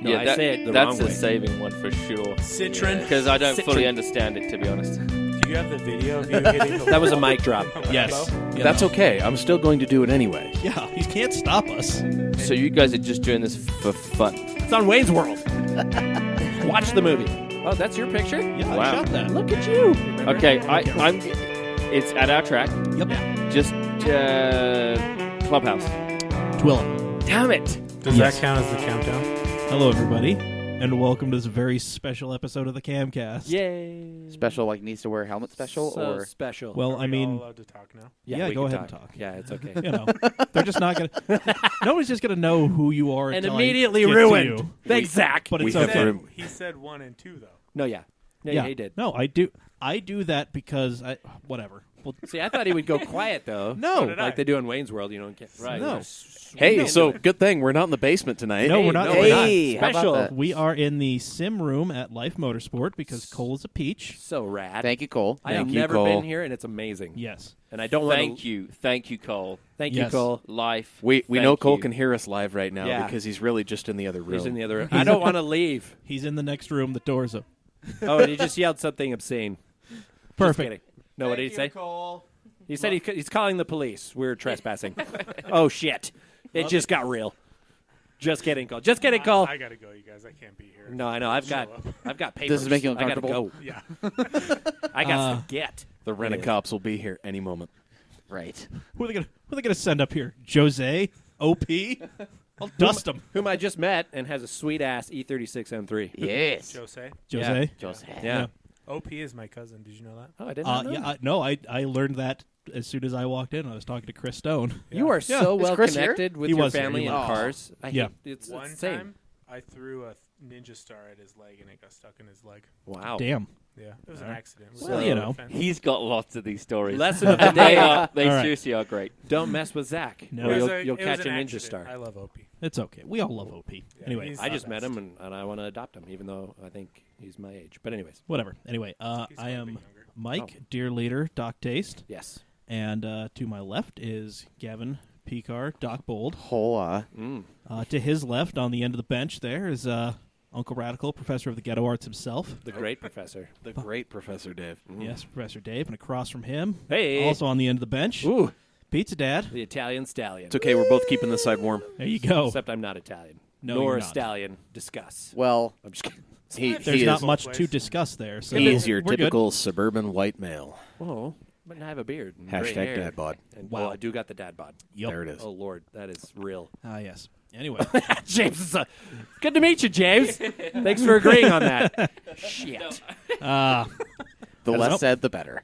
No, Yeah, I say it the that's wrong a way. saving one for sure. Citron. Because I don't fully Citron. understand it, to be honest. Do you have the video of you hitting the That was a wall? mic drop. Yes. You That's know. okay. I'm still going to do it anyway. Yeah, he can't stop us. So you guys are just doing this for fun. It's on Wayne's World. Watch the movie. Oh, that's your picture? Yeah, Wow. I shot that. Look at you. Okay, I'm. It's at our track. Yep. Just Clubhouse. Twilla. Damn it! Does Yes. that count as the countdown? Hello, everybody, and welcome to this very special episode of the CAMcast. Yay. Special, like needs to wear a helmet special, So or special. Well, Are we I mean, all allowed to talk now? yeah, we go can ahead and talk. Yeah, it's okay. You know, they're just not gonna. Nobody's just gonna know who you are And until immediately I get to ruined. you. Thanks, Zach. But it's We have okay. room. He said 1 and 2 though. No, yeah. Yeah, he did. No, I do. I do that because whatever. Well, See, I thought he would go quiet, though. No. So did I. Like they do in Wayne's World, you know. Right. No. Hey, No. so good thing we're not in the basement tonight. No, we're not. no, we're we're not. Hey, how about Special. that? We are in the sim room at Lyfe Motorsport because Cole is a peach. So rad. Thank you, Cole. I have Thank you, never Cole. been here, and it's amazing. Yes. And I don't want Thank you, Cole. Thank Yes. you, Cole. Life. We Thank know Cole you. can hear us live right now Yeah. because he's really just in the other room. He's in the other room. I don't want to leave. He's in the next room. The door's up. Oh, and he just yelled something obscene. Just Perfect. kidding. No, what did he say? He said he's calling the police. We're trespassing. Oh, shit. It just got real. Just kidding, Cole. Just kidding, Cole. I gotta go, you guys. I can't be here. No, I know. I've got papers. Does this make you I gotta uncomfortable? go. Yeah. I got to get. The rent-a-cops will be here any moment. Right. Who are they gonna send up here? Jose? OP? I'll dust him. Whom I just met and has a sweet ass E36 M3. Yes. Jose. Jose? Jose. Yeah. OP is my cousin. Did you know that? Oh, I didn't know. Yeah. No, I learned that as soon as I walked in. I was talking to Chris Stone. You are so Is well Chris here? connected with He your was here. family He and was. cars. I Yeah. hate, it's One insane. time, I threw a ninja star at his leg and it got stuck in his leg. Wow. Damn. Yeah, it was an accident. It was Well, a you know. offense. He's got lots of these stories. Lesson of the they day. are. They All right. seriously are great. Don't mess with Zach. No. Or It was you'll it was catch a an ninja accident. star. I love OP. It's okay. We all love OP. Anyway, he's- I just the met best. him and I want to adopt him, even though I think he's my age. But anyways, whatever. Anyway, He's I quite a am bit younger. Mike, Oh. dear leader, Doc Taste. yes. And to my left is Gavin Picar, Doc Bold. Hola. To his left, on the end of the bench, there is Uncle Radical, professor of the ghetto arts himself. The great professor. The great Professor Dave. Yes, Professor Dave. And across from him, Hey. also on the end of the bench, Ooh, Pizza Dad. the Italian stallion. It's okay. We're both keeping this side warm. There you go. Except I'm not Italian. No, Nor you're a not. stallion. Discuss. Well, I'm just kidding. There's he not is, much both to ways. discuss there. So he is your we're good. typical suburban white male. Whoa. But I have a beard. And gray Hashtag hair. dad bod. And, Wow. Oh, I do got the dad bod. Yep. There it is. Oh, Lord. That is real. Ah, yes. Anyway, James is good to meet you, James. Thanks for agreeing on that. Shit. uh, the Nope. less said, the better.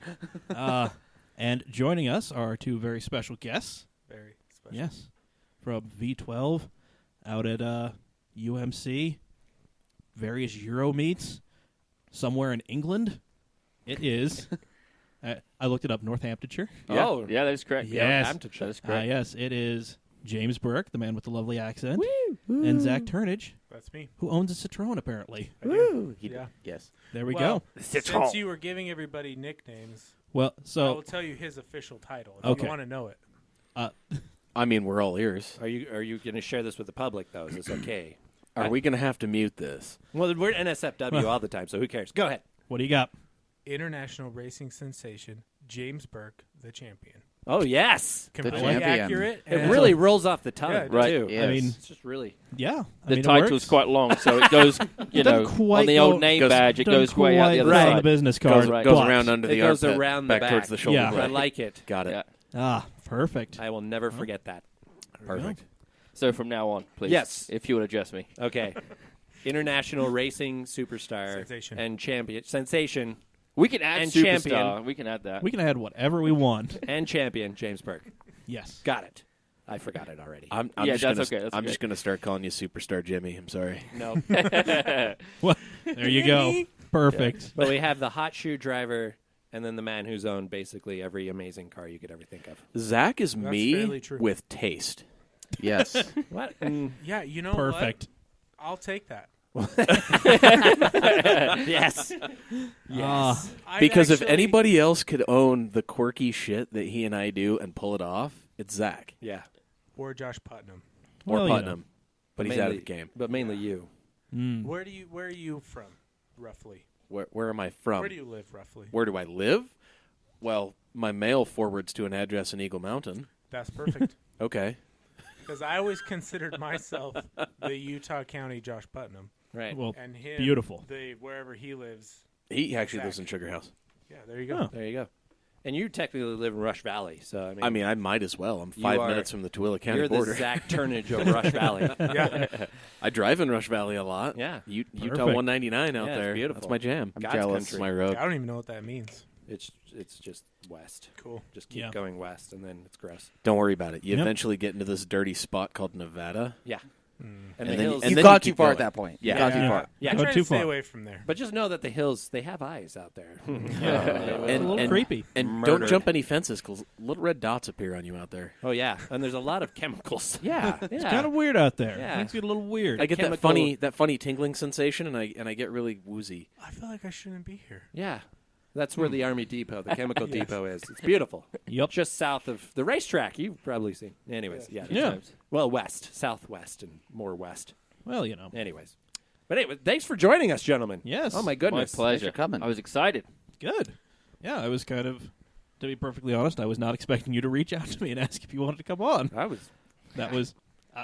and joining us are two very special guests. Very special. Yes, from V12 out at UMC, various Euro meets, somewhere in England. It is. I looked it up, Northamptonshire. Yeah. Oh. Yeah, that is correct. Yes. Hamptonshire. That is correct. Yes, it is James Burke, the man with the lovely accent, and Zack Turnidge, That's me. who owns a Citroen, apparently. I do. Yeah. Yes. There we Well, go. Since you were giving everybody nicknames, Well, I will so tell you his official title if Okay. you want to know it. I mean, we're all ears. Are you going to share this with the public, though? Is this okay? Are we going to have to mute this? Well, we're NSFW all the time, so who cares? Go ahead. what do you got? International racing sensation, James Burke, the champion. Oh, yes. Completely champion. accurate. It and- really rolls off the tongue, Yeah, it Right. too. Yes. I mean, It's just really... yeah. I The mean, it title's works. quite long, so it goes, you know, Doesn't quite on the go- old name goes- badge, it Doesn't goes way out the quite other fit on side. the business card. right. Goes but- around under It the goes armpit, around the back towards back. the shoulder Yeah. I blade. like it. Got it. Yeah. Ah, perfect. I will never forget that. Perfect. So from now on, please. Yes. If you would address me. Okay. International racing superstar. Sensation. And champion. Sensation We can add And superstar. champion. We can add that. We can add whatever we want. and champion James Burke. Yes. Got it. I forgot it already. I'm Yeah, just that's gonna, okay, that's I'm okay. just going to start calling you Superstar Jimmy. I'm sorry. No. Well, there you go. Perfect. But we have the hot shoe driver and then the man who's owned basically every amazing car you could ever think of. Zach is That's me fairly true. with taste. Yes. What? Yeah, you know Perfect. what? I'll take that. Yes. Ah, I'd Because if actually- anybody else could own the quirky shit that he and I do and pull it off, it's Zach Yeah. Or Josh Putnam. or Well, you know. Putnam. But he's out of the Mainly- game. But mainly you. Where are you from, roughly? Where am I from? Where do you live, roughly? Where do I live? Well, my mail forwards to an address in Eagle Mountain. That's perfect. Okay. Because I always considered myself the Utah County Josh Putnam, Right. Well, and him beautiful. the wherever he lives. He actually Zack. lives in Sugar House. Yeah, there you go. Huh. There you go. And you technically live in Rush Valley, so I mean, I might as well. I'm You 5 are- minutes from the Tooele County you're border. the Zack Turnidge of Rush Valley. Yeah, I drive in Rush Valley a lot. Yeah. Utah Perfect. 199 out Yeah, it's there. beautiful. That's my jam. I'm God's jealous. It's country. my road. I don't even know what that means. It's just west. Cool. Just keep Yeah. going west, and then it's gross. Don't worry about it. You Yep. eventually get into this dirty spot called Nevada. Yeah. Mm. And, And the then- hills. and You've then gone you too keep far at going. that point. Yeah. You've gone too Yeah. far. Yeah. I Go try too to stay far. away from there. But just know that the hills, they have eyes out there. It's a little and- creepy. And Murdered. don't jump any fences because little red dots appear on you out there. Oh, yeah. And there's a lot of chemicals. Yeah. It's kind of weird out there. Yeah. Things get a little weird. I get Chemical- that funny tingling sensation, and I get really woozy. I feel like I shouldn't be here. Yeah. That's where the Army Depot, the chemical depot is. It's beautiful. Yep. Just south of the racetrack. You've probably seen. Anyways, yeah. Yeah. Well, west, southwest, and more west. Well, you know. Anyways. But anyway, thanks for joining us, gentlemen. Yes. Oh, my My goodness. pleasure. Thanks for coming. I was excited. Good. Yeah, I was kind of, to be perfectly honest, I was not expecting you to reach out to me and ask if you wanted to come on. I was. That was,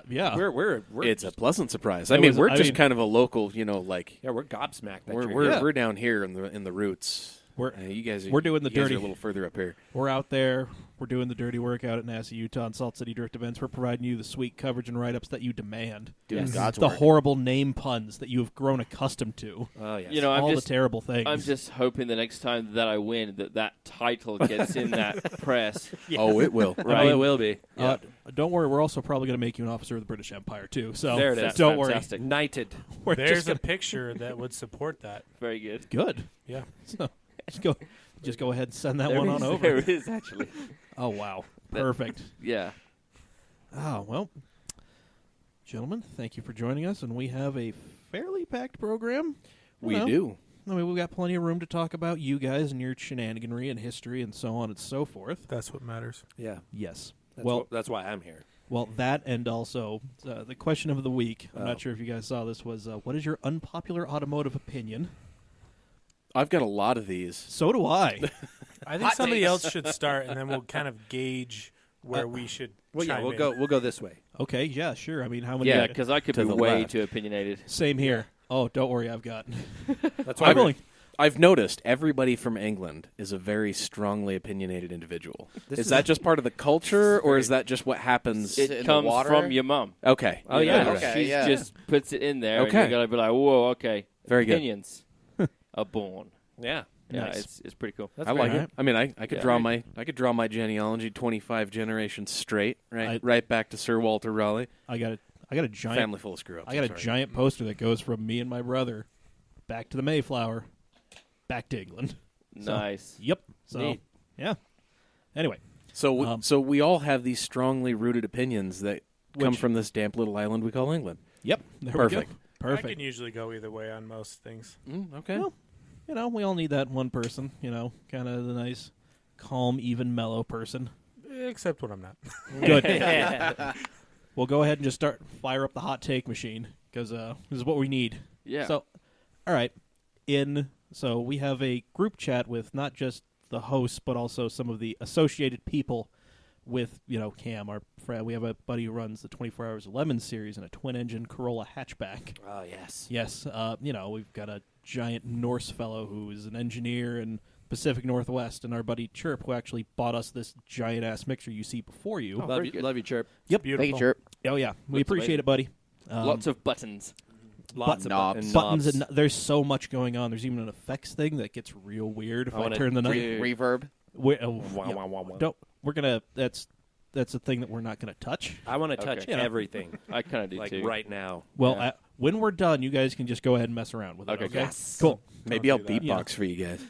yeah. We're It's a pleasant surprise. It I mean, was- we're I just mean- kind of a local, like yeah, we're gobsmacked. that we're you're we're, here. we're down here in the roots. We're- You guys are, we're doing the you guys dirty- are a little further up here. We're out there. We're doing the dirty work out at NASA, Utah, and Salt City Drift events. We're providing you the sweet coverage and write-ups that you demand. Doing Yes. God's The work. horrible name puns that you have grown accustomed to. Oh, yes. You know, All I'm just the terrible things. I'm just hoping the next time that I win that title gets in that press. Oh, it will. Right. It will be. Don't worry. We're also probably going to make you an officer of the British Empire, too. So There it is. don't worry. Fantastic. Knighted. We're There's just a picture that would support that. Very good. good. Yeah. So just go ahead and send that There one it on is. over. There it is, actually. Oh, wow. That- Perfect. Yeah. Oh, well, gentlemen, thank you for joining us, and we have a fairly packed program. We Well, do. I mean, we've got plenty of room to talk about you guys and your shenaniganry and history and so on and so forth. That's what matters. Yeah. Yes. That's why I'm here. Well, that and also the question of the week. I'm Oh. not sure if you guys saw this. Was what is your unpopular automotive opinion? I've got a lot of these. So do I. I think somebody else should start, and then we'll kind of gauge where we should. Well, yeah, chime we'll in. go this way. Okay, yeah, sure. I mean, how many? Yeah, because I could To be the way left. too opinionated. Same here. Oh, don't worry, I've got. That's why I've we're- only. I've noticed everybody from England is a very strongly opinionated individual. This Is is- that just part of the culture, or is that just what happens? It- in It the comes water? from your mum. Okay. Oh, You yeah. know, Okay, she yeah. just puts it in there, Okay. and you gotta be like, whoa, okay. Very good. Opinions are born. Yeah. Yeah, Nice. it's pretty cool. That's I like very it. I mean, I could Yeah. draw my genealogy 25 generations straight, right, I- right back to Sir Walter Raleigh. I got a giant. Family full of screw ups. I got a giant poster that goes from me and my brother back to the Mayflower, back to England. So- Nice. Yep. So Neat. yeah. Anyway, So we all have these strongly rooted opinions that come Which- from this damp little island we call England. yep. There Perfect. we go. I Perfect. can usually go either way on most things. Okay. Well, you know, we all need that one person. You know, kind of the nice, calm, even, mellow person. Except when I'm not. Good. We'll go ahead and just fire up the hot take machine because this is what we need. Yeah. So, all right. So we have a group chat with not just the hosts, but also some of the associated people with, Cam, our friend. We have a buddy who runs the 24 Hours of Lemon series in a twin-engine Corolla hatchback. Oh, yes. Yes. We've got a giant Norse fellow who is an engineer in Pacific Northwest, and our buddy Chirp, who actually bought us this giant-ass mixer you see before you. Love very you, good. love you, Chirp. Yep. Beautiful. Thank you, Chirp. Oh, yeah. We Looks appreciate it, buddy. Lots of buttons. Lots of knobs. and buttons knobs. and there's so much going on. There's even an effects thing that gets real weird if I I wanna turn the knob. Reverb. We're gonna. That's a thing that we're not gonna touch. I want to touch Okay. everything, I kind of do like too. right now. Well, Yeah. when we're done, you guys can just go ahead and mess around with it. Okay, Okay. Yes. Cool. Maybe Don't I'll do that. beatbox for you guys.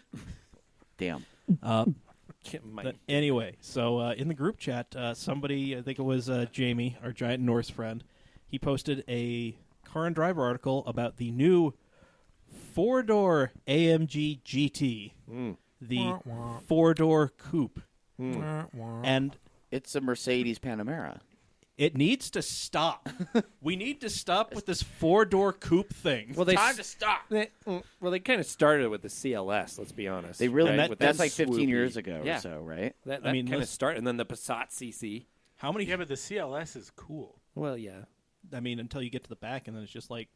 Damn. But anyway, so in the group chat, somebody, I think it was Jamie, our giant Norse friend, he posted a Car and Driver article about the new 4-door AMG GT, the Wah, wah. 4-door coupe. Wah, wah. And It's a Mercedes Panamera. It needs to stop. We need to stop with this 4-door coupe thing. Well, they Time to stop. they kind of started with the CLS. Let's be honest. They really. right? With That's that like 15 swoopy- years ago Yeah. or so, right? That I mean, kind of let's- started, and then the Passat CC. How many? Yeah, but the CLS is cool. Well, yeah. I mean, until you get to the back, and then it's just like,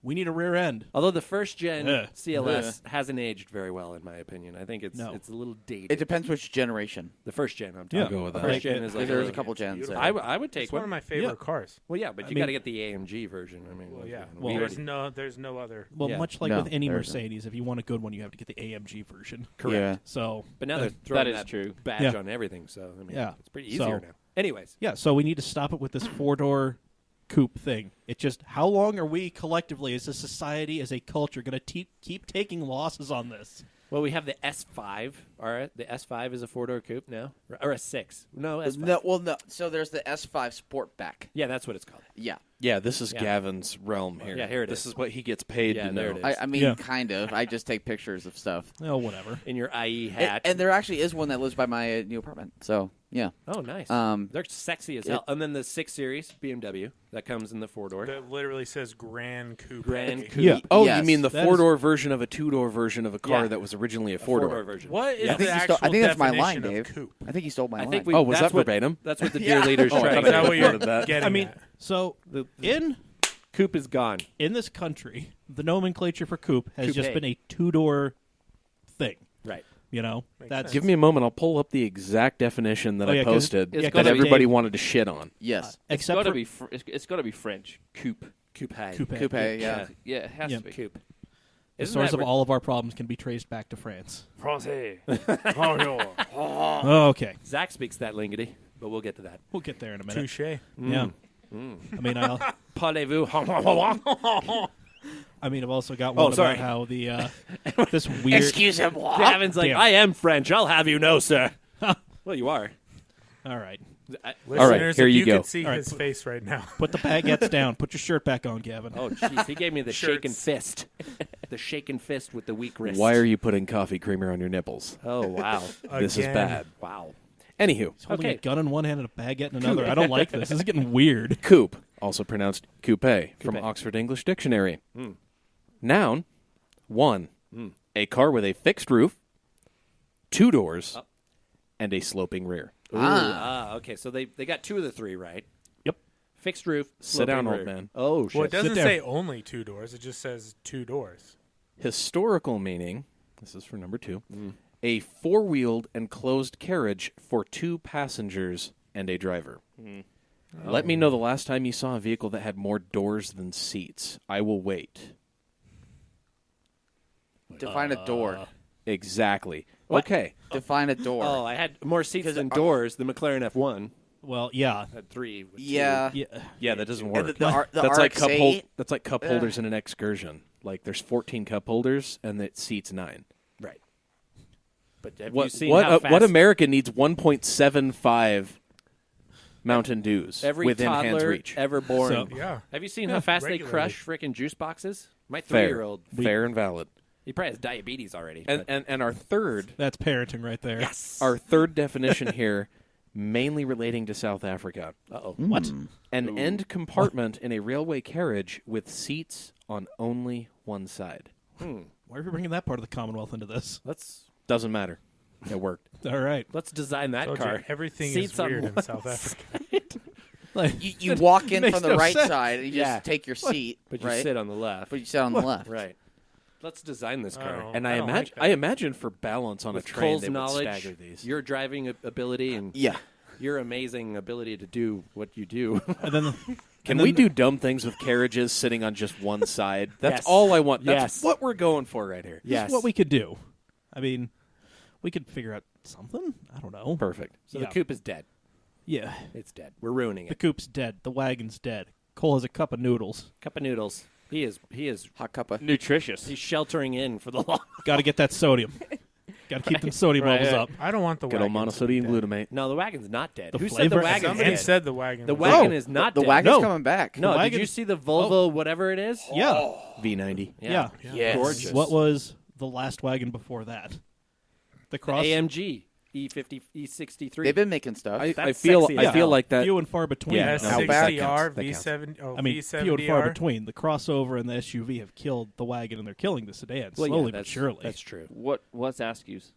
we need a rear end. Although the first gen Ugh. CLS hasn't aged very well, in my opinion. I think it's No. a little dated. It depends which generation. The first gen, I'm Yeah. talking Go with about. that. The first gen Like, is like There's a early. couple gens. beautiful. there. I would take It's one of one. my favorite Yeah. cars. Well, yeah, but I you got to mean- get the AMG version. I mean, Well, yeah. we Well, there's already- no other. Well, Yeah. much like No, with any there isn't. Mercedes, if you want a good one, you have to get the AMG version. correct. Yeah. So, But now they're throwing is true. badge Yeah. on everything, so I mean, Yeah. it's pretty So- easier now. Anyways, yeah, so we need to stop it with this 4-door coupe thing. It just, how long are we collectively, as a society, as a culture, going to keep taking losses on this? well, we have the S5. All right, the S5 is a 4-door coupe now, or a 6. No, S5. No. So there's the S5 Sportback. Yeah, that's what it's called. Yeah. Yeah, this is Yeah. Gavin's realm here. Yeah, here it This is. is what he gets paid Yeah, to there know. it is. I mean, Yeah. kind of. I just take pictures of stuff. Oh, whatever. In your IE hat. And there actually is one that lives by my new apartment. So yeah. Oh, nice. Um, They're sexy as hell. And then the 6 Series BMW that comes in the 4-door. That literally says Grand Coupe. Grand Coupe. Yeah. Oh, Yes. you mean the That is- 4-door version of a 2-door version of a car Yeah. that was originally a Four-door 4-door? version. What is Yeah. I think, the you actual stole, I think that's my line, definition of Dave. coupe? I think you stole my I line. think we. Oh, was that's that what, verbatim? That's what the dear leaders Oh, I tried. thought Is that what you're wanted that. getting I mean, at? so in Coupe is gone. this country, the nomenclature for coupe has just Coupe. been a 2-door thing. Right. You know, Makes that's sense. Give me a moment. I'll pull up the exact definition that Oh, I yeah, 'cause- posted yeah, 'cause that Dave- everybody wanted to shit on. Yes. It's except got to for be. It's got to be French. Coupe. Coupe. coupe. Coupe, yeah. Yeah, it has Yeah. to be. Coupe. The Isn't source that of re- all of our problems can be traced back to France. Français. Bonjour. Oh, okay, Zach speaks that lingity, but we'll get to that. we'll get there in a minute. Touche. Yeah, I mean, Parlez-vous? I've also got one sorry. about how the this weird. Gavin's like, Damn. I am French. I'll have you know, sir. Well, you are. All right, Listeners, here if you you go. could see All right, his face right now. put the baguettes down. Put your shirt back on, Gavin. Oh, jeez. He gave me the shaken Shirts. fist. The shaken fist with the weak wrist. Why are you putting coffee creamer on your nipples? Oh, wow. This is Again. bad. Wow. Anywho, He's holding Okay. a gun in one hand and a baguette in another. I don't like this. This is getting weird. coupe, also pronounced coupe, from Oxford English Dictionary. Noun, 1, a car with a fixed roof, 2 doors, and a sloping rear. Okay. So they got 2 of the 3 right. Yep. Fixed roof. Sit down, sloping old rear. man. Oh, shit. Well, it doesn't down. say only 2 doors. It just says 2 doors. Historical meaning, this is for number 2, a 4-wheeled enclosed carriage for 2 passengers and a driver. Let me know the last time you saw a vehicle that had more doors than seats. I will wait. Define a door. Exactly. What? Okay. Define a door. Oh, I had more seats Because than doors. The McLaren F1 Well, yeah, had 3. with 2. yeah. yeah. Yeah, that doesn't And work. the That's like cup RX-8. That's like cup holders in an excursion. Like there's 14 cup holders and it seats 9. Right. But have you What seen how fast what America needs 1.75 Mountain Dews every within hands toddler reach. ever born? So- Yeah. Have you seen how fast regularly. they crush freaking juice boxes? My Fair. 3-year-old, Fair and valid. he probably has diabetes already. And but- and our third That's parenting right there. yes. our third definition here, mainly relating to South Africa. Uh-oh. What? An end compartment in a railway carriage with seats on only one side. Why are we bringing that part of the Commonwealth into this? Doesn't matter. It worked. All right. Let's design that Told you, car. everything Seats is on weird in one South Africa. Like, You walk in Makes from the no right sense. side and you Yeah. just take your seat. But you right? sit on the left. But you sit on the left. Right. Let's design this car. Oh. And I I don't imagine like that. imagine for balance on With a train Cole's they would knowledge, stagger these. your driving ability, and Yeah. your amazing ability to do what you do. and then Can we do dumb things with carriages sitting on just one side? That's Yes. all I want. That's Yes. what we're going for right here. Yes. this is what we could do. I mean, we could figure out something. I don't know. Perfect. So Yeah. the coupe is dead. Yeah. It's dead. We're ruining The it. coupe's dead. The wagon's dead. Cole has a cup of noodles. Cup of noodles. He is Hot cuppa. Nutritious. he's sheltering in for the long. Got to get that sodium. Got to keep them sodium Right, levels right. up. I don't want the Good old wagon to be monosodium dead. glutamate. No, the wagon's not dead. The Who said flavor- the wagon's Somebody dead? said the wagon. The was wagon dead. is not The dead. wagon's No. coming back. No, wagon- did you see the Volvo, whatever it is? Yeah. V90. Yeah. Yes. Gorgeous. What was the last wagon before that? The Cross. AMG. E50, E63. They've been making stuff. I That's feel sexy as I feel hell. like that. Few and far between. Yeah, S60R, no, that counts. V7. Oh, I mean, V70R. few and far between. The crossover and the SUV have killed the wagon, and they're killing the sedan Well, slowly yeah, but that's, surely. That's true. What's Askew's?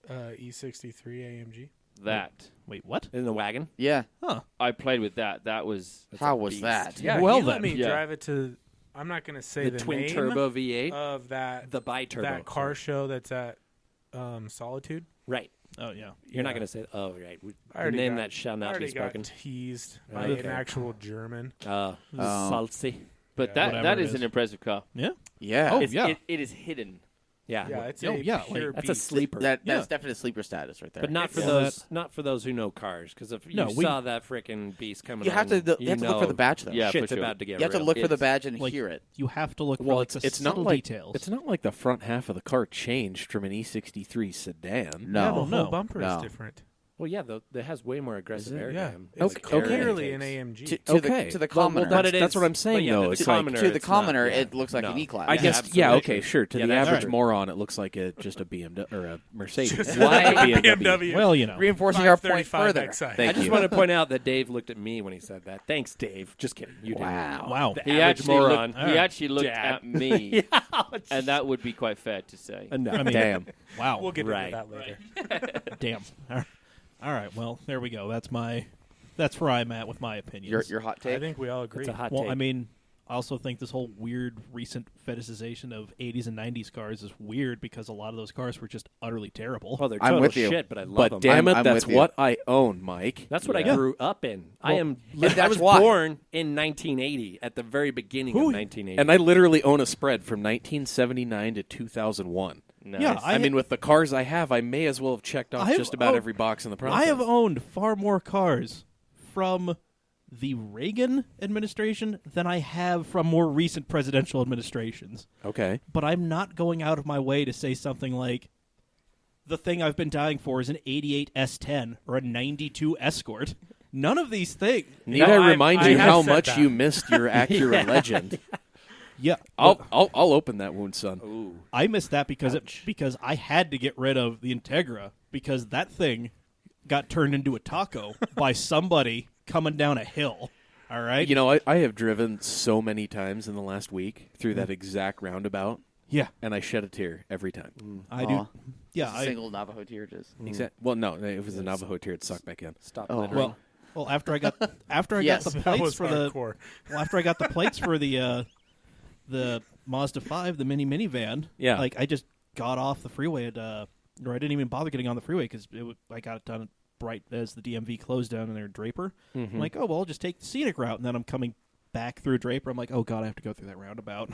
E63 AMG. That. Wait, what? In the wagon? Yeah. Huh? I played with that. That was. How was beast. that? Yeah, Well he let then. me Yeah. drive it to. I'm not going to say The the twin name turbo V8? of that The bi-turbo. that car show that's at Solitude. Right. Oh yeah. You're not going to say, oh, right. I The already name got- that shall I not be already got spoken. teased by Okay. an actual German. Salty. But Yeah. that Whatever that it is is. an impressive car. Yeah. Yeah. Oh, It's- yeah. It is hidden. Yeah. Yeah, it's Oh, a yeah, pure like- That's a beast. sleeper. That's Yeah. definite sleeper status right there. but not for Yeah. those not for those who know cars. Because if you No, we- saw that freaking beast coming You have on, to you have to look for the badge though. Yeah, for shit's sure. about to get You have to real. look for the It's- badge and like- hear it. You have to look for Well, like the it's not subtle like details. it's not like the front half of the car changed from an E63 sedan. Yeah, the No. whole no, bumper no. is different. Well, yeah, it has way more aggressive Is it? airtime. Yeah, in it's the carrier clearly it an takes. AMG. To Okay. the Well, commoner. But it that's is- what I'm saying, but yeah, though. to It's the like- commoner, to the it's commoner, not, yeah. it looks like No. an E-Class. I Yeah, guess, absolutely. yeah, okay, sure. To Yeah, the that's average true. moron, it looks like just a BMW or a Mercedes. Just Why like a BMW. well, you know. Reinforcing our point 535 further. XI. Thank I just you. want to point out that Dave looked at me when he said that. Thanks, Dave. Just kidding. You didn't. Wow. The He average actually moron. looked, he actually looked Dad. at me, Yeah. and that would be quite fair to say. No. I mean, Damn. Wow. We'll get Right. into that later. Damn. All right. Well, there we go. That's where I'm at with my opinions. Your hot I take. think we all agree. It's a hot well, take. I mean, I also think this whole weird recent fetishization of 80s and 90s cars is weird because a lot of those cars were just utterly terrible. oh, they're I'm total with you. shit, but I love But them. damn it, I'm that's with you. what I own, Mike. That's what I Yeah. grew up in. I Well, am. and I that's was why. born in 1980, at the very beginning of 1980. And I literally own a spread from 1979 to 2001. Nice. Yeah, I mean, with the cars I have, I may as well have checked off I have just about owned- every box in the process. I have owned far more cars from the Reagan administration than I have from more recent presidential administrations. Okay. But I'm not going out of my way to say something like the thing I've been dying for is an 88 S10 or a 92 Escort. None of these things. Need No, I remind I you have how said much that. you missed your Acura Legend? Yeah, I'll open that wound, son. Ooh. I missed that because I had to get rid of the Integra because that thing got turned into a taco by somebody coming down a hill. All right. You know, I have driven so many times in the last week through that exact roundabout, Yeah, and I shed a tear every time. I Aw. do. Yeah, I, Single Navajo tear just. Well, no, it was a Navajo tear. It sucked back in. Stop Oh. littering. well after I got Yes. the That plates was for the hardcore. after I got the plates for the Mazda 5, the minivan. Yeah. like I just got off the freeway at or I didn't even bother getting on the freeway because I got it done right as the DMV closed down in there in Draper. I'm like, oh well, I'll just take the scenic route, and then I'm coming back through Draper. I'm like, oh god, I have to go through that roundabout.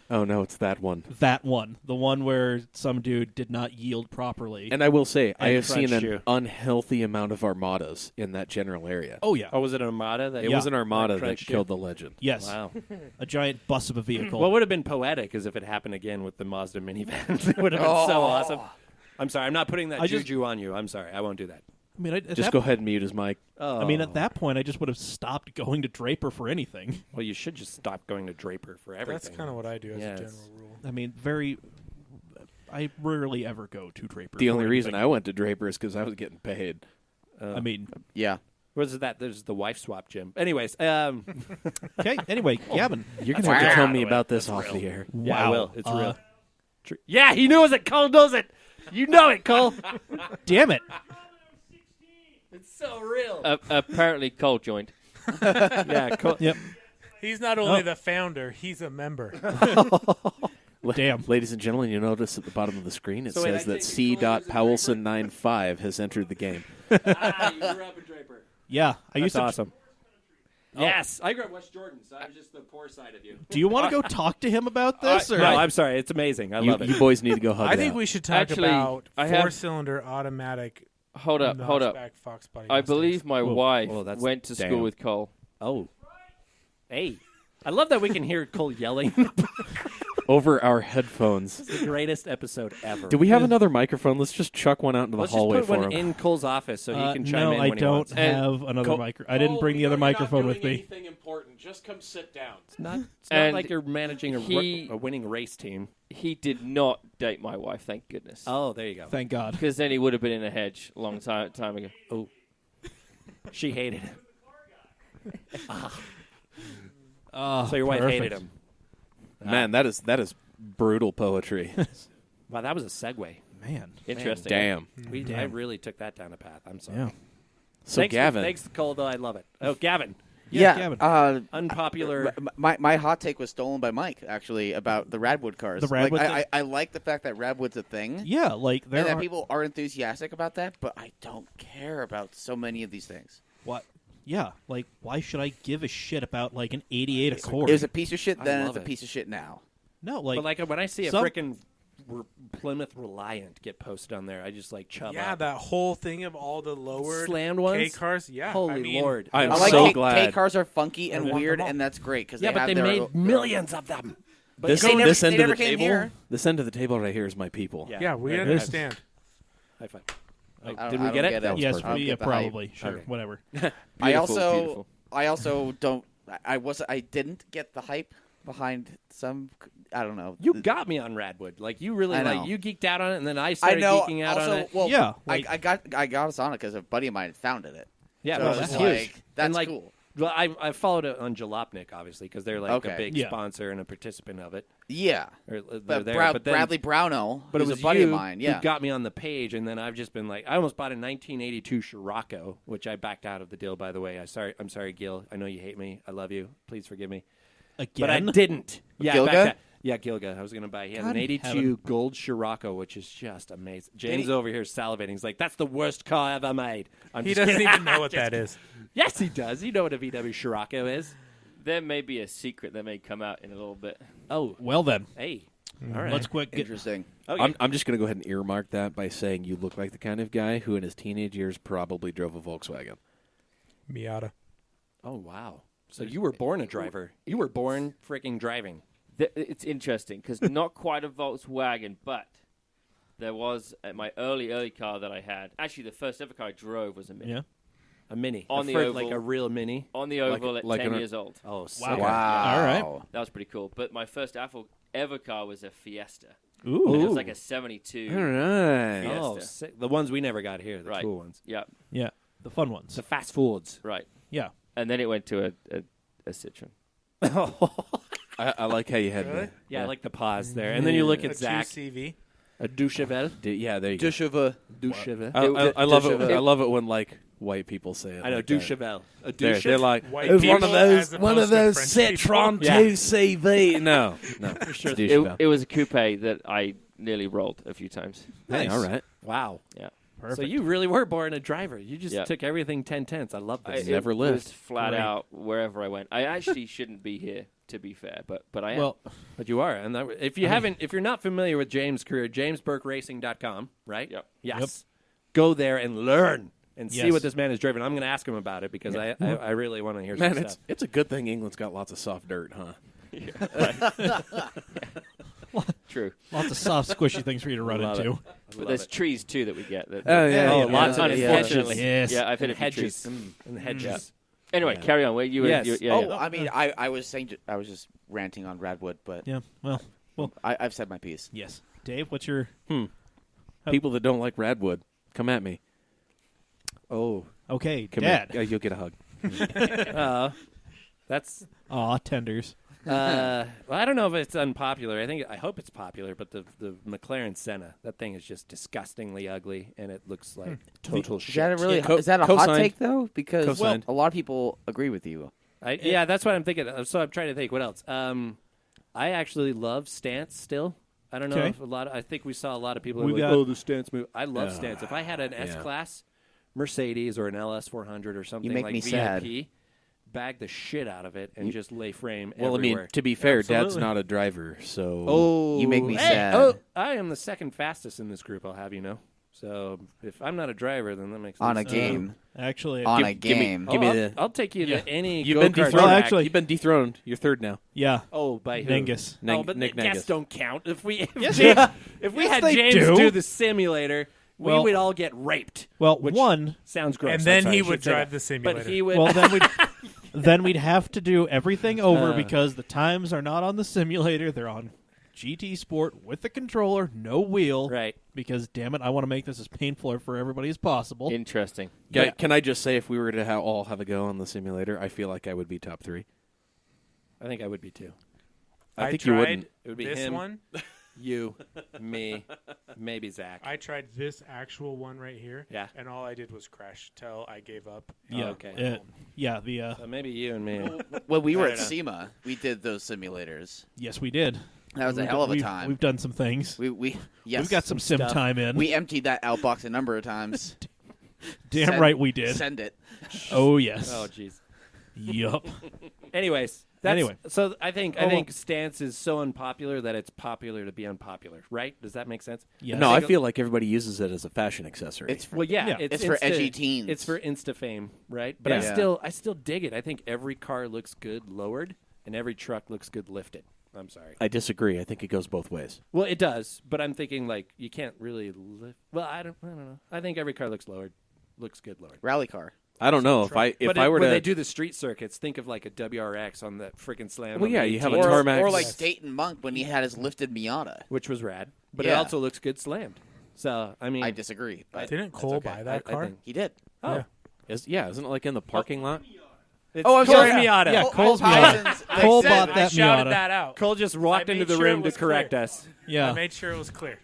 Oh no, it's that one. That one, the one where some dude did not yield properly. And I will say, I have seen crunched an you. unhealthy amount of Armadas in that general area. oh yeah, Oh, was it an Armada? That It was an Armada that crunched you? killed the Legend. yes, Wow. a giant bus of a vehicle. What would have been poetic is if it happened again with the Mazda minivan. It would have been so awesome. I'm sorry. I'm not putting that I just- juju on you. I'm sorry. I won't do that. I mean, at Just that go ahead and mute his mic. Oh. I mean, at that point, I just would have stopped going to Draper for anything. Well, you should just stop going to Draper for everything. That's kind of what I do as Yes. a general rule. I mean, I rarely ever go to Draper. The for only reason anything. I went to Draper is because I was getting paid. I mean, Yeah. What is that? There's the wife swap gym. Anyways, okay. Anyway, Gavin. You're going to have to tell me Wow. about this off the air. yeah, I will. It's Uh, real. Yeah, he knows it. Cole knows it. You know it, Cole. Damn it! It's so real. Apparently, Cole joined. Yeah, Cole. Yep. He's not only the founder; he's a member. Damn. Ladies and gentlemen, you notice at the bottom of the screen it So wait, says I that take it C. Cole was a Powelson95 has entered the game. You grew up in Draper. Yeah, I That's used to. awesome. Yes, I grew up West Jordan, so I was just the poor side of you. Do you want to go talk to him about this? Or No, I'm sorry. It's amazing. I love it. You boys need to go hug I it think out. we should talk Actually, about I have- four-cylinder automatic. Hold up. notchback Fox body I Mustangs. believe my wife whoa, that's- went to damn. school with Cole. Oh. Hey. I love that we can hear Cole yelling. over our headphones. It's the greatest episode ever. Do we have another microphone? Let's just chuck one out into Let's the hallway just put for one him. in Cole's office so he can chime no, in I when he don't wants. have another microphone. I didn't bring the other microphone with me. Anything important? Just come sit down. It's not And like you're managing a winning race team. He did not date my wife, thank goodness. Oh, there you go. Thank God. Because then he would have been in a hedge a long time ago. Oh, she hated him. Oh, So your wife perfect. hated him. Man, that is brutal poetry. Wow, that was a segue. Man. Interesting. Damn. I really took that down a path. I'm sorry. Yeah. So thanks, Gavin, thanks, Cole. Though I love it. Oh, Gavin, Gavin. unpopular. My hot take was stolen by Mike, actually, about the Radwood cars. The Radwood I like the fact that Radwood's a thing. Yeah, like there And that are people are enthusiastic about that, but I don't care about so many of these things. what? Yeah, like why should I give a shit about like an '88 Accord? It was a piece of shit then, love it's a it. piece of shit now. No, like, But like when I see a some- freaking Plymouth Reliant get posted on there, I just like chub Yeah, up. that whole thing of all the lowered Slammed ones? K cars. Yeah, Holy I mean, Lord! I'm I like so K glad. cars are funky and I want weird, them all. and that's great because Yeah, but have they their made own- millions of them. But this, they never- this end they of never the came table, here. this end of the table right here is my people. Yeah, we Right. understand. High five. I Did don't- we I get don't it? get That it. was yes, perfect. I don't yeah, get the hype. probably, sure, Okay. whatever. Beautiful. I also don't. I didn't get the hype behind some. I don't know. You got me on Radwood. Like you really I know. like you geeked out on it, and then I I started know. geeking out also, on it. well, Yeah, like- I got us on it because a buddy of mine founded it. Yeah, so well, it that's was huge. like, that's and like, cool. Well, I followed it on Jalopnik, obviously, because they're like a Okay. big Yeah. sponsor and a participant of it. Yeah, Or, they're but, there. But then, Bradley Brownell, but it who's was a buddy you of mine. Yeah, who got me on the page, and then I've just been like, I almost bought a 1982 Scirocco, which I backed out of the deal. By the way, I'm sorry, Gil. I know you hate me. I love you. Please forgive me. Again, But I didn't. Yeah, Gilga? backed out. Yeah, Gilga. I was going to buy. He has God an in 82 heaven. gold Scirocco, which is just amazing. James he- over here salivating. He's like, "That's the worst car ever made." I'm He just doesn't kidding. even know what that is. Yes, he does. You know what a VW Scirocco is. There may be a secret that may come out in a little bit. Oh, Well then, hey. All right. let's quick get. interesting. Okay. I'm just going to go ahead and earmark that by saying you look like the kind of guy who in his teenage years probably drove a Volkswagen. Miata. Oh, wow. So you were born a driver. You were born freaking driving. It's interesting because not quite a Volkswagen, but there was my early car that I had. Actually, the first ever car I drove was a Mini. Yeah. A Mini. On the like oval. a real Mini. On the oval at like 10 an- years old. Oh, sick. Wow. Wow. All right. That was pretty cool. But my first ever car was a Fiesta. Ooh. And it was like a 72. All right. Yeah. Oh, Fiesta. sick. The ones we never got here, the Right. cool ones. Yeah, Yeah, the fun ones. The fast foods. right. Yeah. And then it went to a Citroen. I like how you had Really? Yeah, I like the pause there. And then you look A at Zack. 2CV. A Duchevel. Yeah, there you go. Duchevel. I love it. Duchevel. I love it when like white people say it. I know, like that. Duchevel. A They're Duchevel. like White it was one people of those as one of opposed those to French people. Citroen Yeah. 2CV. No, for sure. It was a coupe that I nearly rolled a few times. Hey, all right. Wow. Yeah. Perfect. So you really were born a driver. You just Yeah. took everything 10/10. I love this. Never it lived. was flat Great. out wherever I went. I actually shouldn't be here, to be fair, but I am. Well, But you are. And if you haven't, if you're not familiar with James' career, jamesburkeracing.com, right? Yep. Yes. Go there and learn and see Yes. what this man is driving. I'm going to ask him about it because I really want to hear Man, some it's stuff. it's a good thing England's got lots of soft dirt, huh? True. lots of soft, squishy things for you to run Love into. it. But Love there's it. trees too that we get. That, Oh, yeah, Oh, yeah, lots of yeah. unfortunately. Yes. Yeah, I've hit a few Hedges. trees. And hedges. Anyway, carry on. Where you were? Yes. Yeah, Oh, yeah. I mean, I was saying, I was just ranting on Radwood, but Yeah. Well. I've said my piece. Yes. Dave, what's your? People that don't like Radwood, come at me. Oh. Okay, Come Dad. here. You'll get a hug. That's Aw, tenders. well, I don't know if it's unpopular. I hope it's popular, but the McLaren Senna, that thing is just disgustingly ugly, and it looks like total Is shit. that a really? Yeah, is that a hot co-signed. take though? Because Co-signed. a lot of people agree with you. Yeah, that's what I'm thinking. So I'm trying to think. What else? I actually love Stance still. I don't know Okay. if I think we saw a lot of people We who are like, got- oh, the Stance move. I love Stance. If I had an S-Class Mercedes or an LS400 or something make like me VIP, sad. bag the shit out of it and just lay frame Well, everywhere. I mean, to be fair, Dad's Absolutely. not a driver, so Oh, You make me hey, sad. Oh, I am the second fastest in this group. I'll have you know. So if I'm not a driver, then that makes On a sense. game. Actually, On Give- a give me- game. give me the- I'll take you Yeah. to any You've been go-kart dethroned. Well, track. actually- You've been dethroned. You're third now. yeah, Oh, by who? Nengus. Oh, but Nick the guests Nengus. don't count. If we Yes, had they James do. the simulator, Well- we would all get raped. Well, which one, sounds gross. And I'm then sorry, he I should would say drive that. the simulator. But he would. well then we'd have to do everything over because the times are not on the simulator; they're on GT Sport with the controller, no wheel. right. Because damn it, I want to make this as painful for everybody as possible. Interesting. Yeah. Can I just say, if we were to all have a go on the simulator, I feel like I would be top 3. I think I would be too. I think tried you wouldn't. It would be this him. one. You, me, maybe Zach. I tried this actual one right here. Yeah. And all I did was crash till I gave up. Yeah, okay. Yeah, the So maybe you and me. When we were I at don't know. SEMA, we did those simulators. yes, we did. That was a We've- hell of a we've- time. We've done some things. We yes. We've got some sim stuff. time in. We emptied that outbox a number of times. Damn Send- right we did. Send it. Oh yes. Oh, jeez. Yup. Anyways, Anyway. so I think Oh, well. stance is so unpopular that it's popular to be unpopular, right? Does that make sense? Yes. No, I feel like everybody uses it as a fashion accessory. It's for, Well, yeah, Yeah. It's for edgy teens. It's for Insta fame, right? But Yeah. I still dig it. I think every car looks good lowered, and every truck looks good lifted. I'm sorry. I disagree. I think it goes both ways. Well, it does, but I'm thinking like you can't really lift. Well, I don't know. I think every car looks lowered, looks good lowered. rally car. I don't know if But I were when to. they do the street circuits, think of like a WRX on that freaking slam. Well, on yeah, the you have a 18, tarmac. Or like Yes. Dayton Monk when he had his lifted Miata. which was rad, but it Yeah. also looks good slammed. So I mean, I disagree, but Didn't Cole okay. buy that I car? think- he did. Oh, Yeah. Isn't it like in the parking lot? it's Oh, I'm Cole's sorry. Miata. Yeah, Cole- Cole's Cole Miata. Pausens- Cole I bought said- that I shouted Miata. that out. Cole just walked I into made the sure room it to was correct clear. us. I Yeah. made sure it was clear.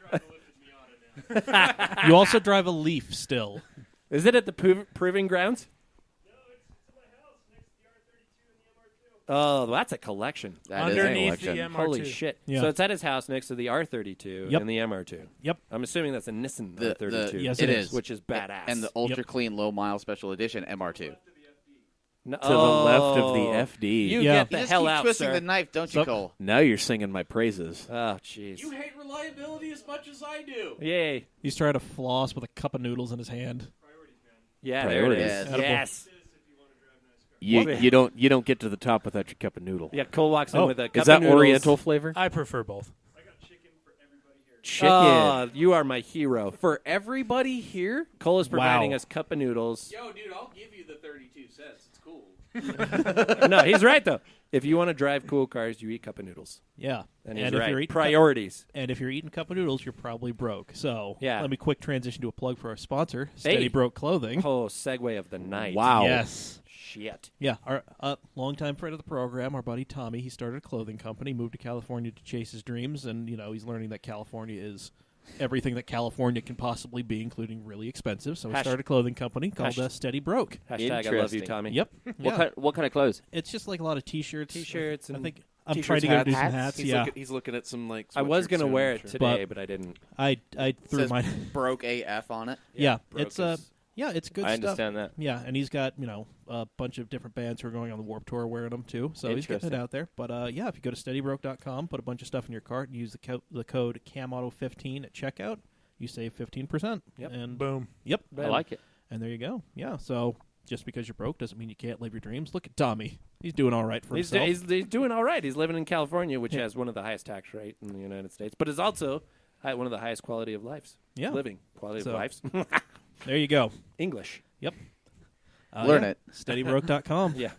You also drive a Leaf still. Is it at the proving grounds? Oh, that's a collection. That is Underneath an the election. MR2. Holy shit! Yeah. So it's at his house next to the R32 Yep. and the MR2. Yep. I'm assuming that's a Nissan The- R32. Yes, it it is. is. which is badass. And the ultra clean low mile special edition MR2. No- To the left of oh. the FD. You Yeah. get You the just hell keep out, twisting sir. the knife, don't you, So- Cole? Now you're singing my praises. Oh, jeez. hate reliability as much as I do. Yay! He's trying to floss with a cup of noodles in his hand. Yeah, there it Priorities. is. Attaboy. Yes. You don't get to the top without your cup of noodle. Yeah, Cole walks in Oh, with a cup Is that of noodles. Oriental flavor? I prefer both. Chicken Oh, you are my hero. for everybody here. Cole is providing Wow. us cup of noodles. Yo, dude, I'll give you the 32 cents. It's cool. No, he's right though. If you want to drive cool cars, you eat cup of noodles. Yeah. And he's if right. you're eating Priorities. and if you're eating cup of noodles, you're probably broke. So Yeah. let me quick transition to a plug for our sponsor, Steady Hey. Broke Clothing. Oh, segue of the night. Wow. Yes. Shit. Yeah, our longtime friend of the program, our buddy Tommy, he started a clothing company, moved to California to chase his dreams, and he's learning that California is everything that California can possibly be, including really expensive. So he Hash- started a clothing company called hash- Steady Broke. Hashtag I love you, Interesting. Tommy. Yep. Yeah. What kind of clothes? It's just like a lot of T-shirts. T-shirts I and think I'm T-shirts, trying to get him to do some hats. hats. He's, Yeah, he's looking at some like. I was sweatshirts gonna soon, wear I'm it sure. today, but I didn't. I threw Says mine. broke AF on it. Yeah, Broke it's is- it's good I stuff. understand that. Yeah, and he's got a bunch of different bands who are going on the Warped Tour wearing them too. So he's getting it Interesting. out there. But yeah, if you go to SteadyBroke.com, put a bunch of stuff in your cart, and use the code CAMAuto15 at checkout, you save 15%. Yep. And Boom. yep, I like it. and there you go. Yeah. So just because you're broke doesn't mean you can't live your dreams. Look at Tommy; he's doing all right for He's, himself. he's doing all right. He's living in California, which Yeah. has one of the highest tax rate in the United States, but is also one of the highest quality of lives. Yeah. Living quality So- of lives. There you go. English. Yep. Learn yeah. it. SteadyBroke.com. Yeah.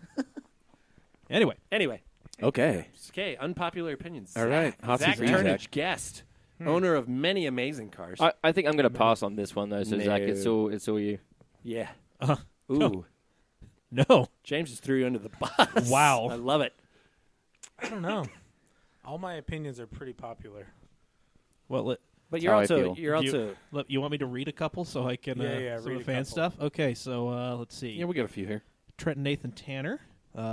Anyway, Anyway, Okay. okay. Unpopular opinions. All right. Hot Zach seat for you, Turnidge, Zach. guest, owner of many amazing cars. I think I'm going to pass on this one though. So Zach, it's No. all you. yeah. Uh, Ooh. no. James just threw you under the bus. Wow. I love it. I don't know. All my opinions are pretty popular. Well, But That's you're how I also feel. you're also look, you want me to read a couple so I can Yeah, some read of a the fan couple. stuff? Okay, so let's see. Yeah, we got a few here. Trenton Nathan Tanner.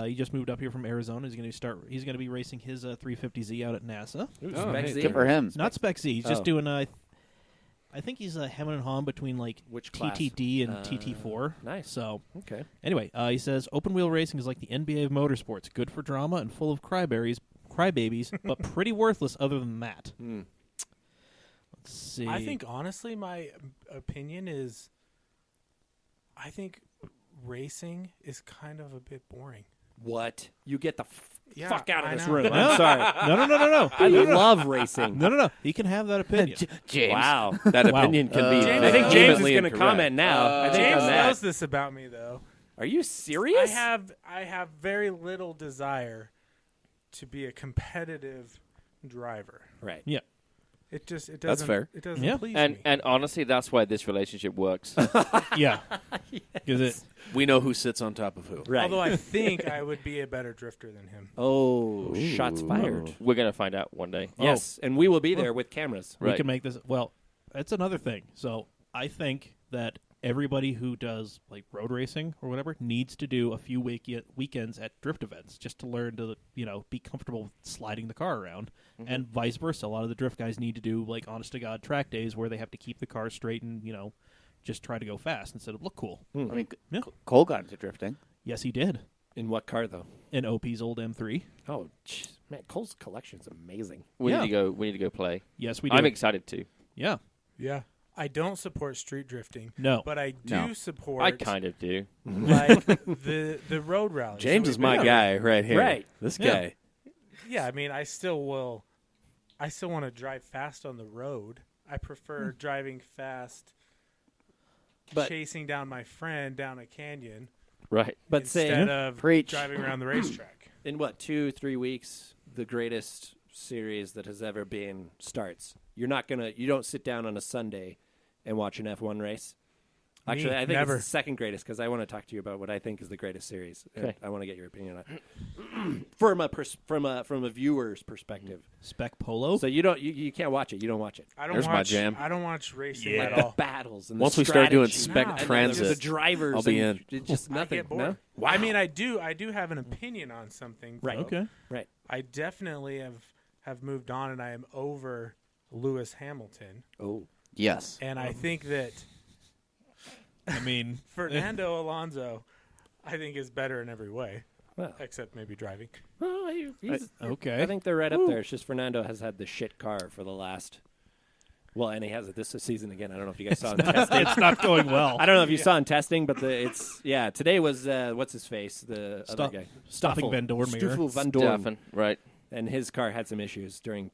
He just moved up here from Arizona. He's going to be racing his 350Z out at NASA. Ooh, Oh, Spec hey, Z. Good for him. Not Spec Z. He's Oh. just doing I think he's hemming and hawing between like Which class? TTD and TT4. Nice. So Okay. anyway, he says open wheel racing is like the NBA of motorsports, good for drama and full of crybabies, but pretty worthless other than that. Hmm. Let's see. I think honestly, my opinion is, I think racing is kind of a bit boring. What? You get the Yeah, fuck out of I this know. room. I'm sorry. No. I love racing. No. He can have that opinion. James. Wow. That Wow. opinion can be. James- I think James is vehemently going to incorrect. comment now. I think James on that. knows this about me, though. Are you serious? I have very little desire to be a competitive driver. Right. Yeah. It doesn't. That's fair. It doesn't Yeah. please And me. and honestly, that's why this relationship works. Yeah. Because We know who sits on top of who. Right. Although I think I would be a better drifter than him. Oh, shots fired. We're gonna find out one day. Yes, and we will be there with cameras. we Right. can make this. Well, that's another thing. So I think that everybody who does like road racing or whatever needs to do a few weekends at drift events just to learn to be comfortable with sliding the car around, and vice versa. A lot of the drift guys need to do like honest to god track days where they have to keep the car straight and just try to go fast instead of look cool. I mean, Yeah. Cole got into drifting. Yes, he did. In what car, though? In OP's old M3. Oh, man, Cole's collection's amazing. We Yeah. need to go. We need to go play. Yes, we do. I'm excited to. Yeah. Yeah. I don't support street drifting, No. but I do No. support I kind of do. like the road rallies. James is my guy right here. Right. This Yeah. guy. Yeah, I mean, I still want to drive fast on the road. I prefer driving fast, But- chasing down my friend down a canyon Right. But instead say, of Preach. driving around the racetrack. in what, 2-3 weeks, the greatest series that has ever been starts. You don't sit down on a Sunday and watch an F1 race. Actually, I think never. it's the second greatest because I want to talk to you about what I think is the greatest series. Okay. I want to get your opinion on it from a viewer's perspective. Spec Polo. So you can't watch it. You don't watch it. I don't There's watch. my jam. I don't watch racing Yeah. at The all. battles and Once the we start doing strategy. spec No. And transit, the drivers. I'll be and in. it's just I nothing. get bored. No? I mean, I do have an opinion on something. Right. though. Okay. Right. I definitely have moved on, and I am over Lewis Hamilton, Oh. Yes. and I think that I mean, Fernando Alonso, I think, is better in every way, Well, except maybe driving. okay. I think they're right up there. It's just Fernando has had the shit car for the last. Well, and he has it this season again. I don't know if you guys saw him testing. It's not going well. I don't know if you saw him testing, but today was what's his face, the other guy, Stuffing Stoffel. Van Dorn mirror. Stoffel Van Dorn. Stuffing. Right. And his car had some issues during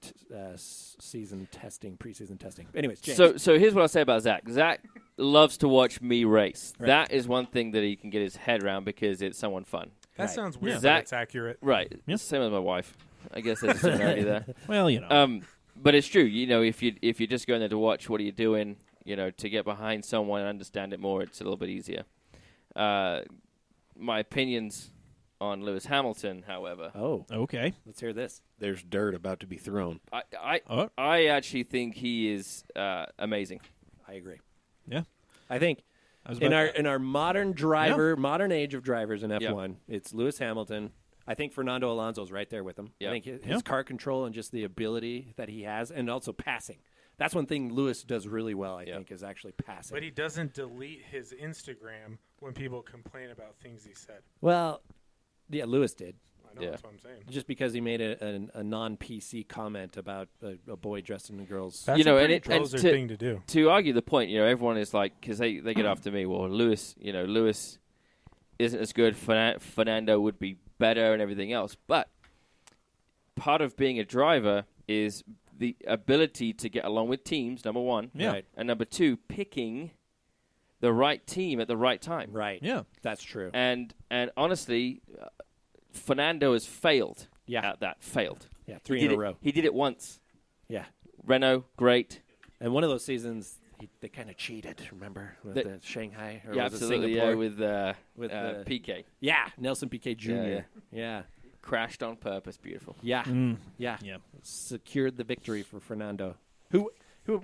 preseason testing. Anyways, James. So here's what I'll say about Zach. Zach loves to watch me race. Right. That is one thing that he can get his head around because it's someone fun. That Right. sounds weird, Zach- but it's accurate. Right. Yeah. Same as my wife. I guess there's a similarity there. Well, But it's true. If you're just going there to watch, what are you doing? To get behind someone and understand it more, it's a little bit easier. My opinions on Lewis Hamilton, however, okay. Let's hear this. There's dirt about to be thrown. I actually think he is amazing. I agree. Yeah. I think I was in about our modern age of drivers in F1, it's Lewis Hamilton. I think Fernando Alonso's right there with him. Yeah. I think his car control and just the ability that he has, and also passing. That's one thing Lewis does really well, I think, is actually passing. But he doesn't delete his Instagram when people complain about things he said. Well, yeah, Lewis did. I know, Yeah. that's what I'm saying. Just because he made a non-PC comment about a boy dressed in a girl's... That's You know, a and pretty it- and Trozer to- thing to do. To argue the point, everyone is like, because they get after me. Well, Lewis isn't as good. Fernando would be better and everything else. But part of being a driver is the ability to get along with teams, number one. Yeah. Right. And number two, picking the right team at the right time. Right. Yeah. That's true. And honestly, Fernando has failed Yeah. at that. Failed. Yeah, three He in did a it- row. He did it once. Yeah. Renault, great. And one of those seasons, they kind of cheated, remember? With the Shanghai? Or Yeah, was it absolutely. Singapore? Yeah, with the- PK. Yeah, Nelson Piquet Jr. Yeah, Yeah. Crashed on purpose. Beautiful. Yeah. Mm. Yeah. Yeah. Secured the victory for Fernando, who,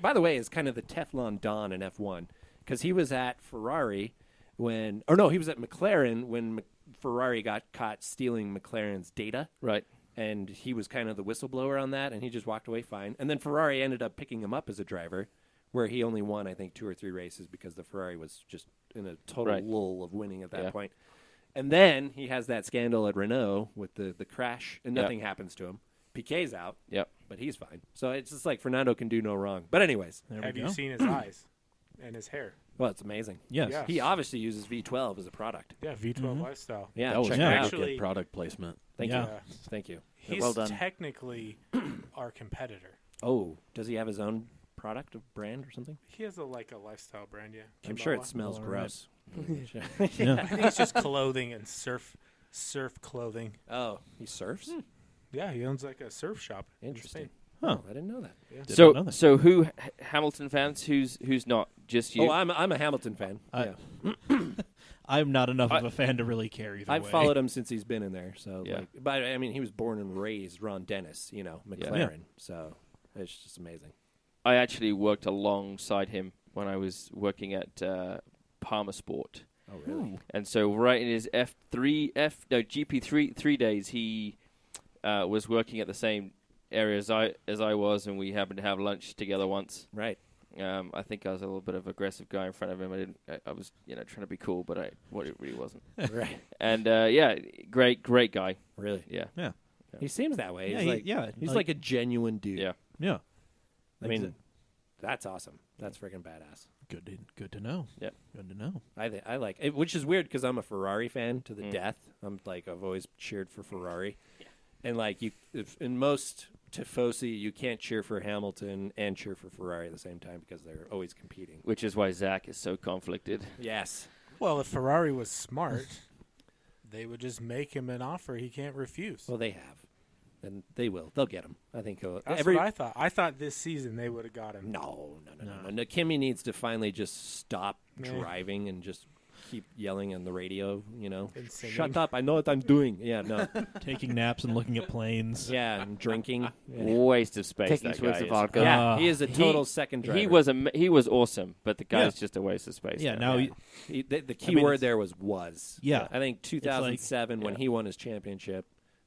by the way, is kind of the Teflon Don in F1 because he was at Ferrari he was at McLaren when Ferrari got caught stealing McLaren's data. Right. And he was kind of the whistleblower on that, and he just walked away fine. And then Ferrari ended up picking him up as a driver, where he only won, I think, 2 or 3 races because the Ferrari was just in a total lull of winning at that point. And then he has that scandal at Renault with the crash, and nothing happens to him. Piquet's out. Yep. But he's fine. So it's just like Fernando can do no wrong. But anyways, There Have we you go. seen his eyes and his hair? well, it's amazing. Yes. Yeah. He obviously uses V12 as a product. Yeah, V12 Lifestyle. Yeah, That was check yeah. it out. Actually- good product placement. Thank Yeah. you. Thank you. He's Well done. technically our competitor. Oh, does he have his own product, or brand, or something? He has a lifestyle brand, yeah. I'm sure it Chihuahua. smells All gross. Yeah. I think it's just clothing and surf clothing. Oh, he surfs? Yeah, he owns like a surf shop. in Interesting. Spain. Huh. Oh, I didn't know that. Did not know that. So who Hamilton fans? Who's not? Just you? Oh, I'm a Hamilton fan. I- yeah. I'm not enough of a fan to really care either I've way. followed him since he's been in there. So, Yeah. but I mean, he was born and raised Ron Dennis, McLaren. So it's just amazing. I actually worked alongside him when I was working at Palmer Sport. Oh, really? And so right in his GP3 days, he was working at the same area as I was, and we happened to have lunch together once. Right. I think I was a little bit of an aggressive guy in front of him. I was trying to be cool, but it really wasn't. Right. And great guy. Really? Yeah. Yeah. He seems that way. Yeah, He's like, yeah, he's like- like a genuine dude. Yeah. Yeah. I mean, that's awesome. That's freaking badass. Good to know. Yeah. Good to know. I like it, which is weird because I'm a Ferrari fan to the death. I've always cheered for Ferrari, and in most tifosi, you can't cheer for Hamilton and cheer for Ferrari at the same time because they're always competing. Which is why Zack is so conflicted. Yes. Well, if Ferrari was smart, they would just make him an offer he can't refuse. Well, they have, and they will. They'll get him. I think That's what I thought. I thought this season they would have got him. No. Kimi needs to finally just stop Yeah. driving and just keep yelling on the radio. And singing. Shut up! I know what I'm doing. Yeah, no. Taking naps and looking at planes. Yeah, and drinking. Yeah. Waste of space. Taking that swigs guy of is. vodka. Yeah, he is a total He- second driver. He was awesome, but the guy's Yeah. just a waste of space. Yeah. now. Now, The key I mean, word it's- there was. Yeah. I think 2007 when yeah. he won his championship.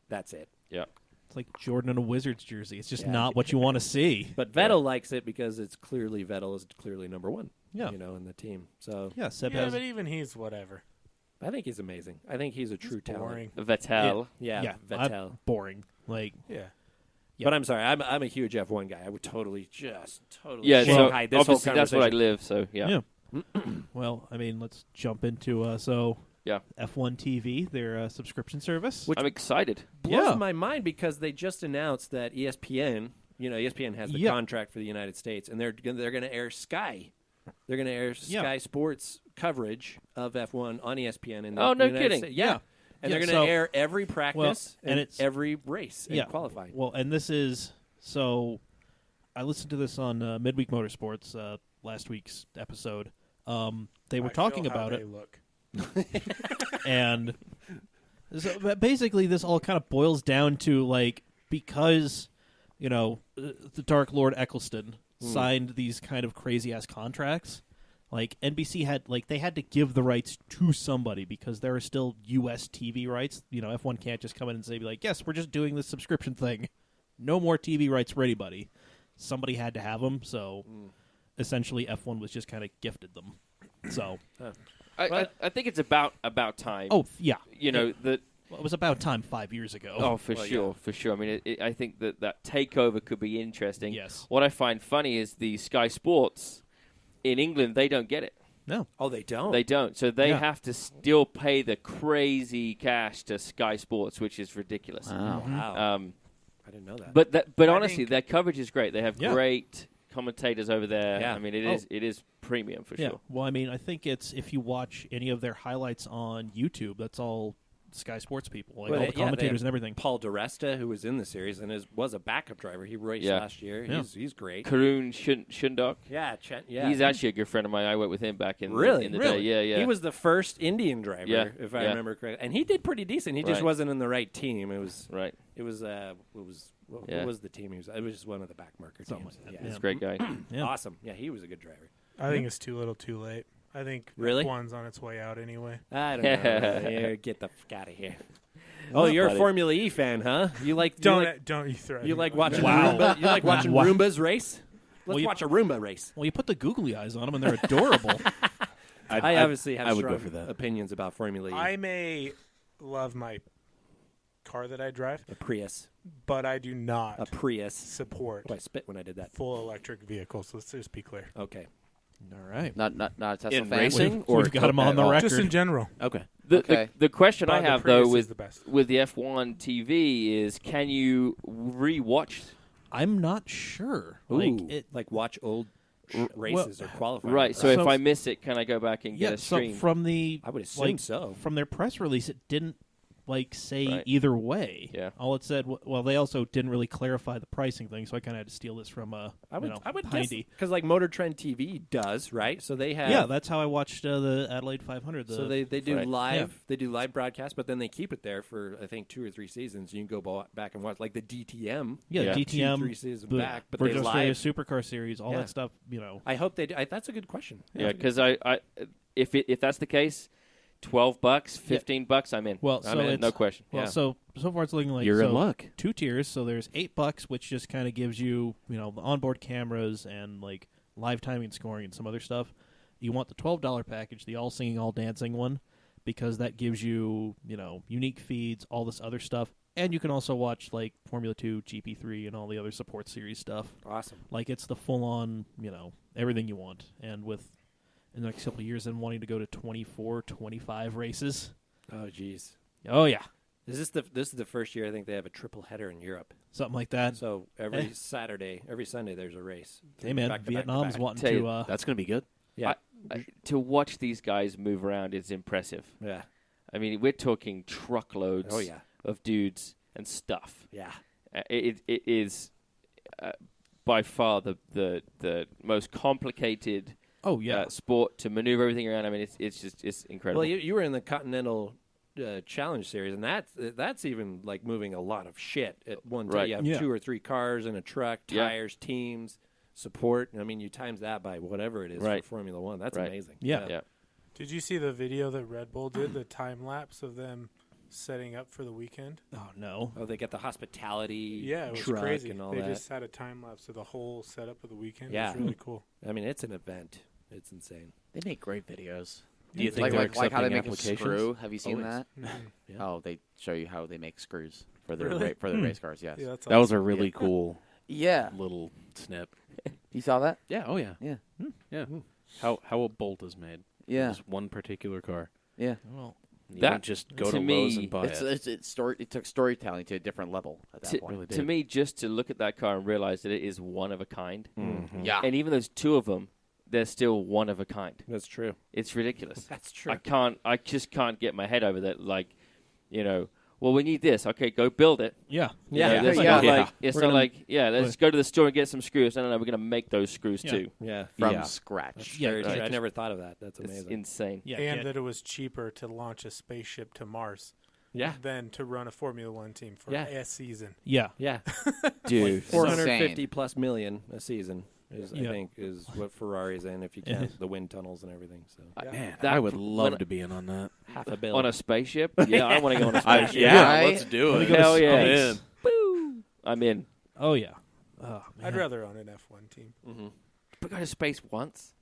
That's it. Yeah. it's like Jordan in a Wizards jersey. It's just Yeah. not what you want to see. But Vettel likes it because Vettel is clearly number one. Yeah. In the team. So Yeah. Seb Yeah, has. but even he's whatever. I think he's amazing. I think he's a true Boring. Vettel. talent. Yeah, I'm Vettel. boring. Like. Yeah. Yeah. But I'm sorry, I'm a huge F1 guy. I would totally Yeah, so Shanghai this whole obviously that's what I conversation. live. So yeah. Well, I mean, let's jump into Yeah. F1 TV, their subscription service. Which- I'm excited. Blows Yeah. my mind because they just announced that ESPN, ESPN has the Yeah. contract for the United States, and they're going to air Sky. They're going to air Sky Sports coverage of F1 on ESPN. In the Oh, no United kidding. States. Yeah. And Yeah, they're so- going to air every practice and and it's- every race and qualifying. Well, and this is so. I listened to this on Midweek Motorsports last week's episode. They were talking about it, Look. and so but basically, this all kind of boils down to because the Dark Lord Eccleston signed these kind of crazy ass contracts. NBC had they had to give the rights to somebody because there are still U.S. TV rights. F1 can't just come in and say yes, we're just doing this subscription thing. No more TV rights for anybody. Somebody had to have them, so essentially F1 was just kind of gifted them. So, I think it's about time. yeah, that. Well, it was about time 5 years ago. Oh, for sure. I mean, I think that takeover could be interesting. Yes. What I find funny is the Sky Sports in England, they don't get it. No. Oh, they don't? They don't. So they Yeah. have to still pay the crazy cash to Sky Sports, which is ridiculous. Wow. Wow. I didn't know that. But I honestly, think- their coverage is great. They have Yeah. great commentators over there. Yeah. I mean, it is premium for Yeah. sure. Well, I mean, I think it's if you watch any of their highlights on YouTube, that's all Sky Sports people, Well, all they- the yeah, commentators they have and everything. Paul DeResta, who was in the series and was a backup driver. He raced Yeah. last year. Yeah. He's great. Karun Shundok. Yeah, yeah. He's actually a good friend of mine. I worked with him back in Really? in the Really? day. Yeah. He was the first Indian driver, Yeah, if I yeah. remember correctly, and he did pretty decent. He just Right. wasn't in the right team. It was right. what Yeah. was the team he was? It was just one of the backmarker Something teams. like that. Yeah. He's Yeah. a great guy. Yeah. Awesome. Yeah, he was a good driver. I think it's too little, too late. I think Really? F1's on its way out anyway. I don't know. Here, get the fuck out of here. Oh, you're a buddy. Formula E fan, huh? You like Don't you threaten you me. like watching Wow. Roomba? You like watching Wow. Roombas race? Let's Well, you- watch a Roomba race. Well, you put the googly eyes on them, and they're adorable. I obviously have I would strong go for that. opinions about Formula E. I may love my car that I drive, A Prius. but I do not A Prius. support Oh, I spit when I did that. full electric vehicles. Let's just be clear. Okay. All right. Not a Tesla In fan. racing? We've got him on the record. Just in general. Okay. The question I But the have Prius though is the best. with the F1 TV is, can you rewatch? I'm not sure. Ooh, Like it. like watch old races or qualifying. Right. So if So- I miss it, can I go back and get Yeah. a So stream? from the I would assume like, so. from their press release, it didn't say Right. either way. Yeah. All it said. Well, they also didn't really clarify the pricing thing, so I kind of had to steal this from I would guess Hindy. because like Motor Trend TV does, right? So they have Yeah, that's how I watched the Adelaide 500. so they do Right. live they do live broadcasts, but then they keep it there for I think 2 or 3 seasons. You can go back and watch like the DTM. Yeah. DTM, 2-3 seasons the back, but Virgin they Australia live. Supercar Series, all Yeah. that stuff. I hope they do. That's a good question. Yeah, because I if that's the case, $12, $15, I'm in. Well, I'm so in, it's- no question. Well, Yeah. so far it's looking like You're in so luck. 2 tiers. So there's $8, which just kind of gives you the onboard cameras and like live timing and scoring and some other stuff. You want the $12 package, the all singing, all dancing one, because that gives you unique feeds, all this other stuff, and you can also watch like Formula 2, GP3, and all the other support series stuff. Awesome. Like it's the full on everything you want, and with in the next couple of years, and wanting to go to 24, 25 races. Oh, geez. Oh yeah, This is the first year I think they have a triple header in Europe. something like that. So every Saturday, every Sunday, there's a race. Hey man, Back to back to Vietnam's back. wanting Tell you, to. That's going to be good. Yeah, To watch these guys move around is impressive. yeah, I mean, we're talking truckloads Oh, yeah. of dudes and stuff. yeah. It is by far the most complicated Oh yeah, sport to maneuver everything around. I mean, it's incredible. Well, you were in the Continental Challenge Series, and that's even like moving a lot of shit at one time. Right. You have Yeah. 2 or 3 cars and a truck, Yeah. tires, teams, support. I mean, you times that by whatever it is Right. for Formula One. That's Right. amazing. Yeah. yeah. Did you see the video that Red Bull did, the time lapse of them setting up for the weekend? Oh no. Oh, they got the hospitality Yeah, it was truck crazy. and all They that. just had a time lapse of the whole setup of the weekend. Yeah. It was really cool. I mean, it's an event. It's insane. They make great videos. Do you think like they're like how they accepting make a applications? screw? Have you seen Always. that? Yeah. Oh, they show you how they make screws for the Really? race cars. Yes. Yeah, that's That was awesome. a really cool Yeah. little snip. You saw that? Yeah. Oh yeah. Yeah. Yeah. How a bolt is made. Yeah. Just one particular car. Yeah. Well, You That, don't just go to to Lowe's me, and buy It's it. it took storytelling to a different level at that To, point. really to did. me, just to look at that car and realize that it is one of a kind, Mhm. Yeah. and even those 2 of them, they're still one of a kind. That's true. It's ridiculous. That's true. I just can't get my head over that. Like, well, we need this. Okay, go build it. yeah. You Yeah. know, it's Yeah. not Yeah. like it's We're not gonna- like let's go to the store and get some screws. No, we're going to make those screws Yeah. too. Yeah. From Yeah. scratch. Yeah, Very right. true. I never thought of that. That's It's amazing. insane. Yeah. And can't- that it was cheaper to launch a spaceship to Mars Yeah. than to run a Formula One team for Yeah. a season. yeah. Yeah. Dude. 450 plus million a season is Yeah. I think is what Ferrari's in if you count the wind tunnels and everything. So Man, That- I would love when- to be in on that. half a bill. On a spaceship? Yeah, I want to go on a I, spaceship. yeah, Right? let's do it. Hell yeah. I'm in. Boo! I'm in. Oh yeah. Oh, man. I'd rather own an F1 team. But go to space once?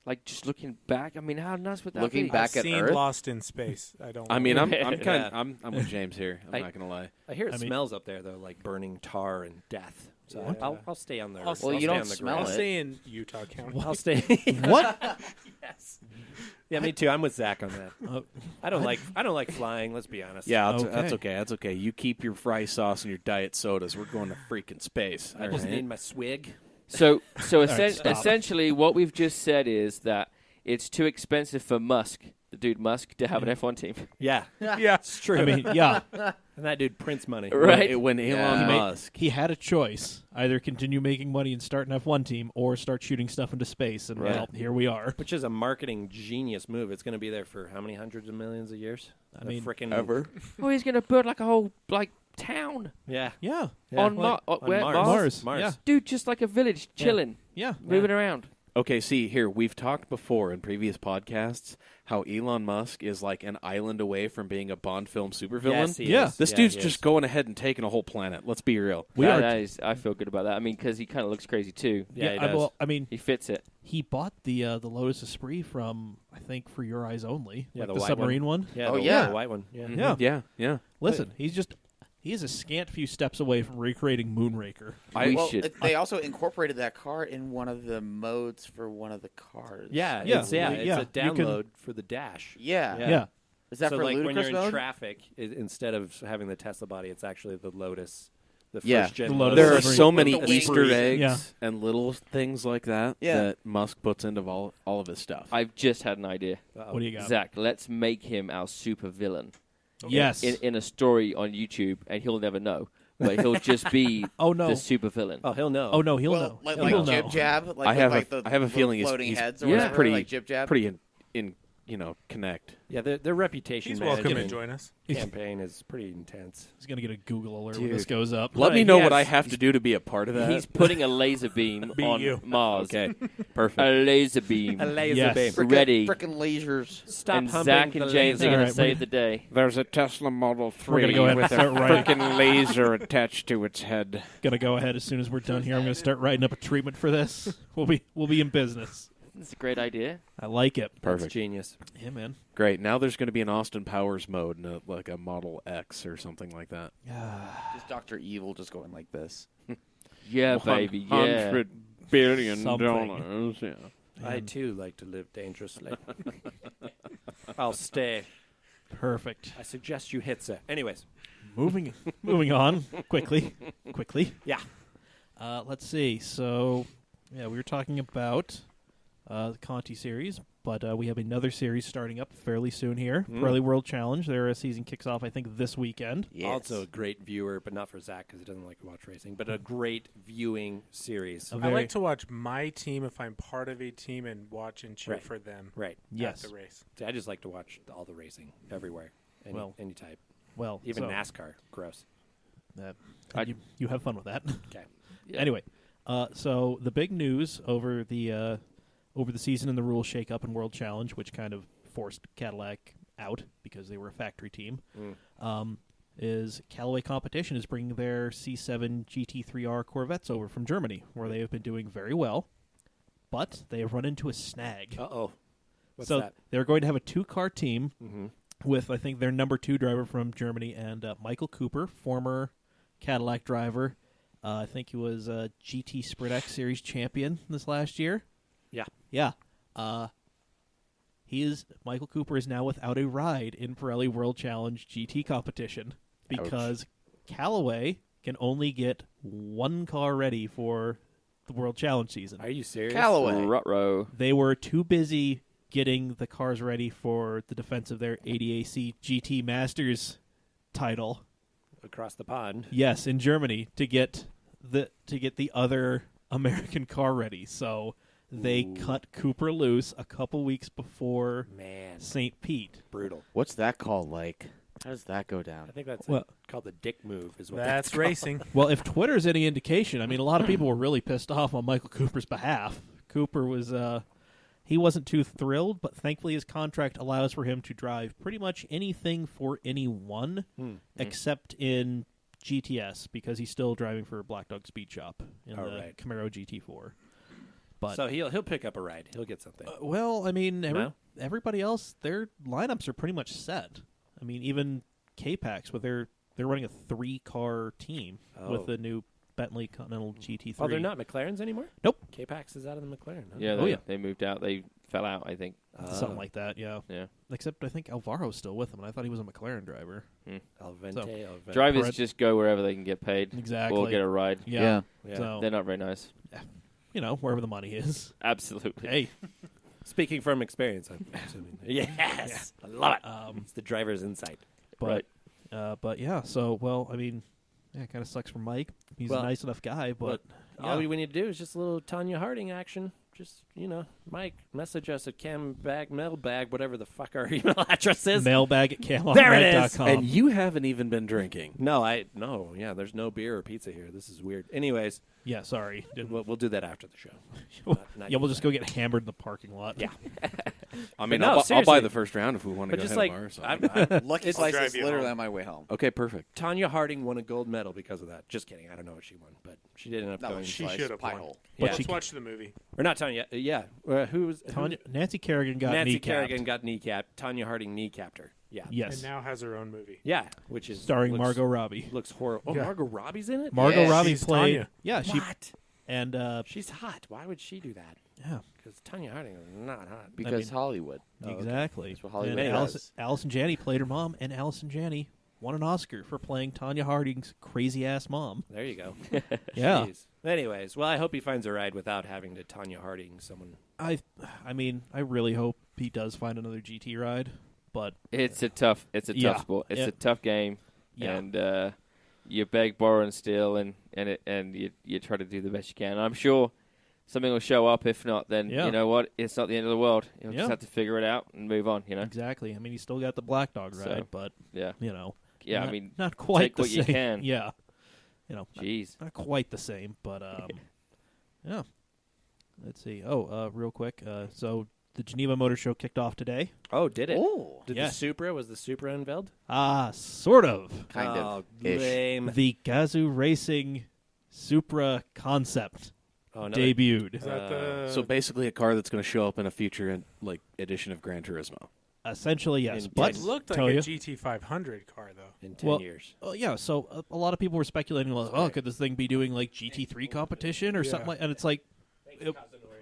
Like, just looking back? I mean, how nuts would that Looking be? back I've at seen Earth? Lost in Space. I don't. I mean, want I'm Yeah. I'm with James here. I'm I- not gonna lie. I hear it I mean- smells up there though, like burning tar and death. So What? I'll stay on the. Well, I'll you stay don't on the smell I'll ground. it. stay in Utah County. I'll stay. What? Yes. Yeah, me too. I'm with Zach on that. Oh, I don't like flying. Let's be honest. Yeah, that's Okay. okay. That's okay. You keep your fry sauce and your diet sodas. We're going to freaking space. I all just right? need my swig. So right, stop. essentially, what we've just said is that it's too expensive for Musk, the dude Musk, to have an F1 team. Yeah, Yeah. it's true. I mean, yeah. and that dude prints money. Right. When Elon Yeah. Musk. He had a choice: either continue making money and start an F1 team, or start shooting stuff into space. And Right. well, here we are. Which is a marketing genius move. It's going to be there for how many hundreds of millions of years? I mean, frickin' Oh, he's going to build like a whole town, Yeah. Yeah. Yeah. On Mars. On Mars. Mars. Yeah. dude, just like a village, chilling, Yeah. moving around. Okay, see here, we've talked before in previous podcasts how Elon Musk is like an island away from being a Bond film supervillain. Yes, he Yeah. is. This Yeah, dude's he just is. going ahead and taking a whole planet. Let's be real. We are. I feel good about that. I mean, because he kind of looks crazy too. Yeah, he does. well, I mean, He fits it. he bought the Lotus Esprit from, I think, For Your Eyes Only. Yeah, like the the white submarine one. Yeah, Oh, the, yeah. the white one. Yeah. Yeah. Yeah, yeah. Listen, he's just He is a scant few steps away from recreating Moonraker. They also incorporated that car in one of the modes for one of the cars. Yeah, Yeah. it's Yeah. a download for the dash. Yeah. Yeah. Is that so for like when ludicrous you're in mode? traffic, instead of having the Tesla body, it's actually the Lotus, the Yeah. first gen. The Lotus. There are Every- so many with the Easter wings. eggs Yeah. and little things like that Yeah. that Musk puts into all of his stuff. I've just had an idea. What do you got? Zach, let's make him our super villain Yes. in a story on YouTube, and he'll never know. But he'll just be Oh, no. the super villain. Oh, he'll know. Oh, no, he'll Well, know. like He'll know. Jib Jab. Like I have with, a- like, the, I have a the feeling he's- floating he's- heads or he's whatever, pretty- like Jib Jab. Pretty connect. Yeah, their reputation He's welcome to management join us. campaign is pretty intense. He's going to get a Google alert when Dude. this goes up. Let me know what I yes. have to do to be a part of that. He's putting a laser beam Be on you. Mars. Okay, perfect. A laser beam. A laser Yes. beam. Ready. Frickin' lasers. Stop and humping Zach the and James are laser. going All to right, save the day. There's a Tesla Model 3 We're gonna go ahead and start writing. laser attached to its head. Going to go ahead as soon as we're done here. I'm going to start writing up a treatment for this. We'll be in business. That's a great idea. I like it. That's Perfect. genius. Yeah, man. Great. Now there's going to be an Austin Powers mode, like a Model X or something like that. Just Dr. Evil just going like this. Yeah, baby. Yeah. $100 billion. Something. Yeah. I too like to live dangerously. I'll stay. Perfect. I suggest you hit it. Anyways, Moving on quickly. yeah. Let's see. So, yeah, we were talking about the Conti series, but we have another series starting up fairly soon here. Pirelli World Challenge. Their season kicks off, I think, this weekend. Yes. Also a great viewer, but not for Zach because he doesn't like to watch racing, but a great viewing series. A I very- like to watch my team if I'm part of a team and watch and cheer Right. for them Right. Yes. at the race. See, I just like to watch all the racing everywhere. Any type. Well, Even so, NASCAR. Gross. you have fun with that. Okay. Yeah. Anyway, so the big news over the season and the rules shake-up in World Challenge, which kind of forced Cadillac out because they were a factory team, is Callaway Competition is bringing their C7 GT3R Corvettes over from Germany, where they have been doing very well, but they have run into a snag. Uh-oh. What's so that? they're going to have a two-car team Mm-hmm. with, I think, their number 2 driver from Germany and Michael Cooper, former Cadillac driver. I think he was a GT Sprint X Series champion this last year. Yeah. Yeah. Michael Cooper is now without a ride in Pirelli World Challenge GT competition because Callaway can only get one car ready for the World Challenge season. Are you serious? Callaway. Ruh-roh. They were too busy getting the cars ready for the defense of their ADAC GT Masters title. Across the pond. Yes, in Germany to get the other American car ready. So they cut Cooper loose a couple weeks before Man. St. Pete. Brutal. What's that called like? How does that go I down? think that's Well- called the dick move is what That's called. racing. Well, if Twitter's any indication, I mean, a lot of people were really pissed off on Michael Cooper's behalf. Cooper was he wasn't too thrilled, but thankfully his contract allows for him to drive pretty much anything for anyone except in GTS because he's still driving for Black Dog Speed Shop in All the right. Camaro GT4. But So he'll pick up a ride. He'll get something. well, I mean, No? everybody else, their lineups are pretty much set. I mean, even CAMcast with they're running a 3-car team with Oh. the new Bentley Continental GT3. Oh, they're not McLarens anymore? Nope. K-Pax is out of the McLaren. Huh? Yeah, Oh, yeah. they moved out. They fell out, I think. Something like that, yeah. Yeah. Except I think Alvaro's still with him, and I thought he was a McLaren driver. Alvente. Drivers Pred- just go wherever they can get paid Exactly. or get a ride. Yeah. Yeah. So, They're not very nice. wherever the money is. Absolutely. Hey. Speaking from experience, I'm assuming. Yes. I love it. It's the driver's insight. But, but yeah, so, well, I mean, yeah, it kind of sucks for Mike. He's Well, a nice enough guy, but All we need to do is just a little Tanya Harding action. Just, Mike, message us at mailbag, whatever the fuck our email address is. mailbag at There it is. CAMcast.com. And you haven't even been drinking. No, there's no beer or pizza here. This is weird. Anyways, Yeah, sorry. we'll do that after the show. Not Yeah, we'll yet. just go get hammered in the parking lot. Yeah. I mean, no, I'll buy seriously. the first round if we want to But go just ahead like, of ours. Lucky It's- Slice drive is you literally home. on my way home. Okay, perfect. Tanya Harding won a gold medal because of that. Just kidding. I don't know what she won, but she did end up No, going. she Slice, should have pie won. hole. But Yeah. she Let's watch the movie. Or not Tanya. Yeah. Who was Nancy Kerrigan got Nancy kneecapped. Kerrigan got kneecapped. Tanya Harding kneecapped her. Yeah. Yes. And now has her own movie. Yeah, which is Starring looks, Margot Robbie. Looks horrible. Oh, Yeah. Margot Robbie's in it? Margot Yeah, Robbie she's played. Tanya. Yeah, she What? and She's hot. Why would she do that? yeah, Because Tanya Harding is not hot. Because Hollywood. exactly. That's what Hollywood and does. Allison Janney played her mom, and Allison Janney won an Oscar for playing Tanya Harding's crazy ass mom. There you go. Yeah. Jeez. Anyways, well, I hope he finds a ride without having to Tanya Harding someone. I mean, I really hope he does find another GT ride, but It's a tough Yeah. tough sport. It's Yeah. a tough game, Yeah. and you beg, borrow, and steal, and you try to do the best you can. I'm sure something will show up. If not, then Yeah. you know what? It's not the end of the world. You'll Yeah. just have to figure it out and move on. You know? exactly. I mean, he's still got the Black Dog ride, So, but yeah, you know, yeah. not, I mean, not quite take the what same. you can. Yeah, you know, jeez. not quite the same, but yeah. Let's see. Oh, real quick. So the Geneva Motor Show kicked off today. Oh, did it? Oh, Did Yeah. the Supra? Was the Supra unveiled? Sort of. kind oh, of. Ish. lame. The Gazoo Racing Supra Concept Oh, another- debuted. Is that the So basically, a car that's going to show up in a future edition of Gran Turismo. Essentially, yes. In But It looked like Toya, a GT500 car, though. in 10 Well, years. yeah, so a lot of people were speculating, like, oh, could this thing be doing like GT3 competition or something Yeah. like? And it's like,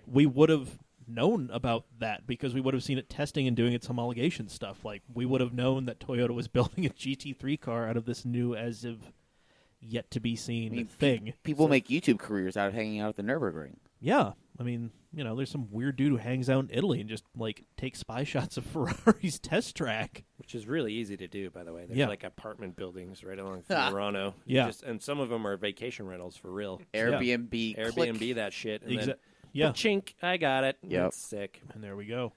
we would have known about that because we would have seen it testing and doing its homologation stuff. Like, we would have known that Toyota was building a GT3 car out of this new, as of yet to be seen I mean, thing. People make YouTube careers out of hanging out at the Nürburgring. Yeah, I mean, you know, there's some weird dude who hangs out in Italy and just like takes spy shots of Ferrari's test track. Which is really easy to do, by the way. There's Yeah. like apartment buildings right along Fiorano. Yeah. And some of them are vacation rentals for real. Airbnb. Airbnb click. that shit. And then Yeah, chink, I got it. Yep. That's sick. and there we go.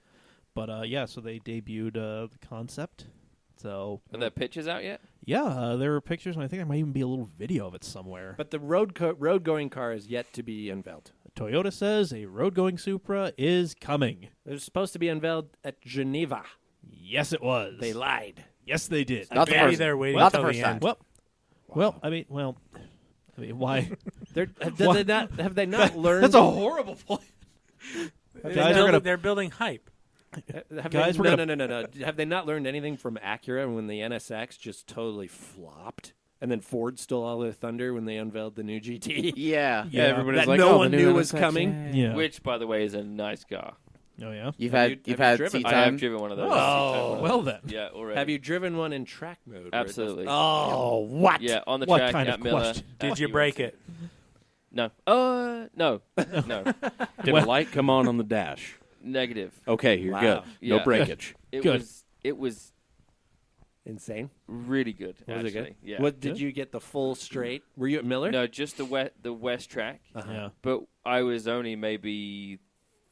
But yeah, so they debuted the concept. So Are there pictures out yet? yeah, there were pictures, and I think there might even be a little video of it somewhere. But the road-going car is yet to be unveiled. Toyota says a road-going Supra is coming. It was supposed to be unveiled at Geneva. Yes, it was. They lied. Yes, they did. Not the Maybe first. they're waiting Not the till first the time. end. I mean, why? Have they not learned? That's a horrible point. They're, Guys are building, gonna- they're building hype. Have Guys, they, we're no, gonna- no. Have they not learned anything from Acura when the NSX just totally flopped? And then Ford stole all their thunder when they unveiled the new GT. Yeah. Yeah. everybody's That like, no oh, one the new knew was NSX, coming. Yeah. Which, by the way, is a nice car. Oh yeah. You've Have had you had driven? seat I have time. driven one of those. Oh, well then. Yeah, already. Have you driven one in track mode? where it does- Absolutely. Oh, what? Yeah, on the What track kind at of Miller. question? Did you break it? No. No. No. Did a light come on the dash? Negative. Okay, you're Wow. good. No Yeah. breakage. It Good. was Insane. really good. Was actually. it good? Yeah. What did you get the full straight? Were you at Miller? No, just the west track. Uh-huh. Yeah. But I was only maybe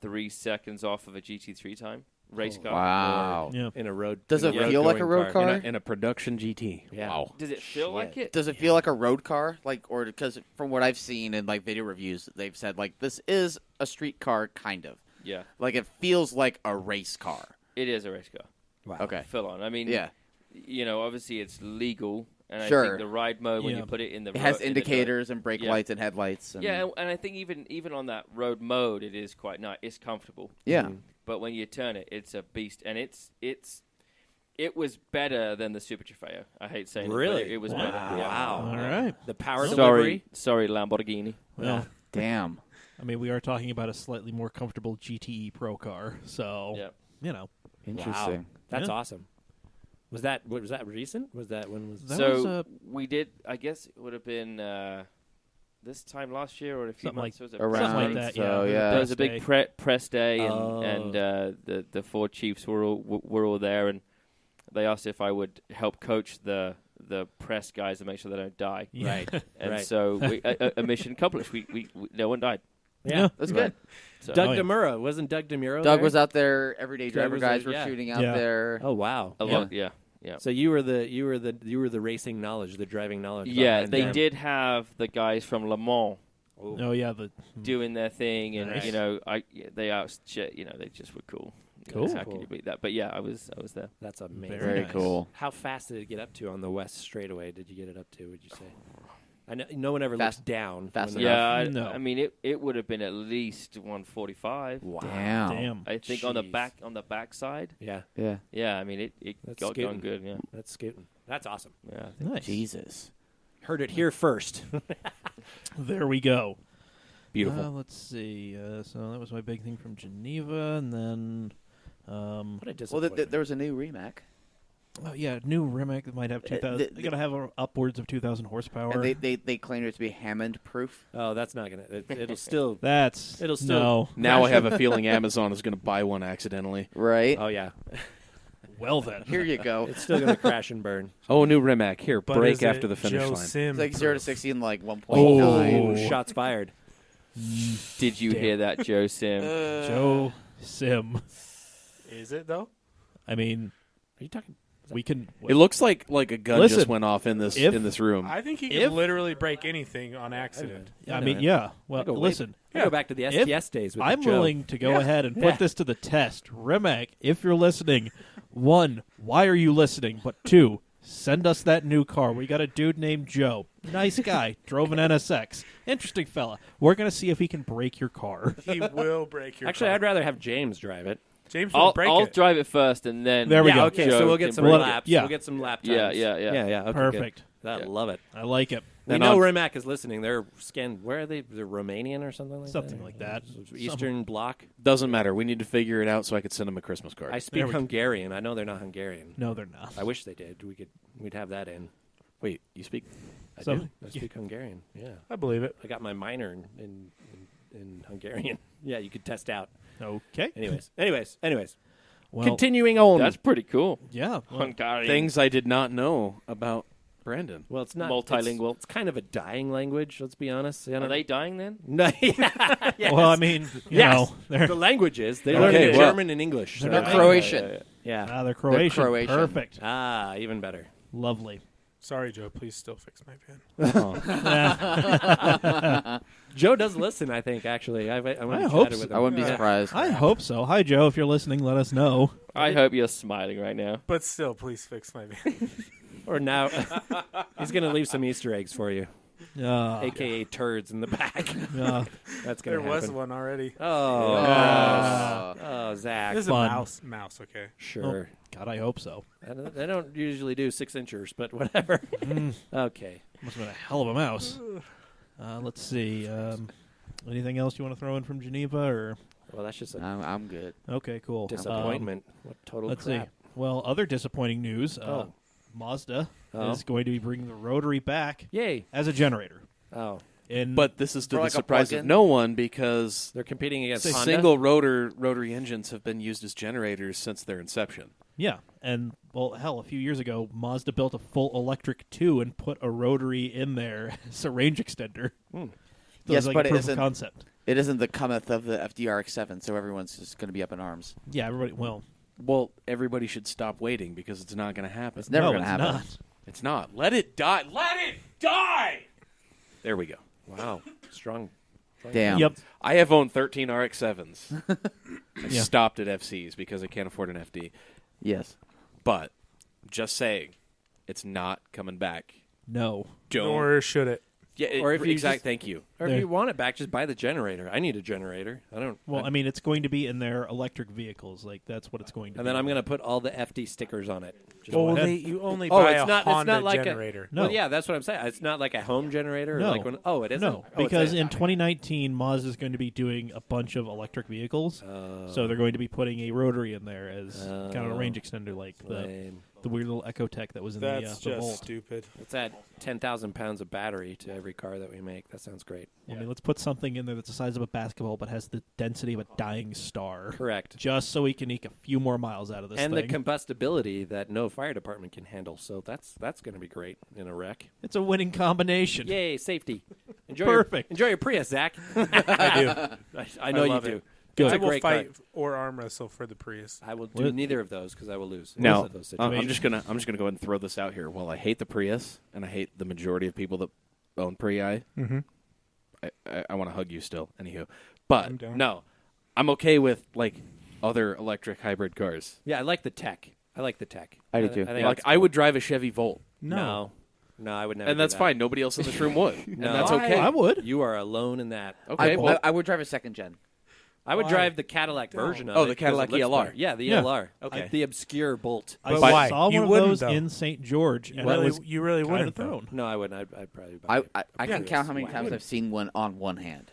3 seconds off of a GT3 time race car. Wow. Yeah. In a road. Does in it a feel like a road-going road car? In a production GT. Yeah. Wow. Does it feel like it? Does it feel like a road car? Like, or because from what I've seen in like video reviews, they've said like this is a street car, kind of. Yeah, Like it feels like a race car. it is a race car. Wow. Okay. Full on. I mean, Yeah. you know, obviously it's legal, and I Sure. think the ride mode when Yeah. you put it in the It has in the- indicators and brake Yeah. lights and headlights. And, Yeah, and I think even on that road mode, it is quite nice. It's comfortable. Yeah. But when you turn it, it's a beast, and it was better than the Super Trofeo. I hate saying Really? it, but it was Wow. better. Yeah. Wow. All right. The power Sorry, delivery. sorry, Lamborghini. Well, Damn. I mean, we are talking about a slightly more comfortable GTE Pro car, so Yeah. you know. Interesting. That's Yeah. awesome. Was that recent? Was that when was That so was, we did. I guess it would have been this time last year or a few Something months. like- was it Around. Something like that, so, yeah. yeah. There was a Press big day. press day, and, Oh. and the four chiefs were all there, and they asked if I would help coach the press guys to make sure they don't die. Yeah. Right. And Right. so a mission accomplished. We no one died. Yeah. That's Right. good. So, Doug Oh, yeah. DeMuro. Wasn't Doug DeMuro Doug there? was out there. Everyday driver Drivers guys are- were yeah. shooting out Yeah. there. Oh wow. a lot. Yeah. Yeah. So you were the racing knowledge, the driving knowledge. Yeah, behind they them. did have the guys from Le Mans Oh yeah, the doing their thing, and Nice. you know, they they just were cool. Cool. How can you beat that? But yeah, I was there. That's amazing. Very Very nice. cool. How fast did it get up to on the west straightaway? Did you get it up to? Would you say? I know no one ever looks Fast- down. fast when Yeah, they're- No. I mean, it would have been at least 145. Damn. I think on the Jeez. back side. Yeah, Yeah. Yeah, I mean, it That's got scooting. going good. Yeah, that's scooting. That's awesome. yeah. Nice. Jesus. Heard it here first. There we go. Beautiful. Let's see. So that was my big thing from Geneva, and then, What a Well, disappointment. there was a new Rimac, new Rimac that might have 2,000. the- They gotta have upwards of 2,000 horsepower. and they claimed it to be Hammond proof. Oh, that's not gonna. It'll still. That's It'll still- no. Now I have a feeling Amazon is going to buy one accidentally. Right. Oh yeah, Well then, Here you go. it's still gonna crash and burn. Oh, new Rimac. Here, But break is it after the finish Joe line. Sim It's like 0 to proof? 60 in like 1.9. Oh, shots fired. Did you hear that, Joe Sim? Joe Sim. Is it though? I mean, Are you talking? we can. It looks like a gun Listen, just went off in this room. I think he could If- literally break anything on accident. I mean, yeah. Well, I go way- listen. I go back to the STS days with I'm Joe. willing to go ahead and put this to the test. Rimac, if you're listening, 1, why are you listening? But 2, send us that new car. We got a dude named Joe. Nice guy. Drove an NSX. Interesting fella. We're going to see if he can break your car. He will break your Actually, car. I'd rather have James drive it. James will I'll break I'll it. drive it first, and then There we yeah, go. okay, Joe so we'll get can some break it. laps. Yeah. We'll get some lap Yeah, times. yeah, yeah. yeah. Okay, Perfect. Good. I Yeah. love it. I like it. We And know on- Rimac is listening. They're where are they? They're Romanian or something like Something that. like that. Eastern Bloc. Doesn't matter. We need to figure it out so I could send him a Christmas card. I speak There we go. Hungarian. I know they're not Hungarian. No, they're not. I wish they did. We'd have that in. Wait, you speak? I So- do. I speak Hungarian. Yeah, I believe it. I got my minor in Hungarian. Yeah, you could test out. Okay. Anyways. Well, Continuing on. That's pretty cool. yeah. Well, Hungarian. Things I did not know about Brandon. well, it's not Multilingual. It's kind of a dying language. Let's be honest. Are they dying then? No, yeah, yes. well, I mean, you Yes. know, they're, the languages. They Okay, learn well- German and English. They're so- not Croatian. yeah. they're Croatian. Croatian. Perfect. Ah, even better. Lovely. Sorry, Joe. Please still fix my van. Joe does listen, I think, actually. I hope so. with him. I wouldn't be surprised. I hope so. Hi, Joe. If you're listening, let us know. I hope you're smiling right now. But still, please fix my van. Or now, he's going to leave some Easter eggs for you, a.k.a. turds in the back. That's going There to happen. was one already. Oh, Uh, gross. Oh, Zach. This is Fun. a mouse. Mouse, okay. Sure. God, I hope so. They don't usually do 6-inchers, but whatever. Okay. Must have been a hell of a mouse. Let's see. Anything else you want to throw in from Geneva? Or Well, that's just a I'm good. okay, cool. disappointment. What total Let's crap. see. Well, other disappointing news. Mazda is going to be bringing the rotary back Yay. as a generator. Oh. But this is to For the like a surprise of plug-in? no one because They're competing against Honda? single rotary engines have been used as generators since their inception. Yeah, and well, hell, a few years ago, Mazda built a full electric 2 and put a rotary in there as a range extender. So it Yes, was like but a it proof of isn't- concept. It isn't the cometh of the FDRX7, so everyone's just going to be up in arms. Yeah, everybody. Well, Well, everybody should stop waiting because it's not going to happen. It's never no, going to it's happen. not. It's not. Let it die. Let it die. There we go. Wow. Strong. Damn. Yep. I have owned 13 RX-7s. I Yeah. stopped at FCs because I can't afford an FD. Yes. But just saying, it's not coming back. No. Don't. Nor should it. Yeah, Or if you just- thank you. Or if There. you want it back, just buy the generator. I need a generator. I don't. Well, I mean, it's going to be in their electric vehicles. Like that's what it's going to and be. then I'm going to put all the FD stickers on it. Just Go Well, ahead. you only Oh, buy it's a not- it's Honda not like a- generator. No. Well, yeah, that's what I'm saying. It's not like a home generator. No. Or like when, oh, it isn't. No, Oh, it's because a- in 2019, Mazda is going to be doing a bunch of electric vehicles. So they're going to be putting a rotary in there as kind of a range extender, like Lame. the weird little Ecotech that was in That's the just Volt. stupid. Let's add 10,000 pounds of battery to every car that we make. That sounds great. I mean, let's put something in there that's the size of a basketball but has the density of a dying star. Correct. Just so we can eke a few more miles out of this And thing. the combustibility that no fire department can handle. So that's going to be great in a wreck. It's a winning combination. Yay, safety. Enjoy Perfect. Enjoy your Prius, Zach. I do. I know I you love do. it. It's I a will great fight car. or arm wrestle for the Prius. I will do What? neither of those because I will lose. Now, Both of those I'm situations. just gonna go ahead and throw this out here. While I hate the Prius and I hate the majority of people that own Prii, I want to hug you still. Anywho, but I'm down. no, I'm okay with like other electric hybrid cars. Yeah, I like the tech. I like the tech. I do too. I think Like that's I cool. would drive a Chevy Volt. No. No, I would never. And do that's that. fine. Nobody else in this room would. And No. that's okay. I would. You are alone in that. Okay, well, I would drive a second gen. I would Why? drive the Cadillac version of it. Oh, the Cadillac 'cause it looks ELR. better. Yeah, the Yeah. ELR. Okay. The obscure Bolt. I But why? saw You one of wouldn't, those though. in St. George, and You really kind wouldn't of though. thrown. No, I wouldn't. I'd probably buy it. I can Yeah. count how many Why times wouldn't? I've seen one on one hand.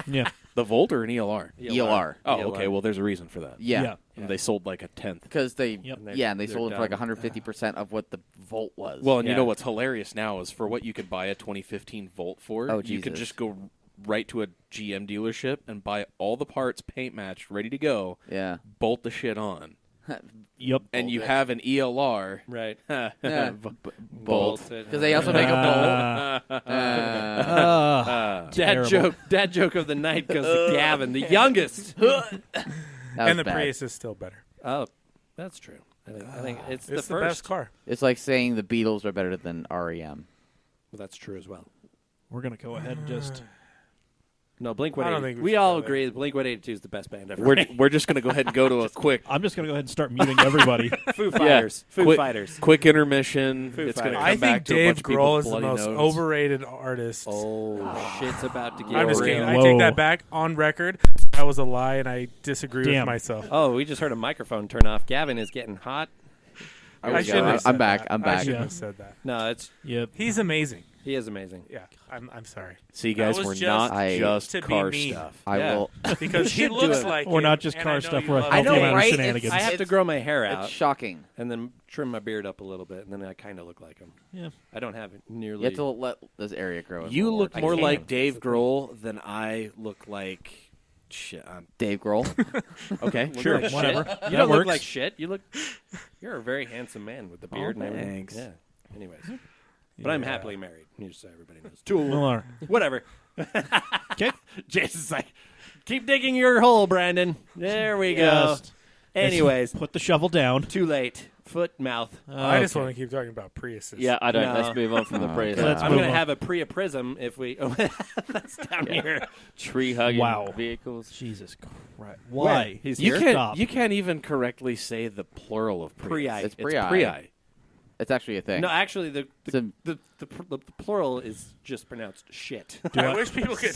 Yeah, the Volt or an ELR? ELR. Oh, ELR. okay. Well, there's a reason for that. Yeah. And they sold like a tenth. Because they, Yep. And they're- and they they're sold it for like done. 150% of what the Volt was. Well, and you Yeah. know what's hilarious now is for what you could buy a 2015 Volt for, Oh, you could Jesus. just go right to a GM dealership and buy all the parts paint matched, ready to go, yeah. bolt the shit on. yep. And you have an ELR. Right. Yeah. Bolt. Because they also make a Bolt. Dad Terrible. Dad joke of the night goes to Gavin, the youngest. That And the was bad. Prius is still better. Oh, that's true. I think it's the It's the first. best car. It's like saying the Beatles are better than REM. Well, that's true as well. We're gonna go ahead and just. No, Blink I don't 182. think we We should all go there. agree that Blink 182 is the best band ever. We're just going to go ahead and go to a quick I'm just gonna go ahead and start muting everybody. Foo Fighters. Foo Quick- Fighters. quick intermission. Foo It's going to Fighters. come I back think to a Dave bunch of people Grohl with is the bloody most nose. overrated artist. Oh, shit's about to get I'm just real. kidding. I Whoa. take that back. On record, that was a lie, and I disagree Damn. with myself. Oh, we just heard a microphone turn off. Gavin is getting hot. I shouldn't have said I'm back. that. I'm I back. shouldn't Yeah. have said that. No, it's Yep. He's amazing. he is amazing. Yeah, I'm sorry. See, That guys, was we're just not I- just to be car mean. stuff. I Yeah. will. Because he should do looks it. like We're him, not just and car I know stuff, you we're love a him. I know, amount of right? shenanigans. I have to grow my hair It's out shocking. and then trim my beard up a little bit, and then I kind of look like him. Yeah. I don't have it nearly. You have to let this area grow. You look I more can't. like Dave Grohl than I look like. Shit. Dave Grohl. Okay, Sure, we'll go. whatever. You That don't works. look like shit. You're a very handsome man with the beard and everything. thanks. Yeah. Anyways, but I'm happily married. Just so everybody knows. Well, all right. Whatever. Okay. Jason's like, keep digging your hole, Brandon. There we go. Just Anyways, put the shovel down. too late. Foot, mouth. I just Okay. want to keep talking about Priuses. Yeah, I don't. No. Let's move on from the praise. Okay. Let's I'm move going to on. have a Priya Prism if we. Oh, that's down here. Tree hugging Wow. vehicles. Jesus Christ! Why? He's You here. can't. Stop. You can't even correctly say the plural of Prius. Prii. It's It's Prii. Prii. It's actually a thing. No, actually, the It's a- the plural is just pronounced shit. I wish people could.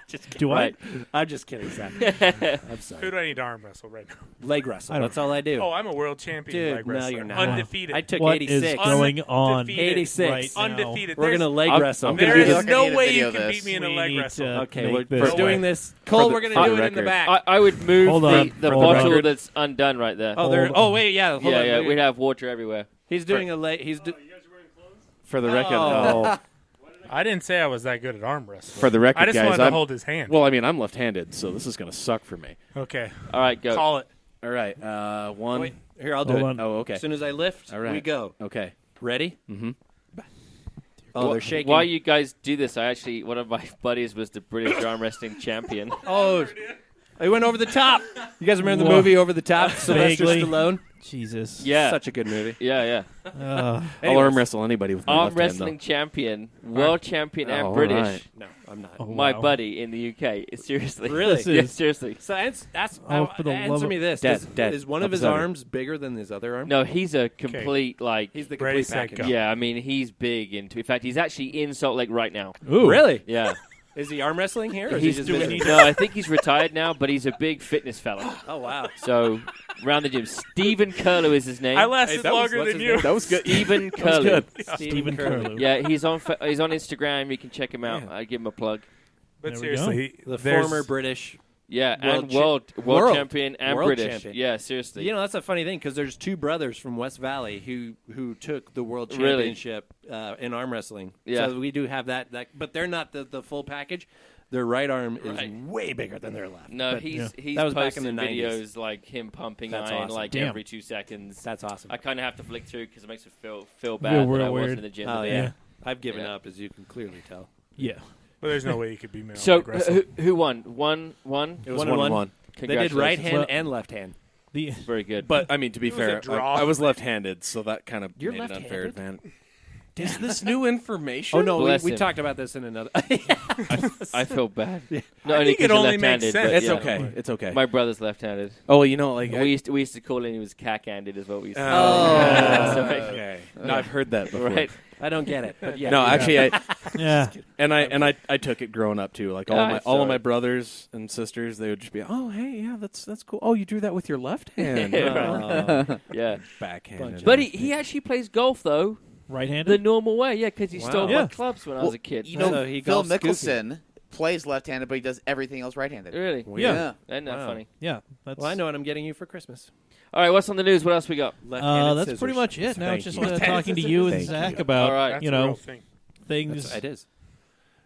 Just kidding. Do Right. I'm just kidding, Zach. I'm Who sorry. do I need to arm wrestle right now? Leg wrestle. I don't- That's all I do. Oh, I'm a world champion Dude, leg no, wrestler. you're not. Undefeated. I took What 86. is going on? Undefeated. 86. Right now? Undefeated. We're There's- going to leg I'm- wrestle. I'm There gonna do is this. no Need a way video you of can this. beat me in a We leg need wrestle. to Okay, make we're this- doing this. Cole, the- we're going for to do the it in the record. back. I would move Hold the, on, the hold bottle on. that's undone right there. Oh, there. Hold Oh, wait, yeah. Hold yeah, on. yeah. We'd have water everywhere. He's doing a leg. For the record, Oh. I didn't say I was that good at arm wrestling. for the record, I just guys, wanted to I'm, hold his hand. well, I mean, I'm left-handed, so this is going to suck for me. Okay. All right, go. Call it. All right, one. Wait, here, I'll do Hold it. on. Oh, okay. As soon as I lift, All right. we go. Okay. Ready? Mm-hmm. Oh, Wh- they're shaking. While you guys do this, one of my buddies was the British arm wrestling champion. Oh, I went over the top. You guys remember the Whoa. movie Over the Top? Sylvester Vaguely. Stallone. Jesus. Yeah, Such a good movie. yeah. I'll Anyways. arm wrestle anybody with my Arm left wrestling hand, champion, world champion, and all British. right. No, I'm not. Oh, My wow. buddy in the UK. Seriously. Really? This Yeah, is- seriously. So ask Oh, for the love answer of- me this: Dad, is one of his upset her. arms bigger than his other arm? No, he's a complete like. He's the Ready, complete set, package. go. Yeah, I mean he's big into. In fact, he's actually in Salt Lake right now. Ooh. Really? Yeah, Is he arm wrestling here? Or is he's he just doing. visiting? No, I think he's retired now, but he's a big fitness fella. Oh wow! So around the gym, Stephen Curlew is his name. I lasted that was- longer what's than his you. name? That was good. Stephen Curlew. Stephen Curlew. Yeah, he's on Instagram. You can check him out. I give him a plug. But There we seriously, The there's- former British. Yeah, World and cha- world world. champion and World British. champion. Yeah, seriously. You know, that's a funny thing because there's two brothers from West Valley who took the world Really? championship in arm wrestling. Yeah. So we do have that, but they're not the full package. Their right arm is Right. way bigger than their left. No, But he's that was back in posting the 90s. videos like him pumping That's iron awesome. like Damn. every 2 seconds. That's awesome. I kind of have to flick through because it makes me feel Real bad that I weird. wasn't in the gym. Oh today. yeah. Yeah. I've given Yeah. up, as you can clearly tell. Yeah. But there's no way you could beat me. So on leg wrestling. who won? One. It was 1-1. They did right hand Well- and left hand. The Very good. But I mean, to be It was a fair, draw. I was left-handed, so that kind of You're made it unfair left-handed? advantage. Is this new information? Oh no, Bless we him. talked about this in another. I feel bad. Not I only think it 'cause you're only makes left-handed, sense. but It's yeah. okay. It's okay. My brother's left-handed. Oh, you know, like We used to call him he was cack-handed is what we used to Oh. call him. Sorry. okay. No, I've heard that before. Right. I don't get it. But yeah, No, actually, Yeah. I took it growing up too. Like Yeah, I all saw of my it. brothers and sisters, they would just be, oh hey, yeah, that's cool. Oh, you drew that with your left hand. Yeah. Backhand. But he actually plays golf, though, the Right-handed? normal way. Yeah, because he stole my Yeah. clubs when I was a kid. You know, So he Phil golfs Mickelson plays left-handed, but he does everything else right-handed. Really? Yeah. Isn't that Wow. funny? Yeah. That's, Well, I know what I'm getting you for Christmas. All right, what's on the news? What else we got? Left-handed that's scissors. pretty much it. Now Thank it's just you. talking to you and Thank Zach you. about, All right. That's you a real know, thing. things It is,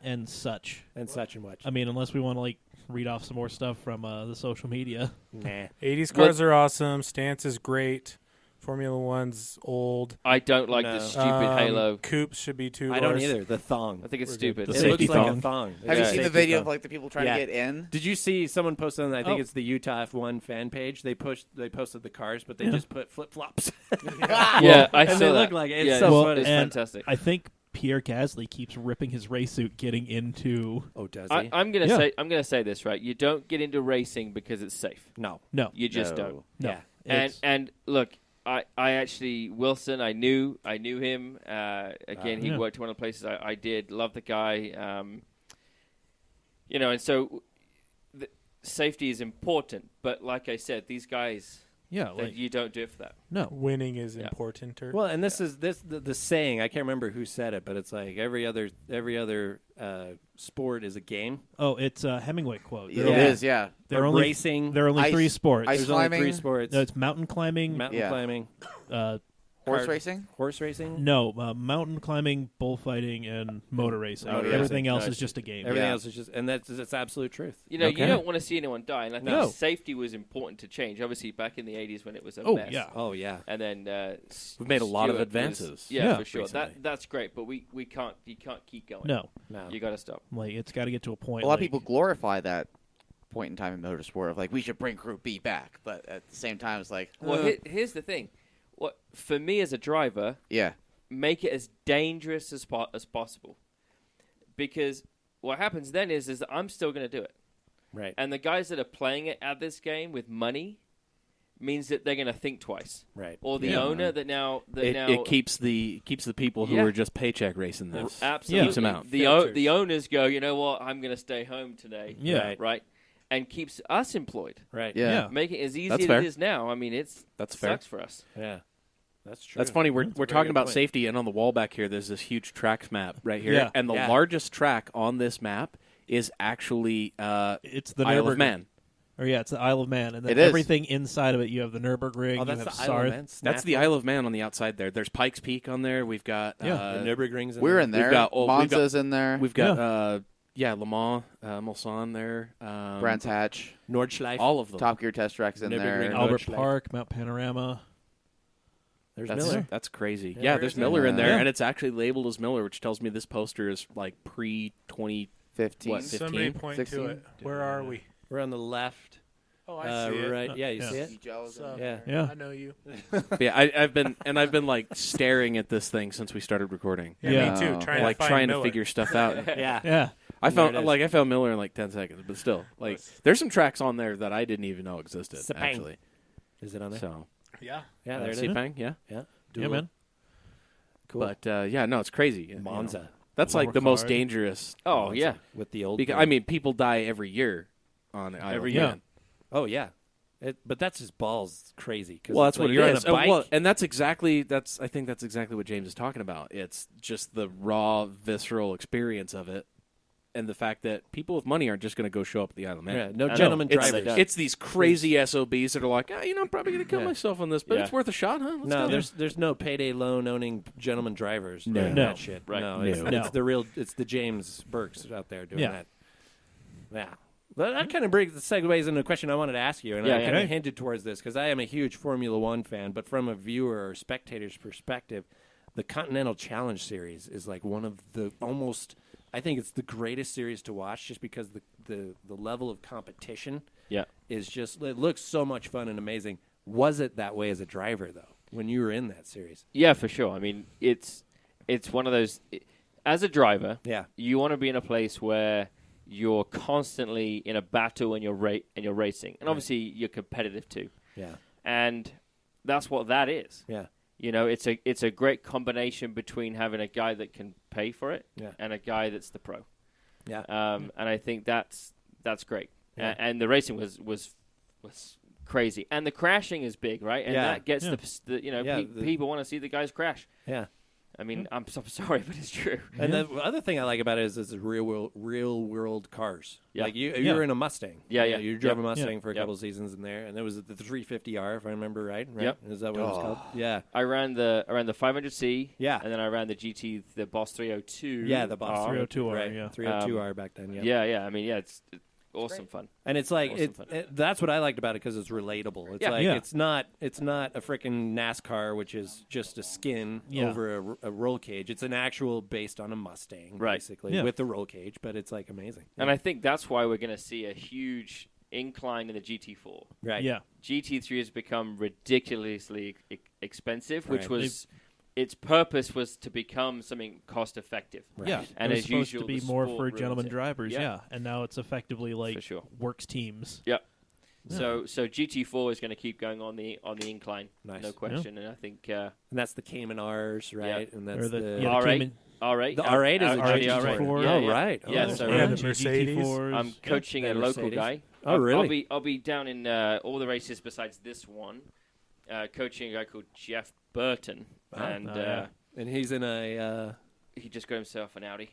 and such. and such and much. I mean, unless we want to, like, read off some more stuff from the social media. Nah. 80s cars are awesome. Stance is great. Formula One's old. I don't like No. this stupid Halo. Coupes should be 2 I don't bars. either. The thong. I think it's We're stupid. The It safety looks like thong. a thong. Have Yeah. you seen the Safety video thong. of like the people trying Yeah. to get in? Did you see someone posted on? I think Oh. it's the Utah F1 fan page. They posted the cars, but they just put flip flops. Yeah, I and saw they that. look like it's Yeah, so well, funny. It's and fantastic. I think Pierre Gasly keeps ripping his race suit getting into... Oh, does he? I'm gonna Yeah. say this right. You don't get into racing because it's safe. no. No. You just No. don't. No. Yeah. It's- And look, I actually Wilson. I knew him. Again, he Yeah. worked at one of the places I did. Love the guy. And so safety is important. But like I said, these guys, Yeah, like, you don't do it for that. no. Winning is Yeah. important. Well, and this is the saying. I can't remember who said it, but it's like every other sport is a game. Oh, it's a Hemingway quote. It is, yeah. There Or are only racing. there are only Ice- 3 sports. ice There's only climbing. 3 sports. No, it's mountain climbing. Mountain Yeah. climbing, Horse Card- racing? horse racing. No, mountain climbing, bullfighting, and motor racing. Motor Everything racing. else Right. is just a game. Everything Yeah. else is just, and that's absolute truth. You know, Okay. you don't want to see anyone die, and I think No. safety was important to change. Obviously, back in the '80s when it was a Oh, mess. yeah. Oh yeah. And then We've made a lot of Stewart advances. was- yeah, Yeah. for sure. recently. That's great, but we can't. You can't keep going. No, No. You got to stop. like it's got to get to a point. A lot of like- people glorify that point in time in motorsport of like, we should bring Group B back. But at the same time, it's like, Well, here's the thing. What for me as a driver, yeah. make it as dangerous as possible, because what happens then is that I'm still going to do it, Right. and the guys that are playing it at this game with money means that they're going to think twice, Right. or the Yeah. owner that now It keeps the people who Yeah. are just paycheck racing this. absolutely Keeps them out. The owners go, you know what, I'm going to stay home today, Yeah. right, and keeps us employed. Right. Yeah. Yeah. Make it as easy That's as fair. it is now. I mean, That's fair. sucks for us. Yeah. That's true. That's funny. We're That's a we're very talking good about point. safety, and on the wall back here, there's this huge track map right here, Yeah. and the Yeah. largest track on this map is actually It's the Isle of Nürburgring. Man. Or yeah, it's the Isle of Man, and then It is. everything inside of it. You have the Nürburgring. Oh, that's you have the Isle of Sarth. Man. That's the Isle of Man on the outside there. There's Pikes Peak on there. We've got Yeah. The Nürburgring's. We're in there. got- we've got- Monza's in there. we've got Le Mans, Mulsanne there. Brands Hatch. Nordschleife. all of them. Top Gear Test Track's in Nürburgring. there. Albert Nordschleife. Park, Mount Panorama. There's That's Miller. that's crazy. Yeah, Yeah, where there's is it? Miller in there, Yeah. and it's actually labeled as Miller, which tells me this poster is like pre-20. 15. What, Somebody 15? point 16? to it. Where are we? We're on the left. Oh, I see it. Right. Yeah, you Yeah. see it. What's up? Yeah. Yeah. I know you. But yeah, I've been like staring at this thing since we started recording. Yeah, Yeah. me too. Oh. Trying Like to find trying to Miller. figure stuff out. Yeah. Yeah. I There it found is. I found Miller in like 10 seconds, but still, like there's some tracks on there that I didn't even know existed. Sepang. Actually, Is it on there? so Yeah. Yeah, there it is. Sepang, yeah. Yeah. Yeah, man. Cool. But yeah, no, it's crazy. You know. Monza. That's like the most Ricard. dangerous. Oh Monza yeah, With the old. Because thing. I mean, people die every year on Isle Every of year. Man. Oh yeah. But that's just balls crazy. 'Cause Well, it's that's what like it you're is. on a bike. Well, and that's exactly I think that's exactly what James is talking about. It's just the raw, visceral experience of it, and the fact that people with money aren't just going to go show up at the Isle of Man. Yeah, no I know. gentleman It's- drivers. It's these crazy SOBs that are like, I'm probably going to kill Yeah. myself on this, but Yeah. it's worth a shot, huh? Let's No, go. there's no payday loan owning gentleman drivers. No. doing No. that shit. Right. No, No. it's the real. It's the James Burks out there doing Yeah. that. Yeah. Well, that kind of segues into a question I wanted to ask you, and Yeah, I yeah. kind of Okay. hinted towards this because I am a huge Formula One fan, but from a viewer or spectator's perspective, the Continental Challenge Series is like one of the almost. I think it's the greatest series to watch, just because the level of competition yeah. is just. It looks so much fun and amazing. Was it that way as a driver though when you were in that series? Yeah, for sure. I mean, it's one of those. As a driver, Yeah. you want to be in a place where you're constantly in a battle and you're racing, and obviously you're competitive too. Yeah. And that's what that is. Yeah. You know, it's a great combination between having a guy that can pay for it and a guy that's the pro. Yeah. And I think that's great. Yeah. And the racing was crazy, and the crashing is big, right? And that gets the people want to see the guys crash. Yeah. I mean, I'm so sorry, but it's true. And the other thing I like about it is it's real world cars. Yeah. Like you're in a Mustang. Yeah. You drove a Mustang Yep. for a couple of seasons in there, and there was the 350R, if I remember right. Yep. Is that what it was called? Yeah. I ran the 500C. Yeah. And then I ran the GT, the Boss 302. Yeah, the Boss 302R, right. yeah. 302R back then. Yeah. Yeah. I mean, it's awesome fun. And it's like Awesome fun. that's what I liked about it because it's relatable. It's it's not a freaking NASCAR, which is just a skin over a roll cage. It's an actual based on a Mustang, basically with the roll cage. But it's like amazing. And I think that's why we're going to see a huge incline in the GT4. Right. Yeah. GT3 has become ridiculously expensive, which Right. was its purpose was to become something cost effective. Yeah, And it was as supposed usual, to be the more sport for ruins gentlemen it. drivers. Yeah. Yeah, and now it's effectively like For sure. works teams. Yep. So GT4 is going to keep going on the incline, Nice. no question. And I think And that's the Cayman R's, right? And that's Or the- the yeah, R8, Cayman- R8, The R8 is a R8, GT4. R8. Oh, Yeah. right. Yeah, Oh, so Yeah, the GT4s. Mercedes. I'm coaching a The local Mercedes. guy. Oh, really? I'll be down in all the races besides this one, coaching a guy called Jeff Burton, and And he's in a. he just got himself an Audi.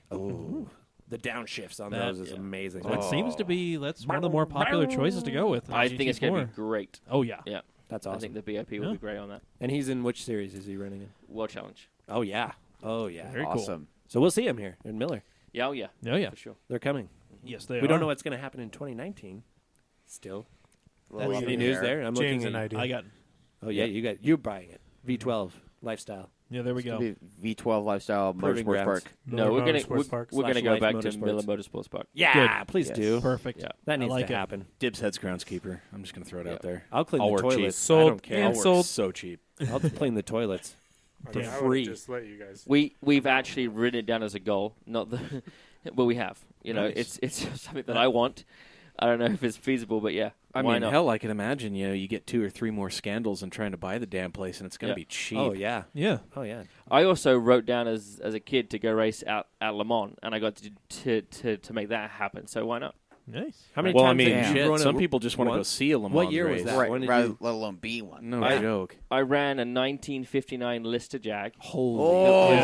The downshifts on That- those is amazing. That seems to be that's one of the more popular choices to go with. I think it's going to be great. Oh yeah. Yeah, That's I awesome. think the BIP will be great on that. And he's in which series is he running in? World Challenge. Oh yeah. Oh yeah. Very cool. Awesome. So we'll see him here in Miller. Yeah, oh yeah, Oh yeah. for sure. They're coming. Yes, they We are. don't know what's going to happen in 2019. Still. Little up Any in news the there? air. I'm James looking and at. I do. I got. Oh yeah, you're buying it. V12 Lifestyle. Yeah, there we It's go. gonna be V12 Lifestyle Proving Motorsports grounds. Park. No, Miller we're gonna Motorsports Park we're gonna / go Lyfe back to Motorsports. Miller Motorsports Park. Yeah, please Yes. do. Perfect. Yeah. That needs I like to it. happen. Dibs heads groundskeeper. I'm just going to throw it out there. I'll clean I'll the work cheap. toilets. I Sold don't care. and I'll work sold. so cheap. I'll clean the toilets. I mean, for I would've free. Just let you guys. We've actually written it down as a goal, not the, but we have. You know, Nice. it's something that I want. I don't know if it's feasible, but yeah, I why mean, not? hell, I can imagine, you get 2 or 3 more scandals and trying to buy the damn place, and it's going to Yeah. be cheap. Oh yeah. Yeah. Oh yeah. I also wrote down as a kid to go race at Le Mans, and I got to make that happen. So why not? Nice. How many Well, I times mean, have you shit, run some a- people just want to go once? see a Le Mans What year was race. that? Right, When did rather, you- let alone be one. No I- joke. I ran a 1959 Lister Jag. Holy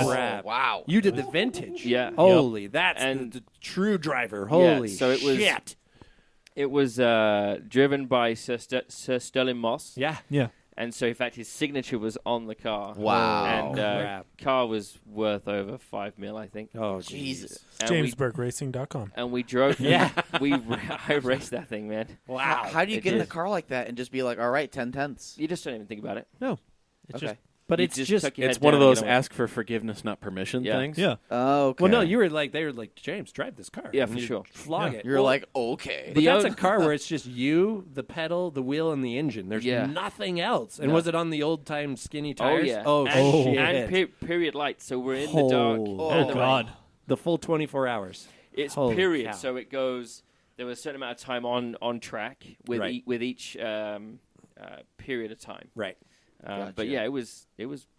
Oh, crap! wow. You did the vintage. Yeah. Holy, that's And- the true driver. Holy so it was- shit. It was driven by Sir Sterling Moss. Yeah. Yeah. And so, in fact, his signature was on the car. Wow. And crap. car was worth over $5 million, I think. Oh Jesus. And we, JamesBurkeRacing.com. and we drove. Yeah. I raced that thing, man. Wow. How do you It get in a is. car like that and just be like, all right, 10/10ths? You just don't even think about it. No. It's Okay. just But You it's just tuck your It's head one of down and those get on with it. ask for forgiveness, not permission Yeah. things. yeah. Oh, okay. well, no, you were like they were like James, drive this car. Yeah, And for you sure. Flog Yeah. it. You're Well, like, okay. but that's The a car where it's just you, the pedal, the wheel, and the engine. There's Yeah. nothing else. And No. was it on the old time skinny Oh, tires? yeah. Oh, and, shit. and period lights. So we're in the dark. Oh, and the God. rain. The full 24 hours. It's Holy period. cow. So it goes. There was a certain amount of time on track with Right. with each period of time. Right. But Gotcha. yeah, it was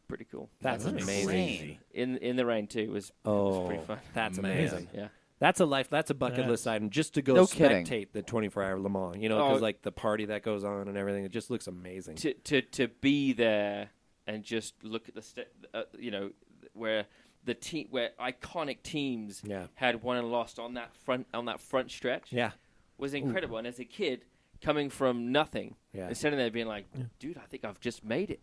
pretty cool. That's Nice. amazing. Rain. In the rain too. It was Oh, pretty fun. that's Man. amazing. Yeah. That's a bucket list item just to go No kidding. spectate the 24-hour Le Mans. You know, because Oh. like the party that goes on and everything, it just looks amazing. To be there and just look at the where the team where iconic teams Yeah. had won and lost on that front stretch Yeah. was incredible. And as a kid coming from nothing Yeah. and sitting there being like, dude, I think I've just made it.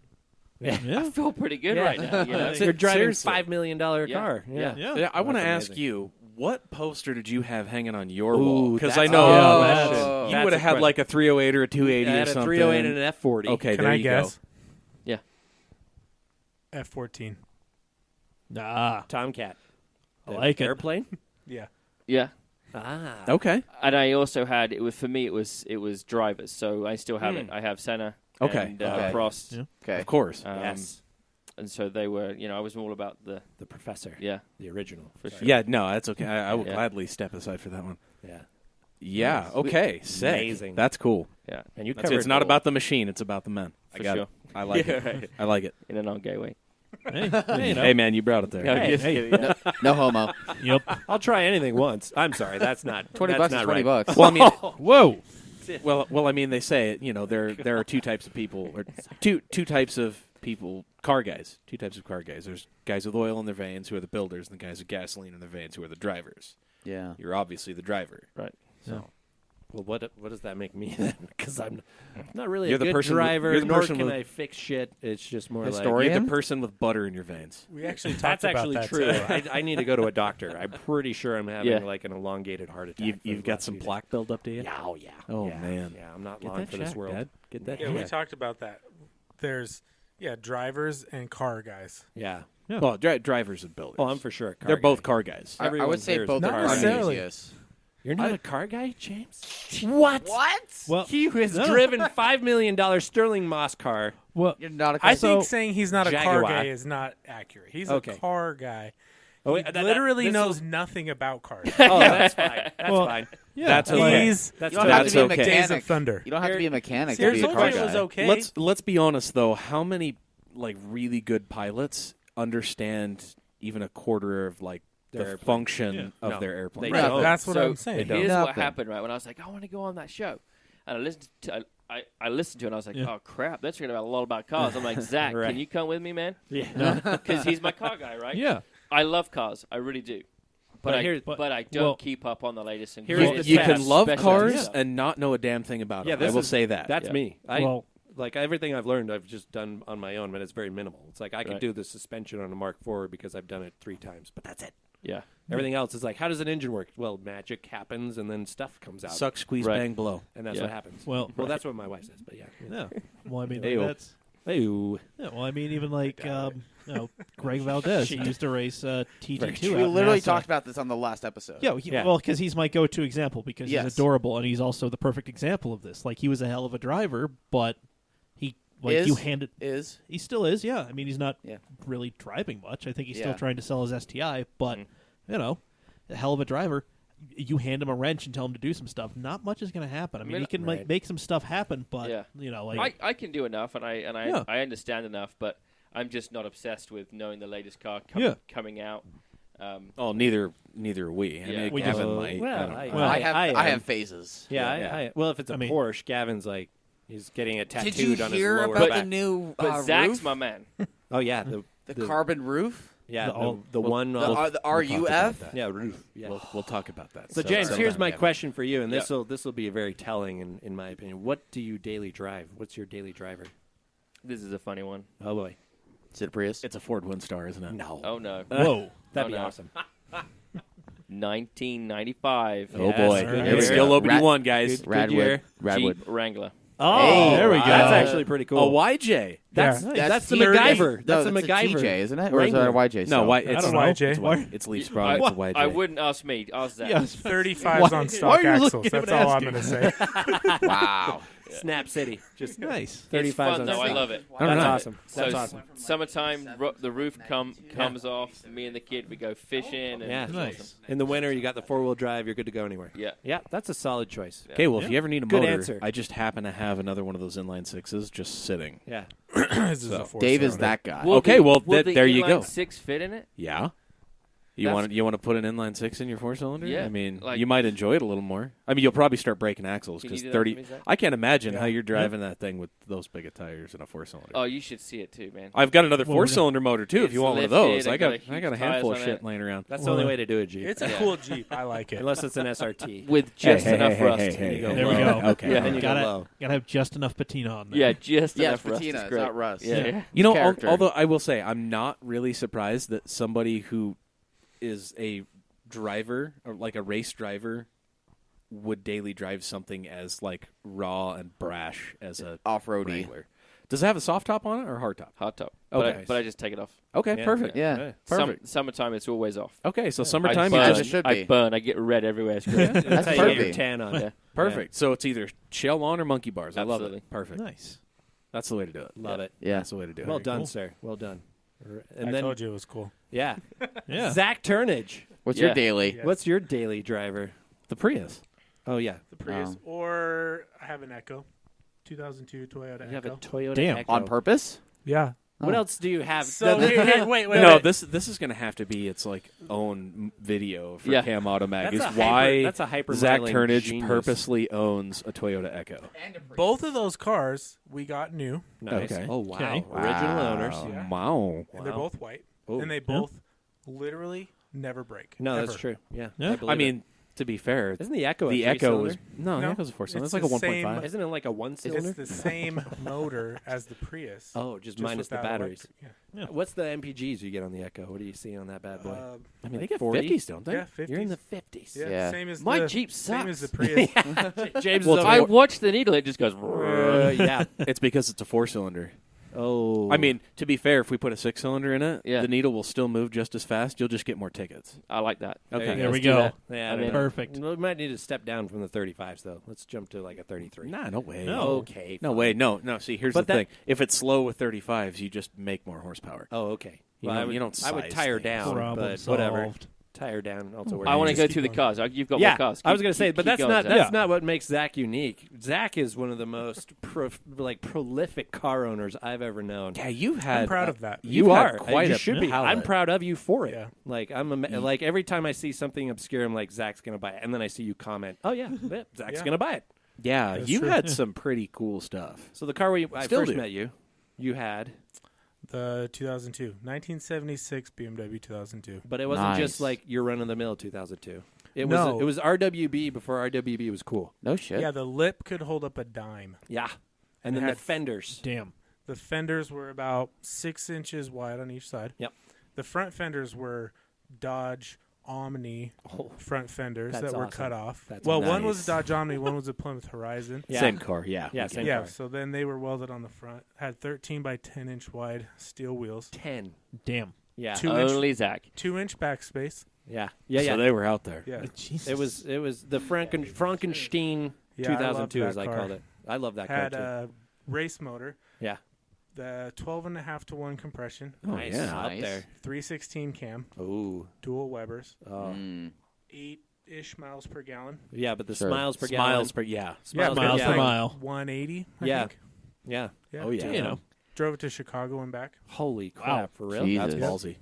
Yeah. Yeah. I feel pretty good Yeah. right now. You know? So you're driving Seriously. $5 million Yeah. car. Yeah. Yeah. Yeah, I want to That's ask amazing. you, what poster did you have hanging on your Ooh, wall? Because that's I know a question. you That's would a have had question. like a 308 or a 280 I or had a something. 308 and an F40. Okay, Can there I you guess? Yeah. F14. Ah. Tomcat. I like it. Airplane? Yeah. Yeah. Ah. go. Okay. And I also had it was drivers, so I still have it. I have Senna Okay. and Okay. Prost. Yeah. Okay. Of course. Yes. And so they were, I was all about the The professor. yeah, The original. for sure. Yeah, no, that's okay. I will Yeah. gladly step aside for that one. Yeah. Yeah, okay. Sick. Amazing. That's cool. Yeah. And you That's, covered it's not about the machine, it's about the men. I For got sure. it. I like it. Right. I like it. In a non-gay way. Hey, you know. Hey, man, you brought it there. No, Hey, just hey. kidding, yeah. No homo. Yep. I'll try anything once. I'm sorry, that's not $20 that's is not $20. right. Well, I mean, Whoa. well, I mean, they say there are two types of people, or two types of people, car guys. Two types of car guys. There's guys with oil in their veins who are the builders, and the guys with gasoline in their veins who are the drivers. Yeah. You're obviously the driver. Right. So Well, what does that make me then? Because I'm not really You're a the good person with- driver, you're the nor person can with- I fix shit. It's just more Historian? you're the person with butter in your veins. We actually like talked that's about actually that true. today. I need to go to a doctor. I'm pretty sure I'm having Yeah. like an elongated heart attack. for You've the got last some few days. plaque buildup to you. Yeah, oh yeah. Oh, Yeah, man. Yeah, I'm not Get long that for this checked, world. Dad. Get that. Yeah, we checked. talked about that. There's drivers and car guys. Yeah. Yeah. Well, drivers and builders. Oh, I'm for sure. A car They're both guy. car guys. I Everyone would say here is both a Not are car guy. necessarily. enthusiasts. You're not a car guy, James? What? Well, He has no. driven $5 million Sterling Moss car. well, You're not a I So- think saying he's not a car Jaguar. guy is not accurate. He's Okay. a car guy. Oh, He wait, literally this knows is- nothing about cars. Oh, that's fine. That's Well, fine. yeah. That's okay. He's That's You don't have That's to be a okay. Days mechanic. of Thunder. You don't have to be a mechanic See, to I be a told car you it was guy. okay. Let's be honest though. How many really good pilots understand even a quarter of Their the airplane. function of No, their airplane? they Right. don't. That's what So I'm saying. here's what Nothing. happened, right? When I was like, I want to go on that show, and I listened to I listened to it, and I was like, Yeah. oh crap, they're talking about a lot about cars. I'm like, Zach, Right. can you come with me, man? Yeah. Because he's my car guy, right? yeah. I love cars, I really do. But I here's- but I don't well, keep up on the latest and here's greatest. the You test. can love Special cars stuff. and not know a damn thing about Yeah, them. I this will is- say that. That's Yeah. me. Well, Like everything I've learned, I've just done on my own, but it's very minimal. It's like I could Right. do the suspension on a Mark IV because I've done it 3 times, but that's it. Yeah. Everything else is like, how does an engine work? Well, magic happens, and then stuff comes out, Suck, squeeze, Right. bang, blow. and that's Yeah. what happens. Well, that's what my wife says. But yeah, yeah. Well, I mean, Hey-o. that's. Ew. Yeah, well, I mean, even like Greg Valdez, he used to race TT2. We out in literally NASA. talked about this on the last episode. Yeah, Yeah. well, because he's my go-to example because Yes. he's adorable and he's also the perfect example of this. Like he was a hell of a driver, but he Is? you handed Is he still is. Yeah, I mean he's not Yeah. really driving much. I think he's Yeah. still trying to sell his STI, but Mm-hmm. you know, a hell of a driver. You hand him a wrench and tell him to do some stuff. Not much is going to happen. I mean, mean, he can right. like make some stuff happen, but Yeah. you know, like I can do enough, and I Yeah. I understand enough, but I'm just not obsessed with knowing the latest car Yeah. coming out. Oh, neither are we. I Yeah. mean, We Gavin just- might. Well, I don't know. Well, I am. have phases. Yeah, Yeah. well, if it's a I mean- Porsche, Gavin's like he's getting it tattooed Did you on his hear lower about back. the new But Zach's roof? my man. Oh yeah, the carbon roof? yeah the- the one The, on the we'll talk about RUF? that. yeah roof. Yeah. We'll talk about that. So James, sometime, here's my Gavin. question for you, and Yeah. this will be very telling in my opinion. What do you daily drive? What's your daily driver? This is a funny one. Oh boy, Is it a Prius? It's a Ford Windstar, isn't it? no, Oh no, whoa. that'd be no. awesome. 1995. Oh Yes, boy, good it's year. still Rat- OBD1, guys. Good year. Radwood. Jeep Wrangler. Oh, Hey, there we go. That's actually pretty cool. A YJ. That's Yeah. that's the T- MacGyver. No, That's a that's MacGyver. TJ, isn't it? Or is that a Wrangler. YJ? No, still? why? I It's don't know. It's, Why- it's Leaf's I, problem. It's a YJ. I wouldn't ask me. Ask Zach. Yes. 35s on Why stock are you axles. looking at That's him all I'm asking? going to say. Wow. Snap City. Just Nice. It's 35 fun on though. I Snap. love it. I don't That's know. awesome. That's So awesome. Summertime, the roof comes off. Me and the kid, we go fishing. And Yeah. it's Nice. awesome. In the winter, you got the 4-wheel drive. You're good to go anywhere. Yeah. Yeah, that's a solid choice. Okay, well, Yeah. if you ever need a Good motor, answer. I just happen to have another one of those inline sixes just sitting. Yeah. This is a Dave is four-cylinder. that guy. Will Okay, the- well, will there you inline go. 6 fit in it? Yeah. You That's- want to put an inline six in your 4-cylinder? Yeah, I mean, like- you might enjoy it a little more. I mean, you'll probably start breaking axles Can you because do that 30. for me, Zach? I can't imagine Yeah. how you're driving that thing with those big of tires in a 4-cylinder. Oh, you should see it too, man. I've got another Well, we're 4-cylinder motor too. If It's you want one of lifted, those, I I got got a I got a huge handful of tires on shit it. laying around. That's the only way to do a Jeep. It's a Yeah. cool Jeep. I like it. Unless it's an SRT. With just enough rust. hey, You go There we low. go. Okay. Yeah. Then you go gotta low. have just enough patina on there. Yeah, just Yeah, enough it's rust. patina. It's It's great. not rust. Yeah. Yeah. You know, Character. although I will say, I'm not really surprised that somebody who is a driver or like a race driver would daily drive something as like raw and brash as a Off-roady. Wrangler. Does it have a soft top on it or a hard top? Hot top. Okay. But I just take it off. Okay, Yeah. perfect. Yeah. Perfect. Summertime, it's always off. Okay, so I summertime you burn. as it just should I be. burn. I get red everywhere. It's great. That's That's how you get your perfect. tan on. Yeah. perfect. So it's either shell on or monkey bars. I love Absolutely. it. Perfect. Nice. That's the way to do it. Love it. Yeah. That's the way to do it. Well done, cool. sir. Well done. And I then, told you it was cool. yeah. Yeah. Zach Turnidge. What's Yeah. your daily? Yes. What's your daily driver? The Prius. Oh, yeah. The Prius. Or I have an Echo. 2002 Toyota You have a Echo. Toyota Damn. Echo. On purpose? Yeah. What else do you have? So wait. No, this is going to have to be its like own video for Yeah. Cam Auto Mag. That's Is a why that's a hyper Zach miling Turnidge genius. purposely owns a Toyota Echo. Both of those cars we got new, Nice. Okay. Oh wow. Okay. Original owners. Yeah. Wow. and they're both white, Oh. and they both literally never break. No, that's ever. true. Yeah. Yeah. believe I it. mean, to be fair, isn't the Echo the a Echo three-cylinder? is the No, Echo's a 4-cylinder. it's It's like a the same- 1.5. Isn't it like a one-cylinder? It's the same motor as the Prius. Oh, just just minus the without batteries. electric. What's the MPGs you get on the Echo? What do you see on that bad boy? Yeah. I mean, like they get 40? 50s, don't they? Yeah, 50s. You're in the 50s. Yeah, Yeah. same as My the, Jeep same as the sucks. Prius. James Well, is I over watch the needle; it just goes. yeah. It's because it's a 4-cylinder. Oh. I mean, to be fair, if we put a 6-cylinder in it, Yeah. the needle will still move just as fast. You'll just get more tickets. I like that. Okay. There we let's do go. that. Yeah, I I'm don't in. know. Perfect. We might need to step down from the 35s, though. Let's jump to like a 33. Nah, no way. No. Okay. No fine. way. No. See, here's But the that- thing. If it's slow with 35s, you just make more horsepower. Oh, okay. You Well, don't I would size tire things. down, Problem but solved. whatever. Tire down also works. I want to Just go keep through the going. cars. You've got Yeah, more cars. I was going to say, but that's going, not Zach. that's not what makes Zach unique. Zach is one of the most prolific car owners I've ever known. Yeah, you've had. I'm proud of that. You had are quite you a should be. palette. I'm proud of you for it. Yeah. Like like every time I see something obscure, I'm like Zach's gonna buy it, and then I see you comment, "Oh yeah, Zach's Yeah. gonna buy it." Yeah, That's you true. had some pretty cool stuff. So the car where I Still first do. met you, you had, The 2002, 1976 BMW 2002. but it wasn't just Nice. like your run of the mill 2002. It No. was RWB before RWB was cool. No shit. Yeah, the lip could hold up a dime. Yeah, and It then the had- fenders. Damn. The fenders were about 6 inches wide on each side. Yep. The front fenders were Dodge Omni Oh, front fenders That's that were awesome. cut off. That's well, nice. one was a Dodge Omni, one was a Plymouth Horizon. yeah. Same car. Yeah. Yeah, same yeah, car. so then they were welded on the front. Had 13 by 10 inch wide steel wheels. 10. Damn. Yeah, 2-inch Only Zach. 2-inch backspace. yeah, yeah, yeah. So they were out there. Yeah. Jesus. It was the Frankenstein Yeah, I love 2002, that as I car. called it. I love that Had car too. a race motor. Yeah, The 12.5 to 1 compression. Oh, nice, yeah. up Nice. there. 316 cam. Ooh, Dual Webers. oh. Mm. 8-ish miles per gallon. Yeah, but the Sure. smiles per Smiles gallon. per yeah. Smiles per miles per gallon. mile. 180, I Yeah. think. Yeah. Yeah. Oh yeah. You know. Drove it to Chicago and back. Holy crap! Wow. For real? Jesus. That's ballsy.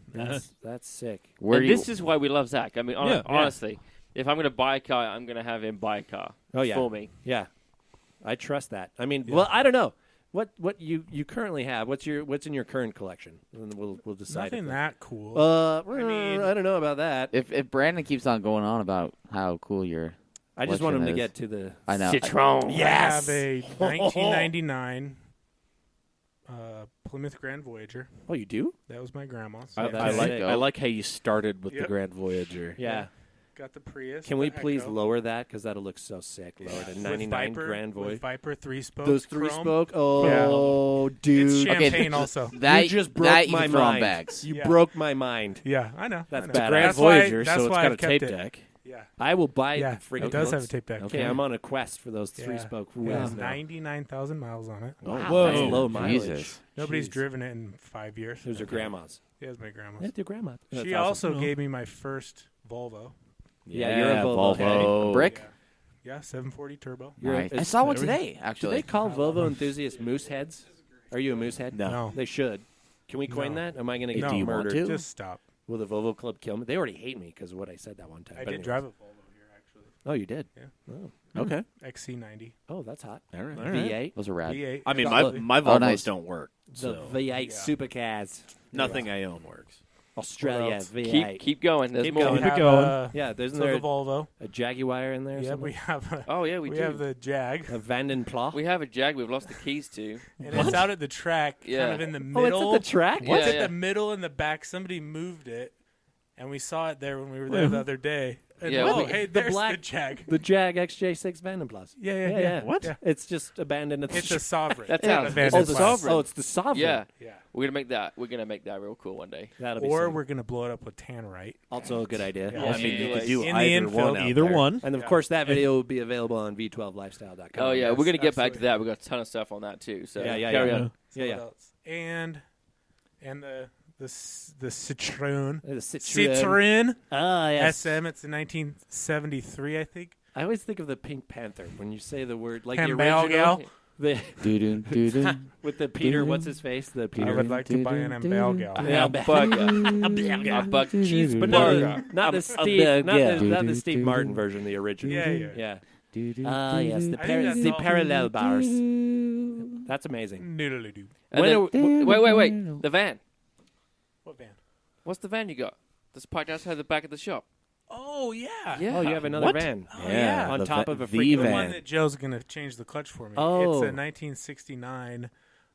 That's sick. Where And do you, this is why we love Zach. I mean, Yeah. honestly, if I'm going to buy a car, I'm going to have him buy a car Oh yeah. for me. Yeah. I trust that. I mean, Yeah. well, I don't know. What you currently have? What's in your current collection? And then we'll decide. Nothing if that cool. mean, I don't know about that. if Brandon keeps on going on about how cool your I just want him to collection get to the I know. Citron. I Yes. have a 1999 Plymouth Grand Voyager. Oh, you do? That was my grandma's. I, that's I like sick. I like how you started with the Yep. Grand Voyager. Yeah. Got the Prius. Can we the please Echo, lower that because that'll look so sick? Lower to with 99 Viper, Grand with Void. Viper 3-spoke. Those chrome. 3-spoke. Oh, dude. It's Okay, champagne also. That you just broke that you my can throw on mind. bags. You Yeah. broke my mind. Yeah, I know. That's I know. badass. Grand That's why- Voyager, that's so it's why got a I've kept tape it. deck. Yeah. I will buy Yeah, the freaking it does have a looks- tape deck. Okay, I'm on a quest for those Yeah. 3-spoke It wheels has now. 99,000 miles on it. Oh, wow, Whoa. that's low mileage. Jesus. Nobody's Jeez. driven it in 5 years. Those are grandmas. Yeah, it's my grandma's. Yeah, your grandma. That's She awesome. also No. gave me my first Volvo. Yeah, you're a Volvo head. Volvo. Brick? Yeah, 740 turbo. You're a- Nice. I it's- saw one there we- today, Do actually. they call Volvo enthusiasts moose heads? Are you a moose head? No. No. They should. Can we coin No. that? Am I going to Hey, get do you want murdered? to? Just stop. Will the Volvo Club kill me? They already hate me because of what I said that one time. I But did anyways. drive a Volvo here, actually. Oh, you did? Yeah. Oh, Okay. XC90. oh that's hot. All right. V8. Those are rad. V8. I mean, Absolutely. my Volvos nice. don't work. The So V8 Yeah. supercars. nothing I own works. Australia else? V8. Keep going. There's Keep more. going. We Keep it have, going. Yeah, there's so there the Volvo. a Jaguar in there? or Yeah, something? we have a, Oh yeah, we do. have the Jag, A Vanden Plas? We have a Jag we've lost the keys to. and it's out at the track, Yeah. kind of in the Oh, middle. it's at the track? What? It's Yeah, at yeah. the middle in the back. Somebody moved it, and we saw it there when we were there the other day. And Yeah, oh, we- hey, the there's black- the Jag. The Jag XJ6 Vanden Plas. Yeah. What? Yeah. It's just abandoned at the It's a Sovereign. That's not how- a oh, Vanden the Plas. Sovereign. Oh, it's the Sovereign. Yeah, Yeah. we're gonna make that real cool one day. That'll be Or sick. we're gonna blow it up with tannerite. Also a good idea. Yeah. I mean, you could do In the either infield. one. out Either there. one. And of course, that video will be available on v12lifestyle.com. Oh yeah, yes, we're gonna get back to absolutely. that. We got a ton of stuff on that too. So Yeah, carry yeah. on. So Yeah, what yeah. else? And the Citroen. The Citroen. Citroen Ah, yes. SM. It's in 1973, I think. I always think of the Pink Panther when you say the word like Hamburger. the original. The Doo-doo, doo-doo. with the Peter, what's his face? The I Peter. would like to buy an hamburger. A bug But not the Steve, not the Steve Martin version, the original. Yeah. Ah, yes, I think that's the all. parallel bars. That's amazing. Noodle-doo. And then, wait. The van. What van? What's the van you got? That's parked outside the back of the shop. Oh, yeah. Yeah. Oh, you have another van. Oh, yeah. On the top va- of a the freaking The van. one that Joe's going to change the clutch for me. Oh. It's a 1969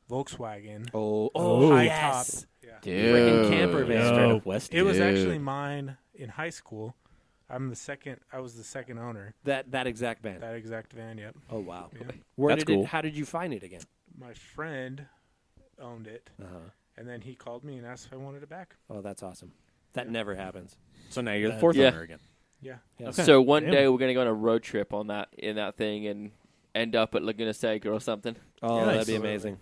Volkswagen. Oh, high yes. top. Yeah. Dude. Freaking camper van. Straight up west. It was Dude. actually mine in high school. I was the second owner. That exact van. That exact van, yep. Oh wow. Yeah. Where That's did cool. it? How did you find it again? My friend owned it, and then he called me and asked if I wanted it back. Oh, that's awesome. That never happens. So now you're the fourth Yeah. owner again. Yeah. Okay. So one Damn. day we're gonna go on a road trip on that thing and end up at Laguna Seca or something. Oh, Yeah, that'd be absolutely. amazing.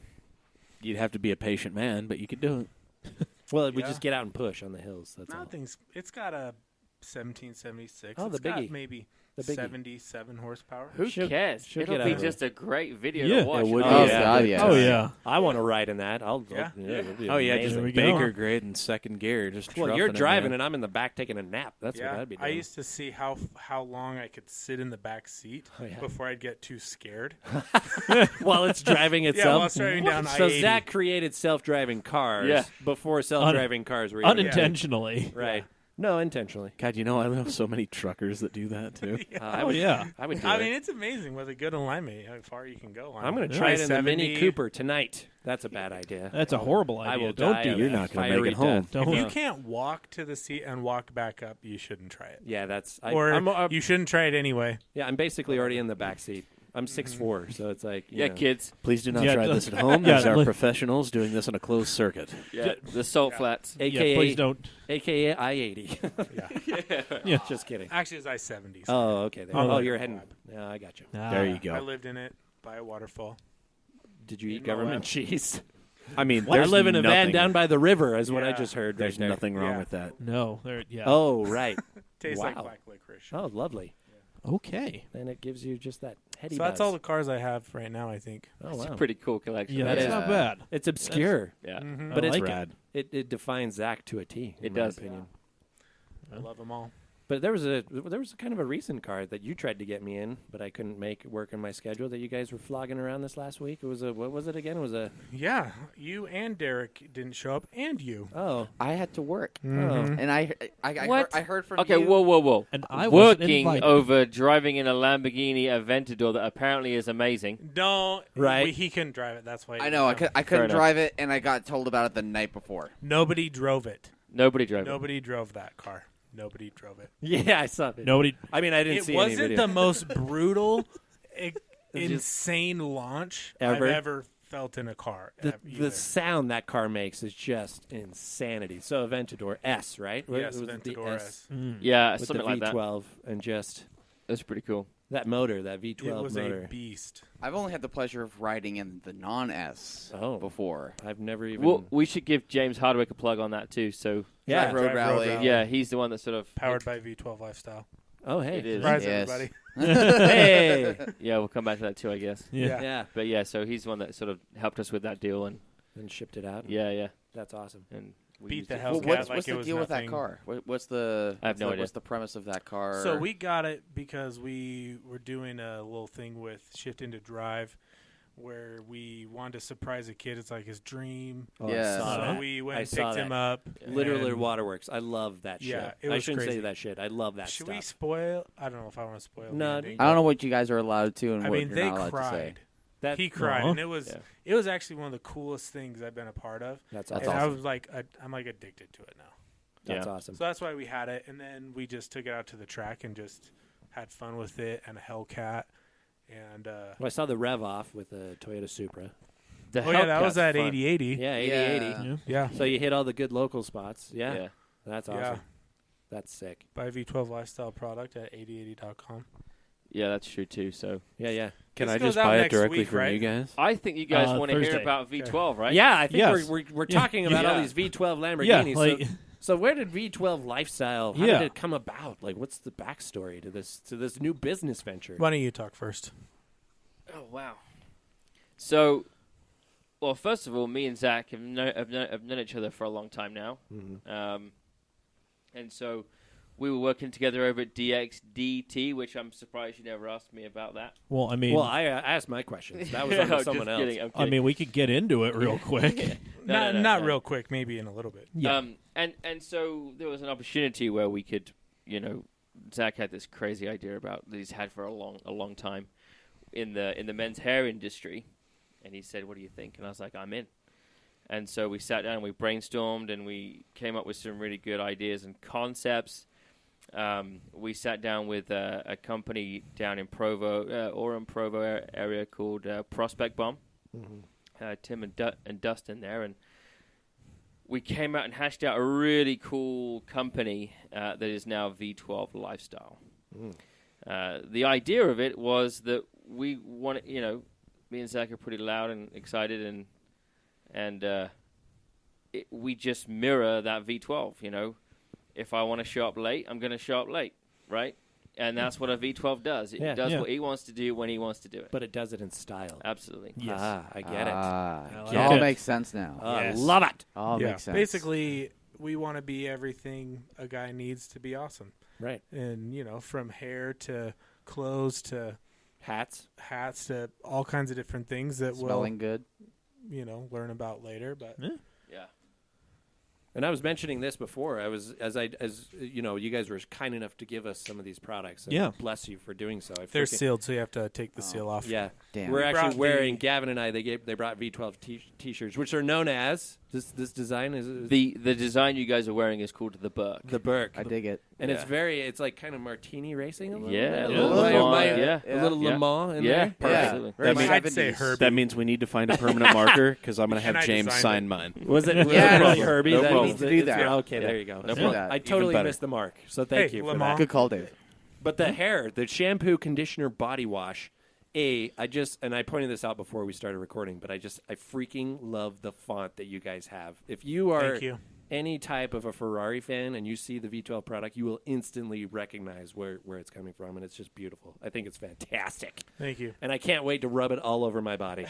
You'd have to be a patient man, but you could do it. Well, we Yeah. just get out and push on the hills. That's all. It's got a 1776. Oh, the It's got biggie. maybe The biggie. 77 horsepower. Who Should- cares? should It'll get be out. just a great video Yeah. to watch. It would Oh, be. God, yeah. Oh, yeah. I want to ride in that. Yeah. it'd be Oh yeah, amazing. just There we go. Baker grade in second gear. Just Well, you're troughing it, driving man. and I'm in the back taking a nap. That's what Yeah, I'd be I doing. used to see how long I could sit in the back seat Oh, yeah. before I'd get too scared. While it's driving Yeah, itself. while it's driving down So I-80. Zach created self-driving cars Yeah. before self-driving cars were even Unintentionally. right. No, intentionally. God, you know I know so many truckers that do that too. I Oh, would, yeah. I would do I it. mean, it's amazing with a good alignment how far you can go. On I'm going it. to try it in the 70. Mini Cooper tonight. That's a bad idea. That's a horrible idea. I will Don't die do of that. You're not gonna make fiery it home. death. Don't. If you can't walk to the seat and walk back up, you shouldn't try it. Yeah, that's. Or I'm, you shouldn't try it anyway. yeah, I'm basically already in the back seat. I'm 6'4", so it's like you Yeah, know. kids. Please do not Yeah, try don't- this at home. Yeah, These are li- professionals doing this on a closed circuit. Yeah, the salt flats. AKA, Yeah, please don't. AKA I-80. Yeah. Yeah. Just kidding. Actually, it's I-70. Oh, okay. There. Oh, Oh, yeah. you're heading. Yeah, I got you. There you I go. lived in it by a waterfall. Did you eat In government Moab. cheese? I mean, I there's live in a van nothing- down by the river, is what I Yeah. just heard. There's right there. nothing wrong Yeah. with that. No. There. Yeah. Oh, right. Tastes Wow. like black licorice. Oh, lovely. Okay. Then it gives you just that heady So that's buzz. all the cars I have right now, I think. Oh, It's wow. a pretty cool collection. Yeah, That that's is- not bad. It's obscure, Yeah. Mhm. but I it's like rad. it defines Zach to a T. In It my does. opinion. I love them all. But there was kind of a recent car that you tried to get me in, but I couldn't make it work in my schedule. That you guys were flogging around this last week. It was what was it again? It was a Yeah, you and Derek didn't show up, and you. oh I had to work, Mhm. and I What? heard from Okay, you. whoa. And I wasn't Working invited. over driving in a Lamborghini Aventador that apparently is amazing. Don't. Right. He couldn't drive it. That's why. he I didn't know. I, come. I couldn't enough. drive it, and I got told about it the night before. Nobody drove it. Nobody drove it. Nobody drove that car. Nobody drove it. yeah, I saw it. Nobody. I mean, I didn't It see any wasn't video. the most brutal, just- insane launch Ever? I've ever felt in a car. the either. sound that car makes is just insanity. So Aventador S, right? Yes, Was it the Aventador S. Yeah, with something the like that. V12 and just That's pretty cool. that motor, that It V12 was motor. a beast. I've only had the pleasure of riding in the non-S Oh. before. I've never even. Well, we should give James Hardwick a plug on that too. So yeah. Drive Road Drive Rally. Road Rally. yeah, he's the one that sort of Powered by V12 Lifestyle. Oh, hey. It is. Surprise Yes. everybody. Hey. Yeah, we'll come back to that too, I guess. Yeah. Yeah. But yeah, so he's the one that sort of helped us with that deal, and And shipped it out. yeah, That's awesome. and we Beat used the it. hell Well, Hellcat what's like what's it the was deal with that nothing. car? What's the I have no idea. What's the premise of that car? So we got it because we were doing a little thing with Shift Into Drive where we wanted to surprise a kid. It's like his dream. Oh, Yeah. I saw So that. we went I and saw picked him that. up. Literally and- Waterworks. I love that shit. Yeah, it I was shouldn't say crazy. that shit. I love that Should stuff. we spoil? I don't know if I want to spoil. No, the ending. I don't know what you guys are allowed to and I what mean, you're they not allowed to say. cried. That, He cried, Aw. and it was actually one of the coolest things I've been a part of. That's That's awesome. and awesome. I was like, I'm like addicted to it now. That's Yeah. awesome. So that's why we had it, and then we just took it out to the track and just had fun with it and a Hellcat, and Well, I saw the rev off with the Toyota Supra. The oh yeah, that was Hellcat's at fun. 8080. Yeah, 80/80. Yeah. Yeah. Yeah, So you hit all the good local spots. Yeah. Yeah. That's awesome. Yeah. That's sick. Buy V12 Lifestyle product at 8080.com. Yeah, that's true too. So Yeah. Can This I goes just out buy it next directly week, from right? you guys? I think you guys want to hear Thursday. about V12, right? Yeah, I think Yes. we're Yeah. talking about all Yeah. these V12 Yeah. Lamborghinis. Like, So where did V12 Lifestyle? How Yeah. did it come about? Like, what's the backstory to this new business venture? Why don't you talk first? Oh wow. So, well, first of all, me and Zack have known each other for a long time now. And so we were working together over at DXDT, which I'm surprised you never asked me about that. Well, I mean, Well, I asked my questions. That was on to someone else. Kidding, I'm I kidding. mean, we could get into it real quick. Not real quick, maybe in a little bit. Yeah. And so there was an opportunity where we could, Zack had this crazy idea about that he's had for a long time in the men's hair industry, and he said, "What do you think?" And I was like, "I'm in." And so we sat down, and we brainstormed, and we came up with some really good ideas and concepts. We sat down with a company down in Provo, Orem Provo area called Prospect Bomb. Tim and Dustin there, and we came out and hashed out a really cool company that is now V12 Lyfestyle. The idea of it was that we wanted, me and Zack are pretty loud and excited, and we just mirror that V12. If I want to show up late, I'm going to show up late, right? And that's what a V12 does. It does what he wants to do when he wants to do it. But it does it in style. Absolutely. Yes. I get it. It all makes sense now. I love it. All makes sense. Basically, we want to be everything a guy needs to be awesome. Right. And, from hair to clothes to Hats. to all kinds of different things that Smelling good. we'll, learn about later. But Yeah. And I was mentioning this before. You guys were kind enough to give us some of these products. And Yeah. bless you for doing so. they're sealed, so you have to take the seal off. Yeah. Damn. We're We actually brought wearing, Gavin and I, they brought V12 T-shirts, which are known as, this design is The design you guys are wearing is called the Burke. the Burke. I dig it. And it's like kind of martini racing a little Yeah, bit. a little Am Le I- Mans, yeah. A little Le Mans in there. Absolutely. Very I'd say 70s. Herbie. That means we need to find a permanent marker because I'm going to have And I James designed sign it. mine. Was it Yeah, really no Herbie? no that problem. was We need to do that. Okay, there you go. Let's No do problem. that. I totally better. missed the mark, so thank Hey, you Le for Mans. that. Good call, Dave. But the hair, the shampoo, conditioner, body wash, and I pointed this out before we started recording, but I freaking love the font that you guys have. If you are Thank you. any type of a Ferrari fan and you see the V12 product, you will instantly recognize where it's coming from, and it's just beautiful. I think it's fantastic. Thank you. And I can't wait to rub it all over my body.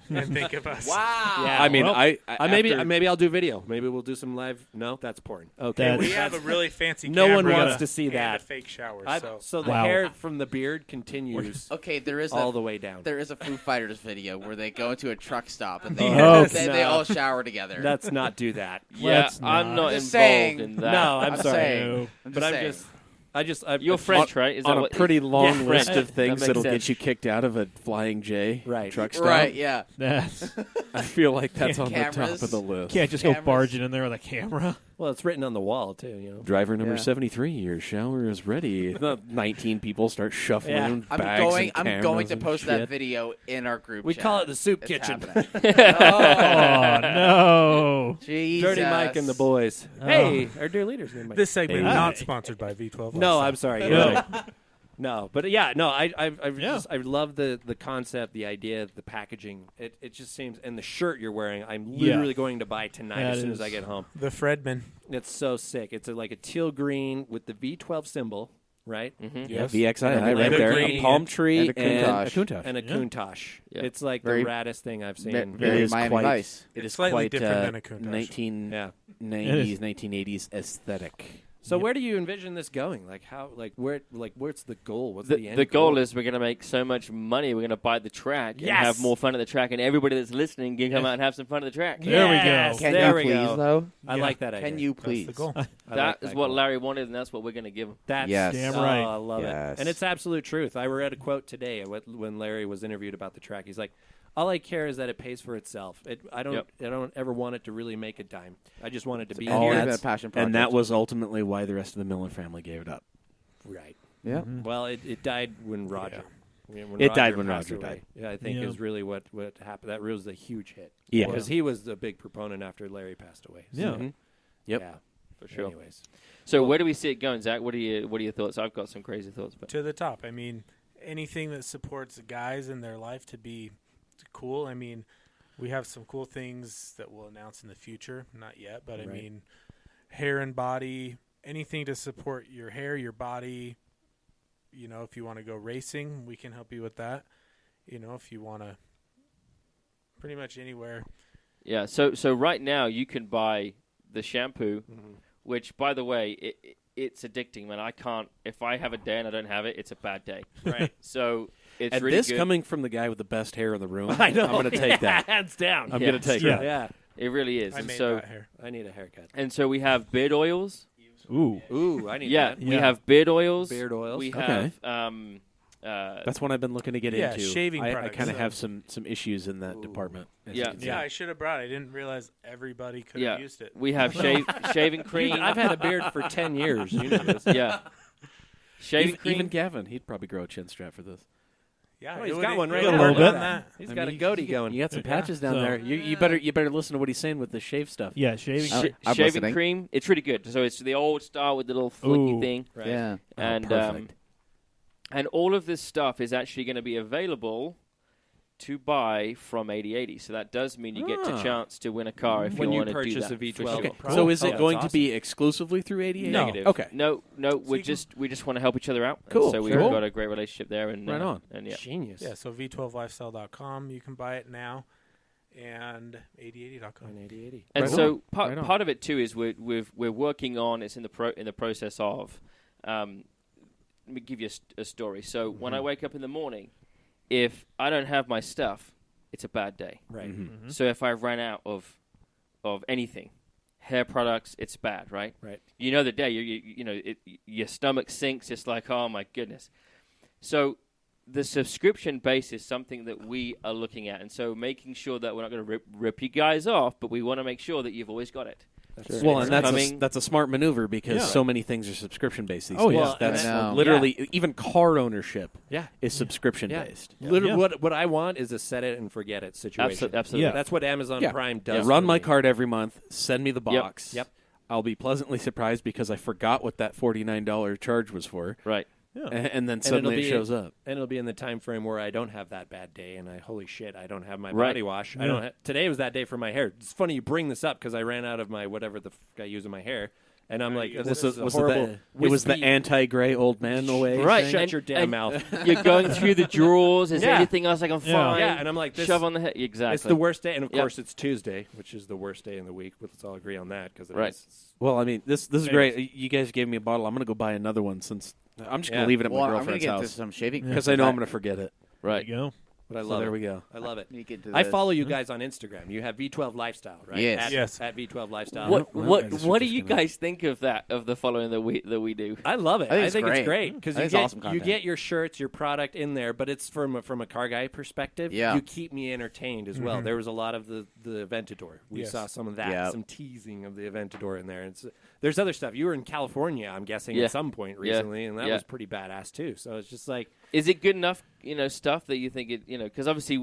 And think of us. Wow. Yeah, I mean, well, after- maybe I'll do video. Maybe we'll do some live. No, that's porn. Okay, That's- We have a really fancy No one camera wants to see and that. a fake shower. So the Wow. hair from the beard continues Okay, there is all the way down. There is a Foo Fighters video where they go into a truck stop and they Oh, they all shower together. Let's not do that. Yeah, Let's I'm not. not Just involved saying. in that. No, I'm sorry. saying. But I'm You're French, right? Is that on a what, pretty long Yeah. list Right. of things That makes that'll sense. get you kicked out of a Flying J Right. truck stop. Right, yeah. That's, I feel like that's on the top Cameras. of the list. can't just Cameras. go barging in there with a camera. Well, it's written on the wall too. Driver number Yeah. 73, your shower is ready. The 19 people start shuffling Yeah. bags I'm and going cameras to and post that shit. video in our group We chat. call it the soup It's kitchen. happening. Oh, no. Jesus. Dirty Mike and the boys. Hey, our dear leader's name. Mike. This segment Hey. not sponsored by V12. No, Lifestyle. I'm sorry. You're No. right. No, but yeah, no. I Yeah. love the concept, the idea, the packaging. It just seems, and the shirt you're wearing, I'm literally going to buy tonight That as soon as is- I get home. the Fredman. It's so sick. It's like a teal green with the V12 symbol, right? Yes. VXI And right the there. green A palm tree and a Countach. Countach. And a Yeah. Countach. Yeah. It's like Very- the raddest thing I've seen. Very It is Miami quite- Vice. It It's is slightly quite different than a Countach. 1990s, 1980s aesthetic. So where do you envision this going? Where's the goal? What's the end the goal is we're going to make so much money, we're going to buy the track and Yes! have more fun at the track, and everybody that's listening can come out and have some fun at the track. There we go. Yes, Can there you we please, go. though? I like that idea. Can you That's please? the goal. I That like is what goal. Larry wanted, and that's what we're going to give him. That's Yes. Damn oh, right. I love Yes. it, and it's absolute truth. I read a quote today when Larry was interviewed about the track. He's like, "All I care is that it pays for itself. I don't ever want it to really make a dime. I just want it to be Always here." been a that's- passion project. And that was ultimately why the rest of the Miller family gave it up. Right. Yeah. Well, it died when Roger. When It died when passed Roger away. died. Yeah, I think Yeah. is really what happened. That was a huge hit. Yeah. because he was the big proponent after Larry passed away. So, Yeah. Mhm. Yep. Yeah. For sure. Anyways, So where do we see it going, Zach? What are your thoughts? I've got some crazy thoughts. But To the top. I mean, anything that supports guys in their life to be cool. I mean, we have some cool things that we'll announce in the future. Not yet, but I Right. mean, hair and body, anything to support your hair, your body. If you want to go racing, we can help you with that. If you want to pretty much anywhere. Yeah. So right now you can buy the shampoo, which, by the way, it's addicting, man. I can't. If I have a day and I don't have it, it's a bad day. Right. So it's And really this good. coming from the guy with the best hair in the room, I know. I'm going to take that. Hands down. I'm Yeah. going to take Yeah. that. Yeah. It really is. I And made so that hair. I need a haircut. and so we have beard oils. Ooh. Ooh, I need Yeah, that. we Yeah. have beard oils. Beard oils. We Okay. have That's one I've been looking to get Yeah, into. shaving I products. kind of have some issues in that department. as you Yeah. can see. Yeah, I should have brought it. I didn't realize everybody could Yeah. have used it. we have shaving cream. I've had a beard for 10 years. You know this. Yeah. Shaving Even, cream. even Gavin, he'd probably grow a chin strap for this. Yeah, Oh, it he's would've- got one it right would've now. A worked little on bit. that. He's I got a mean, goatee going. You got some patches down So- there. You better listen to what he's saying with the shave stuff. Yeah, shaving. Oh, I'm shaving listening. cream. It's really good. So it's the old style with the little flicky Ooh. thing. Right. Yeah. And perfect. and all of this stuff is actually going to be available to buy from 8080. So that does mean you get a Ah. chance to win a car if When you you want to do purchase that. a V12. For sure. Okay. Cool. So is Oh, it that's going to awesome. be exclusively through 88? No. Negative. Okay. No, we you just want to help each other out. And Cool. so we've Sure. got a great relationship there. And Right on. And yeah. Genius. Yeah, so v12lifestyle.com. You can buy it now. And 8080.com. 8080. And Right so on. part Right on. part of it too is we're working on. It's in the process of. Let me give you a story. So when I wake up in the morning, if I don't have my stuff, it's a bad day. Right. So if I ran out of anything, hair products, it's bad, right? Right. You know the day your stomach sinks. It's like, oh my goodness. So the subscription base is something that we are looking at, and so making sure that we're not going to rip you guys off, but we want to make sure that you've always got it. Well, and coming. that's a smart maneuver because Yeah. so many things are subscription based these Oh, days. yeah. Well, That's I know. literally even car ownership Yeah. is subscription Yeah. based. Literally, Yeah. what I want is a set it and forget it situation. Absolutely. Yeah. That's what Amazon Yeah. Prime does. Run for my me. card every month. Send me the box. Yep. I'll be pleasantly surprised because I forgot what that $49 charge was for, Right. Yeah. and then And suddenly it it'll be- shows up. And it'll be in the time frame where I don't have that bad day, and holy shit, I don't have my Right. body wash. I Yeah. don't. Today was that day for my hair. It's funny you bring this up because I ran out of my whatever the I use in my hair, and I'm like, use this it. is a Was horrible. it was the wispy- anti-gray old man away. Right. thing? Shut And- your damn and- mouth. You're going through the drawers. Is there Yeah. anything else I can Yeah. find? Yeah, and I'm like, this- shove on the head. Exactly. It's the worst day, and of Yep. course it's Tuesday, which is the worst day in the week. Let's all agree on that because Right. Well, I mean, this is great. You guys gave me a bottle. I'm going to go buy another one since I'm just going Yeah. to leave it at Well, my I'm gonna girlfriend's get into house some shaving because I know I'm going to forget it. Right. There you go. But I So love there it. we go. I love it. Need to get into I this. follow you guys on Instagram. You have V12 Lifestyle, right? Yes. At, Yes. At V12 Lifestyle. What Well, what I guess what we're do just you gonna- guys think of that of the following that we do? I love it. I think it's it's great. great because I you think it's get awesome you content. get your shirts, your product in there, but it's from a car guy perspective. Yeah. You keep me entertained as well. There was a lot of the Aventador. We Yes. saw some of that, Yeah. some teasing of the Aventador in there. And there's other stuff. You were in California, I'm guessing, Yeah. at some point Yeah. recently, and that Yeah. was pretty badass too. So it's just like, Is it good enough, stuff that you think it, because obviously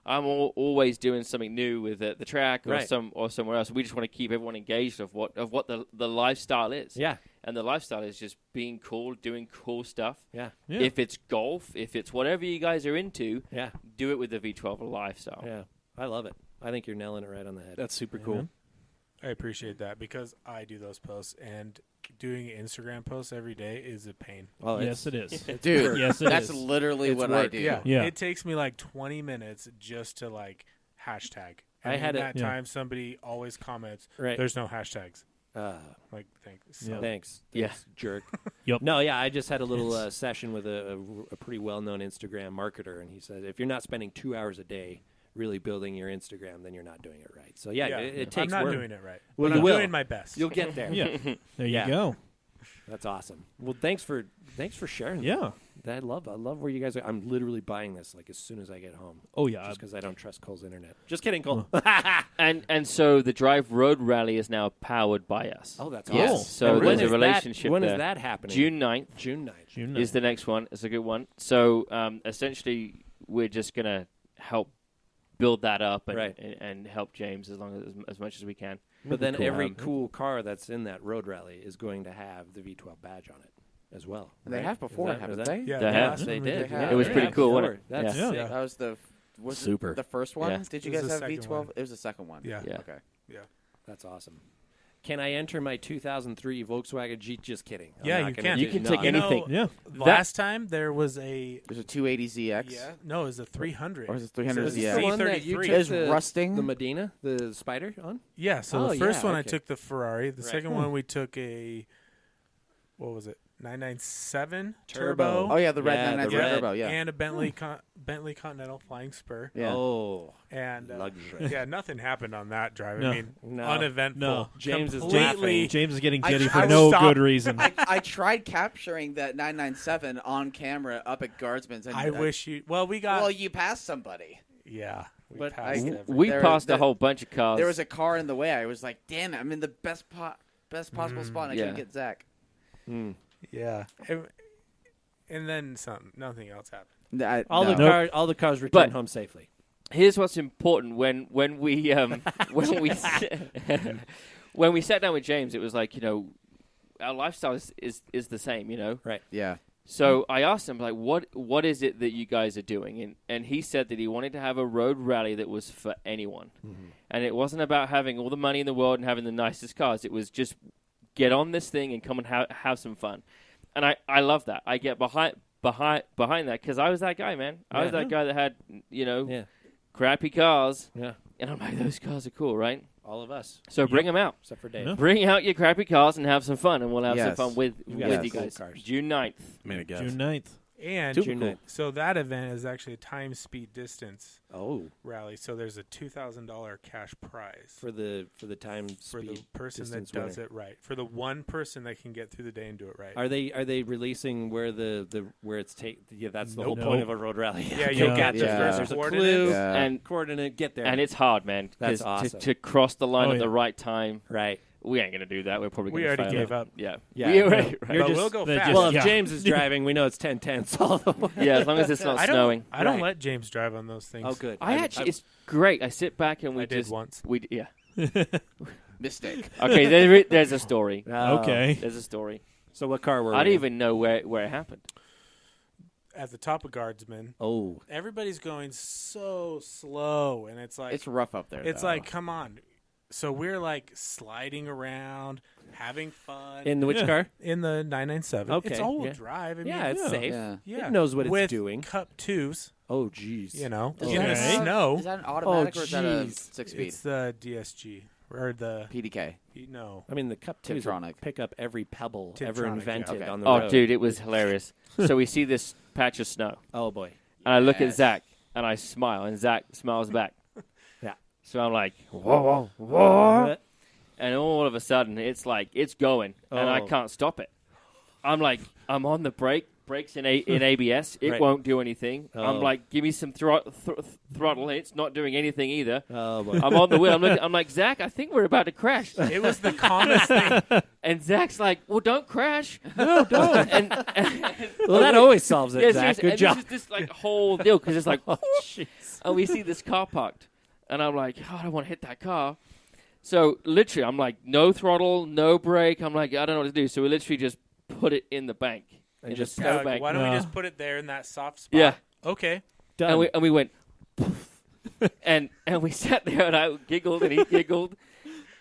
I'm always doing something new with the track or Right. somewhere else. We just want to keep everyone engaged of what the lifestyle is. yeah, And the lifestyle is just being cool, doing cool stuff. yeah, Yeah. If it's golf, if it's whatever you guys are into, yeah, do it with the V12 lifestyle. yeah. I love it. I think you're nailing it right on the head. That's super cool. I appreciate that because I do those posts, and doing Instagram posts every day is a pain. Well, Yes, it is. Dude, Yes, it that's is. literally It's what work. I do. Yeah. Yeah. It takes me like 20 minutes just to like hashtag. And I had in it- that Yeah. time somebody always comments, Right. there's no hashtags. Uh, Like, thanks. Yeah. Thanks. Yeah. Jerk. Yep. No, yeah, I just had a little session with a pretty well-known Instagram marketer, and he said if you're not spending 2 hours a day really building your Instagram, then you're not doing it right. So yeah, it takes I'm not work. doing it right. Well, but you I'm will. doing my best. You'll get there. Yeah. There Yeah. you go. That's awesome. Well, thanks for sharing. Yeah. that. I love where you guys are. I'm literally buying this like as soon as I get home. Oh yeah. Just because I don't trust Cole's internet. Just kidding, Cole. And so the Drive Road Rally is now powered by us. Oh, that's Yes. awesome. So And there's a is that- relationship When there. is that happening? June 9th June 9th. June is the next one. It's a good one. So essentially, we're just going to help build that up and, Right. and help James as much as we can. But then cool. every cool car that's in that road rally is going to have the V12 badge on it as well. They right? have before, Is that- haven't is they? that- Yeah, They the have. last They one we did. have. Yeah, It was they pretty have cool, before. wasn't it? That's Yeah. sick. That was was it Super. the first one? Yeah. Did you It was guys the have second V12? one. It was the second one. Yeah. Okay. That's awesome. Can I enter my 2003 Volkswagen Jeep? Just kidding. I'm Yeah, not you gonna can. do- You can no, take I'm not. anything. Yeah. Last time there was a There's a 280ZX. no, it was a 300. Or is it 300? Is this Yeah. the one that you C33. took Is the, rusting? the Medina, the Spider on? Yeah, so Oh, the first yeah, one I okay. took the Ferrari. The Right. second one we took a what was it? 997 Turbo. Oh yeah, the red Yeah, the 992 red. Turbo. Yeah. and a Bentley Continental Flying Spur. Yeah. Oh, And luxury. yeah, nothing happened on that drive. No. I mean, No. uneventful. No. James is Completely- laughing. James is getting I- giddy I for was no stopped- good reason. I tried capturing that 997 on camera up at Guardsman's. And I wish you. Well, we got. Well, you passed somebody. yeah, we But passed I- everything. We There- passed a there- whole bunch of cars. There was a car in the way. I was like, damn it, I'm in the best possible spot. And I couldn't Yeah. get Zach. Yeah, and then something. Nothing else happened. All No. all the cars returned home safely. Here's what's important when we when we when we sat down with James, it was like, our lifestyle is the same, Right. Yeah. So I asked him, like, what is it that you guys are doing? And he said that he wanted to have a road rally that was for anyone. And it wasn't about having all the money in the world and having the nicest cars. It was just get on this thing and come and have some fun. And I love that. I get behind that because I was that guy, man. I was that guy that had, Yeah. crappy cars. Yeah. And I'm like, those cars are cool, right? All of us, So bring them out. except for Dave. Yeah. Bring out your crappy cars and have some fun, and we'll have some Yes. fun with You you guys have guys. cool cars. June 9th. I mean, I guess. June 9th. And Super cool. so that event is actually a time, speed, distance Oh, rally. So there's a $2,000 cash prize for the time for the speed person that distance does winner. it right. For the one person that can get through the day and do it right. Are they releasing where where it's Yeah, that's the whole Nope. point of a road rally. Yeah, you Yeah. got Yeah. There's a Coordinates. clue Yeah. And coordinate. Get there, and it's hard, man. That's 'cause awesome. to cross the line Oh, at the yeah. right time. right. We ain't gonna do that. We're probably We gonna already fail. gave up. Yeah, Yeah. We already- You're but just- we'll go they fast. just- Well, if Yeah. James is driving, we know it's 10/10 all the way. yeah. As long as it's not I don't. snowing. I don't Right. let James drive on those things. Oh, good. I actually, it's great. I sit back and we I did just once. yeah. Mistake. Okay, there's a story. Oh. Okay. There's a story. So what car were we I don't in? even know where it happened. At the top of Guardsman, Oh, everybody's going so slow, and it's like It's rough up there. it's though. like, come on. So we're like sliding around, having fun in which Yeah. car? in the 997. Okay, It's all-wheel yeah. drive. I mean, Yeah, it's safe. Yeah. yeah. It knows what it's With doing. Cup 2s, Oh, jeez. you know. Does In that the Okay. have- snow, Is that an automatic or is that a jeez. 6-speed? it's the DSG. Or the, PDK. no. I mean, the Cup 2s Tiptronic. pick up every pebble ever Tiptronic, yeah. invented Okay. on the Oh, road. dude, it was hilarious. So we see this patch of snow, Oh, boy. and I look at Yes. Zach, and I smile, and Zach smiles back. Yeah. So I'm like, whoa, whoa, whoa. And all of a sudden, it's like, it's going, and I Oh. can't stop it. I'm like, I'm on the brakes in ABS. It Right. won't do anything. Oh. I'm like, give me some throttle. It's not doing anything either. Oh, boy. I'm on the wheel. I'm like, Zach, I think we're about to crash. It was the calmest thing. And Zach's like, well, don't crash. No, don't. and Well, that always solves it, yeah, Zach. seriously, Good and job. This is this like whole deal because it's like, Oh, jeez. and we see this car parked, and I'm like, oh, I don't want to hit that car. So literally, I'm like, no throttle, no brake. I'm like, I don't know what to do. So we literally just put it in the bank, And in just the Yeah, snow like, bank. why don't we No. just put it there in that soft spot? Yeah. Okay. Done. And we went, and we sat there, and I giggled, and he giggled,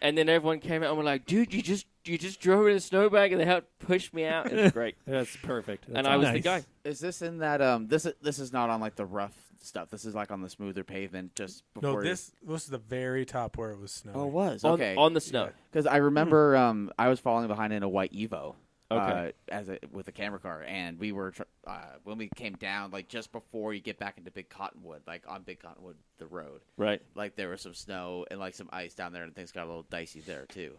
and then everyone came out and were like, dude, you just drove in a snowbank, and they helped push me out. It was great, That's perfect. That's and I was the Nice. guy. Is this in that? This is not on like the rough stuff. This is like on the smoother pavement just before. No, this was the very top where it was snowing. Oh, it was On, okay. on the snow. Because I remember I was falling behind in a white Evo. Okay. With a camera car, and we were when we came down, like just before you get back into Big Cottonwood, like on Big Cottonwood, the road, Right. like there was some snow and like some ice down there, and things got a little dicey there too.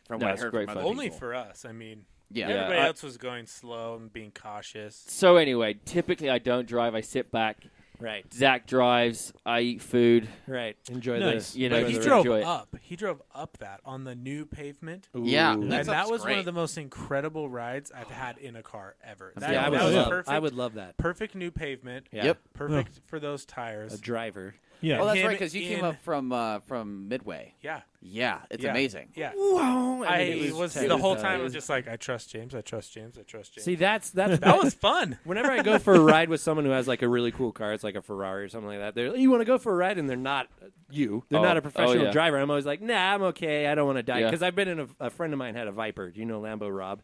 From No, what I it's heard great from fun. other Only people. for us. I mean, yeah. Yeah. everybody I- else was going slow and being cautious. So anyway, typically I don't drive. I sit back. Right. Zach drives. I eat food. Right. Enjoy Nice. the. You know, But he just drove enjoy it. up. He drove up that on the new pavement. Yeah. Ooh. And That's that was one great. of the most incredible rides I've had in a car ever. That, Yeah, I would that was love. perfect. I would love that. Perfect new pavement. Yeah. Yep. Perfect for those tires. A driver. Yeah. Oh, that's Him right. Because you came in- up from Midway. Yeah. Yeah, it's Yeah. amazing. Yeah. Wow. I was it the was, whole uh, time it I was was- just like, I trust James. I trust James. I trust James. See, that's that was fun. Whenever I go for a ride with someone who has like a really cool car, it's like like a Ferrari or something like that. They're like, you want to go for a ride, and they're not you. They're not a professional yeah. driver. I'm always like, nah, I'm okay. I don't want to die Yeah. because I've been in a friend of mine had a Viper. Do you know Lambo Rob?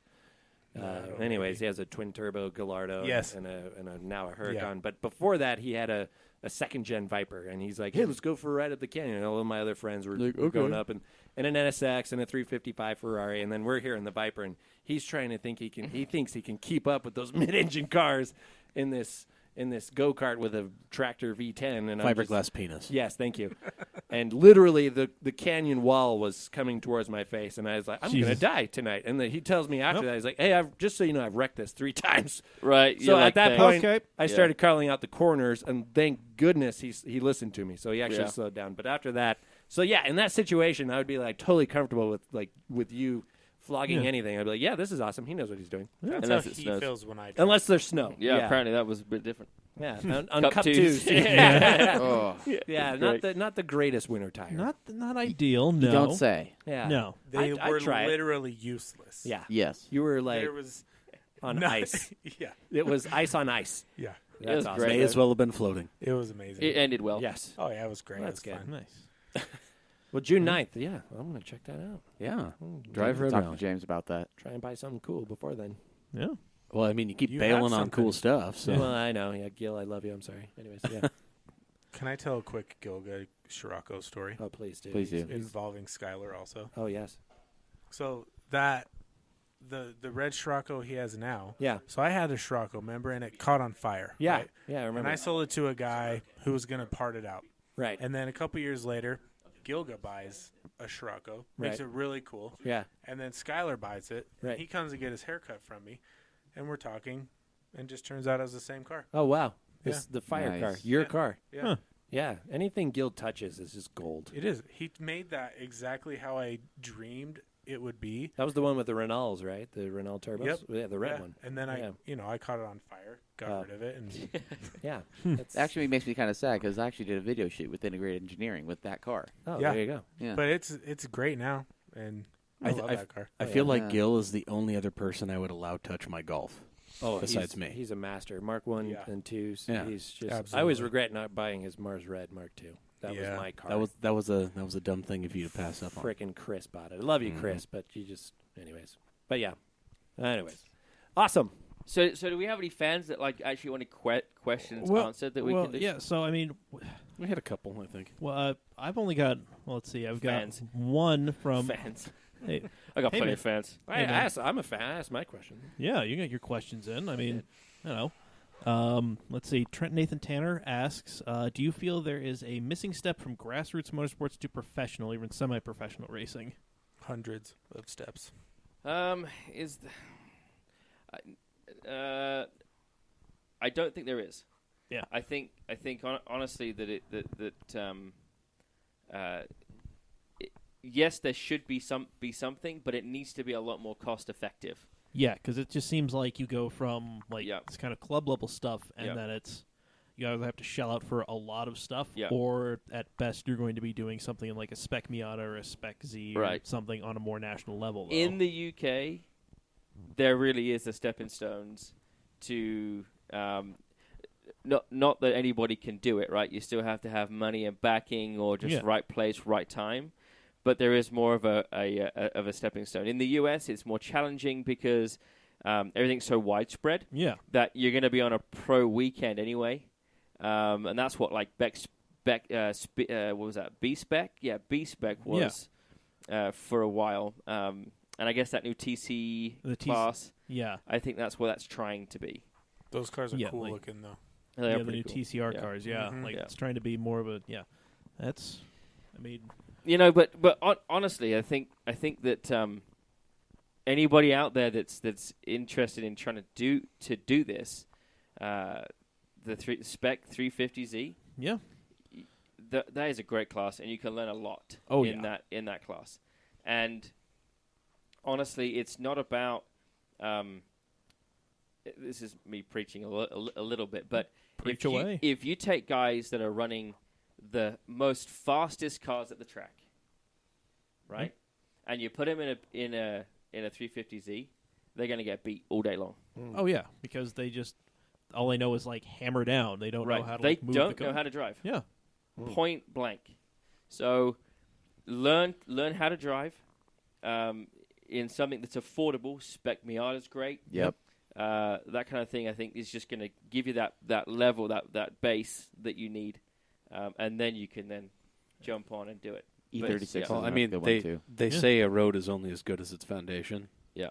Anyways, he has a twin turbo Gallardo Yes. and now a Huracan. Yeah. But before that, he had a second gen Viper, and he's like, hey, let's go for a ride at the canyon. And all of my other friends were going up and an NSX and a 355 Ferrari, and then we're here in the Viper, and he's trying to think he thinks he can keep up with those mid-engine cars in this go-kart with a tractor V10 and Fiberglass penis. Yes, thank you. And literally, the canyon wall was coming towards my face, and I was like, I'm going to die tonight. And then he tells me after that, he's like, hey, just so you know, I've wrecked this 3 times. Right. So at that point, Okay. I started calling out the corners, and thank goodness he listened to me. So he actually slowed down. But after that, so yeah, in that situation, I would be like totally comfortable with you flogging anything. I'd be like, yeah, this is awesome. He knows what he's doing. That's Unless how it he snows. feels when I drive. Unless there's snow. Yeah, apparently that was a bit different. Yeah, on Cup Cup twos. 2s. Yeah, Oh, yeah, not the greatest winter tire. Not ideal. No. you don't say. yeah. No. They I'd were try it. literally useless. Yeah. Yes. You were like There was on no- ice. Yeah. It was ice on ice. Yeah. That's was awesome. great. May as well have been floating. It was amazing. It ended well. Yes. Oh yeah, it was great. That's it was good. fun. Nice. Well, June 9th. Yeah, I'm going to check that out. Yeah. Drive road Talk to round. James about that. Try and buy something cool before then. Yeah. Well, I mean, you keep You bailing have on cool something. stuff. So Well, I know. Yeah, Gil, I love you. I'm sorry. Anyways, yeah. Can I tell a quick Gilga Scirocco story Oh, please do. Please do. involving Skylar also? Oh, yes. So that the red Scirocco he has now. Yeah. So I had a Scirocco, remember, and it caught on fire. Yeah. Right? Yeah, I And remember. I sold it to a guy who was going to part it out. Right. And then a couple years later, Gilga buys a Scirocco, makes Right. it really cool. Yeah. And then Skylar buys it. Right. He comes to get his haircut from me, and we're talking, and just turns out it was the same car. Oh, wow. Yeah. This the fire Nice. car. Your Yeah. car. Yeah. Huh. Yeah. Anything Gil touches is just gold. It is. He made that exactly how I dreamed it would be. That was the one with the Renaults, right? The Renault turbos? Yep. Yeah, the red Yeah. one. And then Yeah. I caught it on fire, got Oh. rid of it, and Yeah. It actually makes me kind of sad because I actually did a video shoot with Integrated Engineering with that car. Oh, Yeah. there you go. Yeah. but it's great now, and I love that car. I feel like Yeah. Gil is the only other person I would allow touch my golf. Oh, Besides he's, me. He's a master. Mark 1 Yeah. and 2s. Yeah. He's just. Absolutely. I always regret not buying his Mars Red Mark 2. That Yeah. was my car. That was a dumb thing of you to pass up on. Frickin' Chris bought it. I love you, Chris, but you just. Anyways. But yeah. Anyways. Awesome. So do we have any fans that like actually want questions answered that we can do? Yeah. So I mean, We had a couple, I think. well, I've only got. Well, let's see. I've got Fans. one from. Fans. Hey, I got Hey, plenty man. of fans. I'm a fan. I asked my question. yeah, you got your questions in. I mean, you know. Let's see. Trent Nathan Tanner asks, "Do you feel there is a missing step from grassroots motorsports to professional, even semi-professional racing?" Hundreds of steps. I don't think there is. Yeah. I think honestly that yes, there should be something, but it needs to be a lot more cost effective. Yeah, because it just seems like you go from like Yeah. this kind of club level stuff, and Yeah. then it's you either have to shell out for a lot of stuff, Yeah. or at best you're going to be doing something like a Spec Miata or a Spec Z, or Right. something on a more national level. Though. In the UK, there really is a stepping stones to not that anybody can do it, right? You still have to have money and backing, or just Yeah. right place, right time. But there is more of a stepping stone. In the US, it's more challenging because everything's so widespread yeah, that you're going to be on a pro weekend anyway, and that's what like what was that? B-Spec? Yeah, B-Spec was for a while. And I guess that new TC The TC class, yeah, I think that's what that's trying to be. Those cars are Yeah, cool like- looking though. They are yeah. The pretty new cool. TCR Yeah. cars, yeah, Mhm. like Yeah. it's trying to be more of a That's, I mean, You know, but honestly, I think that anybody out there that's interested in trying to do this, the Spec 350Z, yeah, that is a great class, and you can learn a lot in that class. And honestly, it's not about. This is me preaching a little bit, but Preach away. If you take guys that are running the most fastest cars at the track, right, and you put them in a 350Z, they're going to get beat all day long. oh yeah, because they just all they know is like hammer down. They don't know how to They like, move don't the know how to drive. Yeah. Point blank. So learn how to drive in something that's affordable. Spec Miata's great. Yep. That kind of thing, I think, is just going to give you that level, that base that you need, and then you can then jump on and do it. E36. Yeah. is Well, I another mean, good one, too. they say a road is only as good as its foundation. Yeah.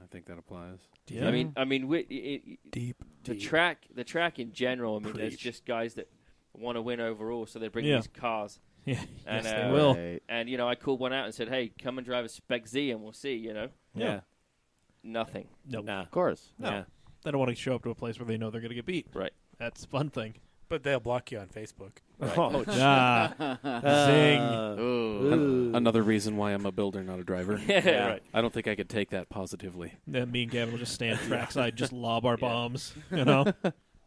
I think that applies. Yeah. I mean, Deep. the track in general. I mean, there's Preach. just guys that want to win overall, so they bring Yeah. these cars. Yeah. And, Yes, they will. Right. And I called one out and said, "Hey, come and drive a Spec Z, and we'll see." Yeah. Nothing. Nope. Nah. Of course. No. Yeah. They don't want to show up to a place where they know they're going to get beat. Right. That's a fun thing. But they'll block you on Facebook. Oh, Ah, zing. Ooh. Another reason why I'm a builder, not a driver. Yeah. Right. I don't think I could take that positivly. Then me and Gavin will just stand trackside, just lob our bombs. You know.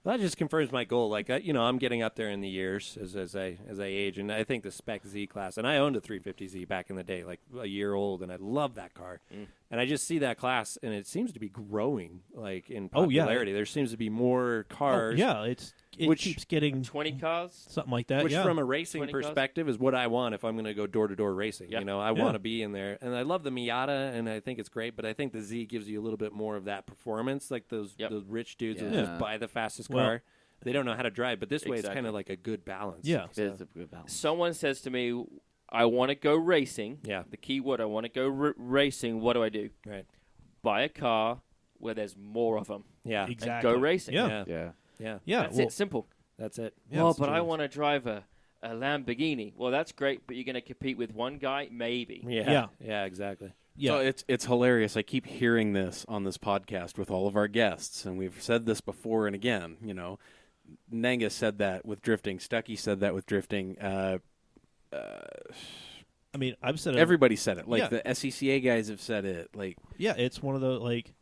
That just confirms my goal. Like, I'm getting up there in the years as I age, and I think the Spec Z class, and I owned a 350Z back in the day, like a year old, and I love that car. And I just see that class, and it seems to be growing, like in Oh, yeah. popularity. There seems to be more cars. Yeah, it Which- keeps getting 20 cars. something like that. Which, yeah. from a racing 20 cars? perspective, is what I want if I'm going to go door-to-door racing. Yeah. I Yeah. want to be in there. And I love the Miata, and I think it's great, but I think the Z gives you a little bit more of that performance, like those rich dudes who Yeah. just buy the fastest Well- car. They don't know how to drive, but this way it's kind Exactly. of like a good balance. Yeah. It is a good balance. Someone says to me, "I want to go racing." Yeah. The key word, I want to go racing. What do I do? Right. Buy a car where there's more of them. Yeah. Exactly. And go racing. Yeah. Yeah. Yeah. Yeah. Yeah. That's well, it. Simple. That's it. Yeah, well, it's but I true. want to drive a Lamborghini. Well, that's great, but you're going to compete with one guy? Maybe. Yeah. Yeah. Yeah, exactly. Yeah. So it's hilarious. I keep hearing this on this podcast with all of our guests, and we've said this before and again. Nanga said that with drifting. Stucky said that with drifting. I mean, I've said it. Everybody said it. Like Yeah. the SCCA guys have said it. Like, Yeah, it's one of the like.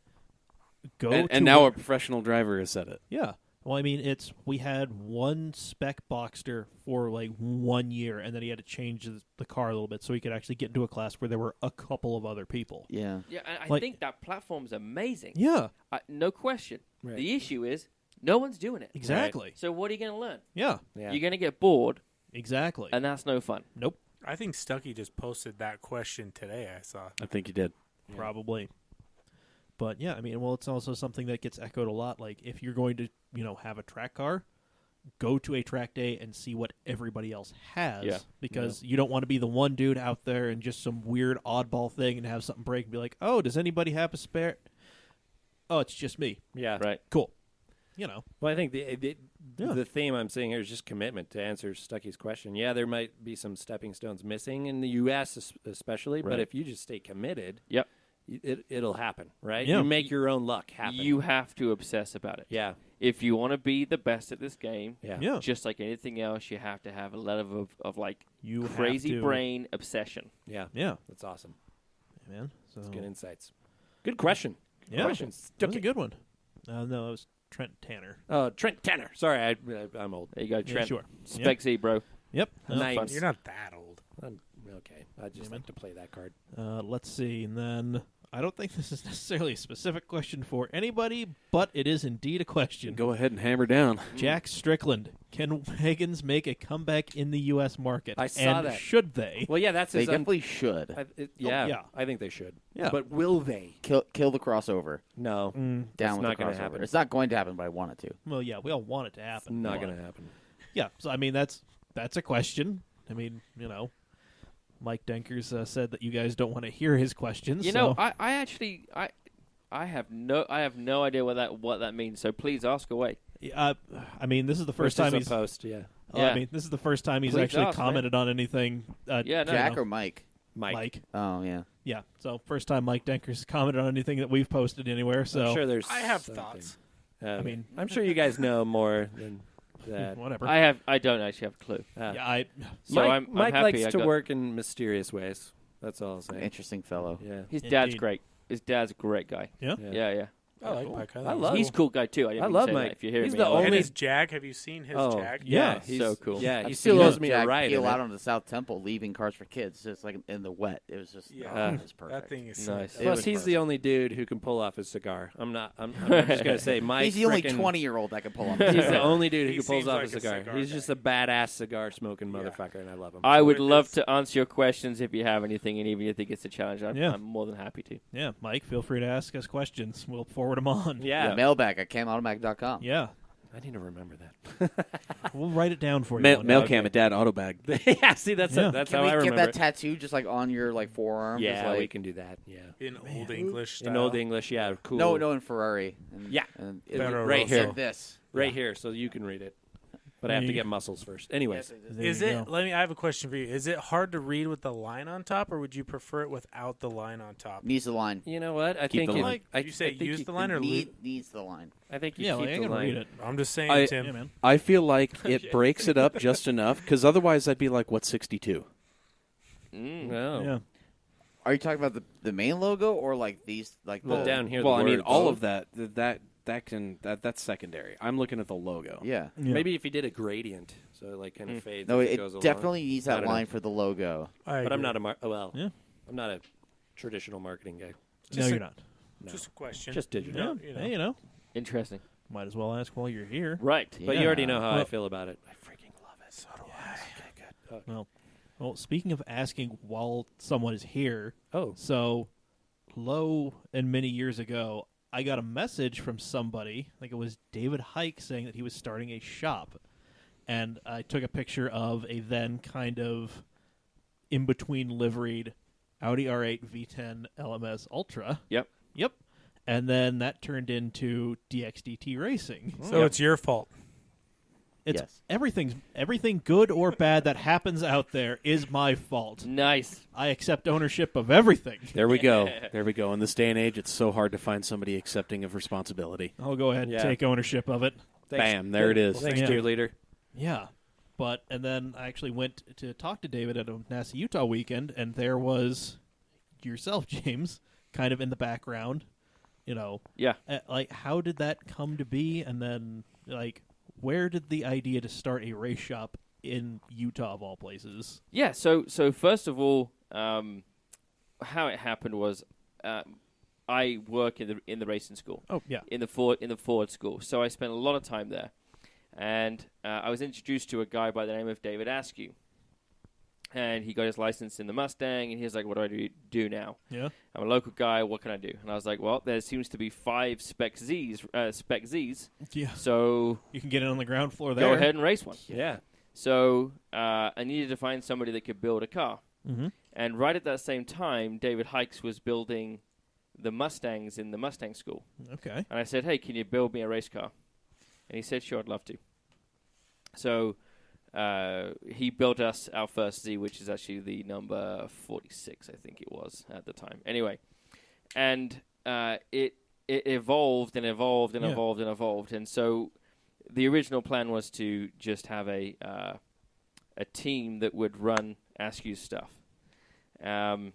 Go and to now where- a professional driver has said it. Yeah. Well, I mean, we had one spec Boxster for like 1 year, and then he had to change the car a little bit so he could actually get into a class where there were a couple of other people. Yeah. Yeah, and I Like- think that platform's amazing. Yeah, No question. Right. The issue is no one's doing it. exactly. So what are you going to learn? Yeah, Yeah. You're going to get bored, exactly. and that's no fun. Nope, I think Stucky just posted that question today. I saw. I think you did. probably. But yeah, I mean, well, it's also something that gets echoed a lot. Like, if you're going to, have a track car, go to a track day and see what everybody else has. Yeah. Because you don't want to be the one dude out there and just some weird oddball thing and have something break and be like, oh, does anybody have a spare? Oh, it's just me. Yeah. Right. Cool. Well, I think the theme I'm seeing here is just commitment to answer Stucky's question. Yeah, there might be some stepping stones missing in the U.S. especially, but Right. if you just stay committed, Yep. it'll happen, right? Yeah. You make your own luck happen. You have to obsess about it. Yeah. If you want to be the best at this game, Yeah. Yeah. just like anything else, you have to have a level of like You have crazy to- brain obsession. Yeah. Yeah. That's awesome. Man. So, That's good insights. Good question. Good yeah. question. That was a good one. No, it was Trent Tanner. Trent Tanner. Sorry, I'm old. There you go, Yeah, Trent. sure. Spec Z, bro. Yep. Nice. You're not that old. Okay. I just like to play that card. Let's see. And then I don't think this is necessarily a specific question for anybody, but it is indeed a question. Go ahead and hammer down. Jack Strickland. Can wagons make a comeback in the U.S. market? I saw and that. should they? Well, yeah, that's They his definitely should. yeah. I think they should. Yeah. But will they? Kill the crossover. No. Down It's with not the gonna crossover. happen. It's not going to happen, but I want it to. Well, yeah, we all want it to It's happen. not but- going to happen. Yeah, so I mean that's a question. I mean, Mike Denkers said that you guys don't want to hear his questions. You so- know, I actually I have no idea what that means. So please ask away. I mean, this is the first time is he's. a post, yeah. Oh, I Yeah. mean, this is the first time he's Please actually ask, man. commented on anything. Yeah, no, Jack or Mike? Mike. Oh, yeah. Yeah, so first time Mike Denkers has commented on anything that we've posted anywhere. So I'm sure there's. I have something. thoughts. I mean- I'm sure you guys know more than that. whatever. I don't actually have a clue. yeah, So Mike, I'm Mike happy likes I to got- work in mysterious ways. That's all I'll say. Interesting fellow. Yeah. His dad's Indeed. great. His dad's a great guy. yeah. Yeah. Yeah, yeah. I like Mike. I love- He's a cool guy too. I, didn't I mean love to say Mike. That. If you hear He's me, the I like And only- his Jag, have you seen his Oh, Jag? yeah, he's so cool. Yeah, I've he seen still owes me a Jack ride. peel in it. out on the South Temple, leaving Cars for Kids, just like in the wet. It was just, Yeah. it was perfect. That thing is Nice. sick. It Plus, was he's the perfect. only dude who can pull off his cigar. I'm just gonna say, Mike. He's the only frickin- 20-year-old that can pull off. He's the only dude who He can pull seems off like a a cigar. cigar He's guy. just a badass cigar smoking Yeah. motherfucker, and I love him. I would with love his- to answer your questions if you have anything, and even if you think it's a challenge, Yeah. I'm more than happy to. Yeah, Mike, feel free to ask us questions. We'll forward them on. Yeah, Mailbag at camautomatic.com. Yeah. I need to remember that. We'll write it down for you. Mail, one mail day. cam at Dad Autobag. yeah, see, that's Yeah. that's Can how we I get remember that it. tattoo just like on your like forearm? Yeah, Just, like, we can do that. Yeah, In Old English style. in Old English. Yeah, cool. No, in Ferrari. And, Yeah. and Better right Rosso. here. Said this. right here, so you can read it. But I have to get muscles first. Anyways, There Is you it? go. I have a question for you. Is it hard to read with the line on top, or would you prefer it without the line on top? Needs the line. you know what? I Keep think the it- line. I, Did you say I think use you the can- line or leave? Needs the line. I think you Yeah, keep like, I the can line. read it. I'm just saying, I- Tim. Yeah, man. I feel like it breaks it up just enough, because otherwise I'd be like, what's 62? No. Yeah. Are you talking about the main logo or like these like Well, the down here. Well, the I mean, words. all of that's secondary. I'm looking at the logo. Yeah. Yeah. Maybe if you did a gradient, so it like kind of fades. No, as it it goes along. definitely needs I that don't know. line for the logo. But I'm not a Yeah. I'm not a traditional marketing guy. No, you're not. No. Just a question. Just digital. Yeah. You know. Hey, you know, Interesting. might as well ask while you're here. Right. But you already Yeah. know how I Well- feel about it. I freaking love it. So do I. Okay, good. Well, speaking of asking while someone is here, Oh, so low and many years ago, I got a message from somebody, I think it was David Hike, saying that he was starting a shop. And I took a picture of a then kind of in-between liveried Audi R8 V10 LMS Ultra. Yep. Yep. And then that turned into DXDT Racing. So it's your fault. It's Yes. everything good or bad that happens out there is my fault. Nice. I accept ownership of everything. There we go. There we go. In this day and age, it's so hard to find somebody accepting of responsibility. I'll go ahead and Yeah. take ownership of it. Bam, there it is. Thanks, Yeah. cheerleader. Yeah. And then I actually went to talk to David at a NASA Utah weekend, and there was yourself, James, kind of in the background. You know, Yeah. like, how did that come to be? And then, like, where did the idea to start a race shop in Utah, of all places? Yeah. So first of all, how it happened was, I work in the racing school. Oh, yeah. In the Ford school. So I spent a lot of time there, and I was introduced to a guy by the name of David Askew, and he got his license in the Mustang, and he was like, "What do I do now? Yeah. I'm a local guy. What can I do?" And I was like, "Well, there seems to be 5 Spec Zs, Yeah. so You can get it on the ground floor there. go ahead and race one." Yeah. So I needed to find somebody that could build a car. Mm-hmm. And right at that same time, David Hikes was building the Mustangs in the Mustang school. Okay. And I said, "Hey, can you build me a race car?" And he said, "Sure, I'd love to." So he built us our first Z, which is actually the number 46, I think it was at the time. Anyway, and it evolved and evolved and Yeah. evolved and evolved. And so the original plan was to just have a team that would run Askew's stuff. And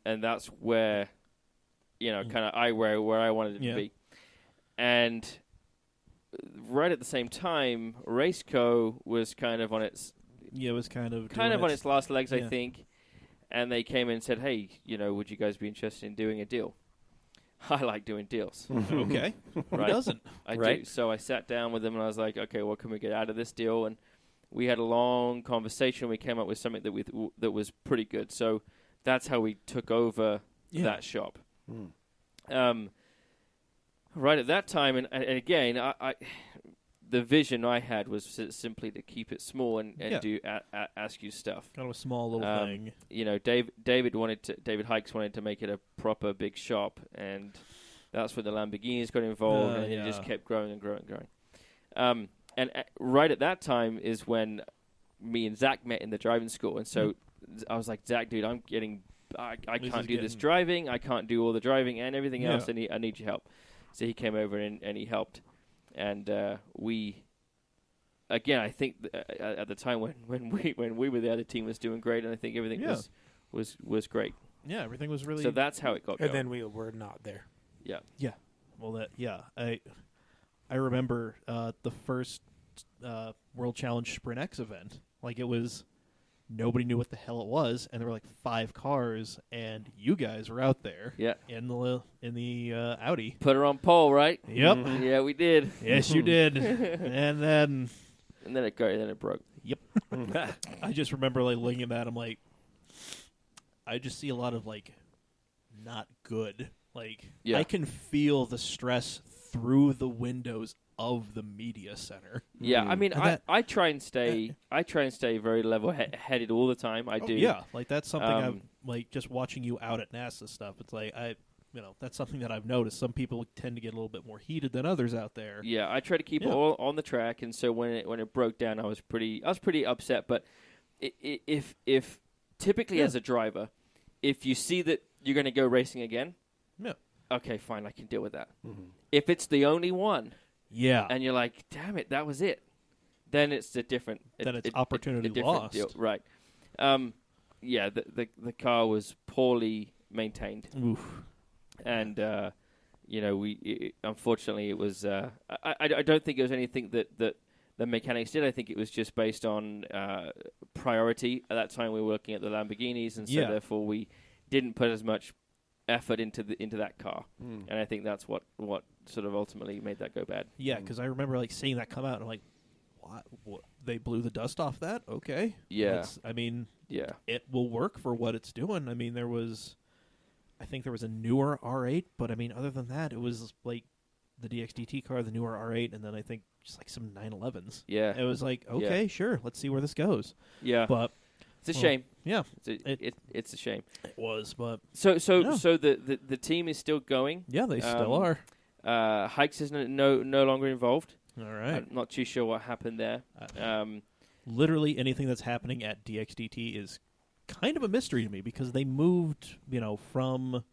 that's where, kind of where I wanted it Yeah. to be. And right at the same time, Raceco was kind of on its Yeah, it was kind of on its last legs, I yeah. think. And they came in and said, "Hey, would you guys be interested in doing a deal?" I like doing deals. Okay. Who Right. doesn't? I do. Right. So I sat down with them and I was like, "Okay, what can we get out of this deal?" And we had a long conversation. We came up with something that was pretty good. So that's how we took over Yeah. that shop. Right at that time, and again, I the vision I had was simply to keep it small and Yeah. do Askew stuff. Kind of a small little thing. David Hikes wanted to make it a proper big shop, and that's where the Lamborghinis got involved, and it just yeah. kept growing and growing and growing. And right at that time is when me and Zack met in the driving school, and so I was like, "Zack, dude, I This can't is do this getting- driving. I can't do all the driving and everything Yeah. else. I need your help." So he came over and he helped, and we. Again, I think at the time when we were there, the team was doing great, and I think everything Yeah. was great. Yeah, everything was really. So that's how it got going. And then we were not there. yeah. Yeah. Well, I remember the first World Challenge Sprint X event. Like, it was, nobody knew what the hell it was, and there were like 5 cars, and you guys were out there. Yeah. In the Audi. Put her on pole, right? Yep. Yeah, we did. Yes, you did. And then it broke. Yep. I just remember like looking at that. I'm like, I just see a lot of like not good. Like, Yeah. I can feel the stress through the windows of the media center. Yeah, I mean, And I try and stay very level headed all the time. I do. Yeah, like that's something I've like just watching you out at NASA stuff. It's like that's something that I've noticed. Some people tend to get a little bit more heated than others out there. Yeah, I try to keep it all on the track, and so when it broke down, I was pretty upset. But if typically as a driver, if you see that you're going to go racing again, okay, fine, I can deal with that. Mm-hmm. If it's the only one, and you're like, damn it, that was it, then it's a different. Then it's opportunity lost, deal. Right? The car was poorly maintained. Oof. And unfortunately, it was. I don't think it was anything that the mechanics did. I think it was just based on priority. At that time, we were looking at the Lamborghinis, and so therefore we didn't put as much effort into that car. And I think that's what sort of ultimately made that go bad. Yeah, because I remember like seeing that come out, and I'm like, what? They blew the dust off that? Okay. Yeah. It will work for what it's doing. I mean, I think there was a newer R8, but I mean, other than that, it was like the DXDT car, the newer R8, and then I think just like some 911s. Yeah. It was like, okay, sure, let's see where this goes. Yeah. But it's a shame. Yeah. It's a shame. It was, but so the team is still going. Yeah, they still are. Hikes is no longer involved. All right. I'm not too sure what happened there. Literally anything that's happening at DXDT is kind of a mystery to me because they moved, from,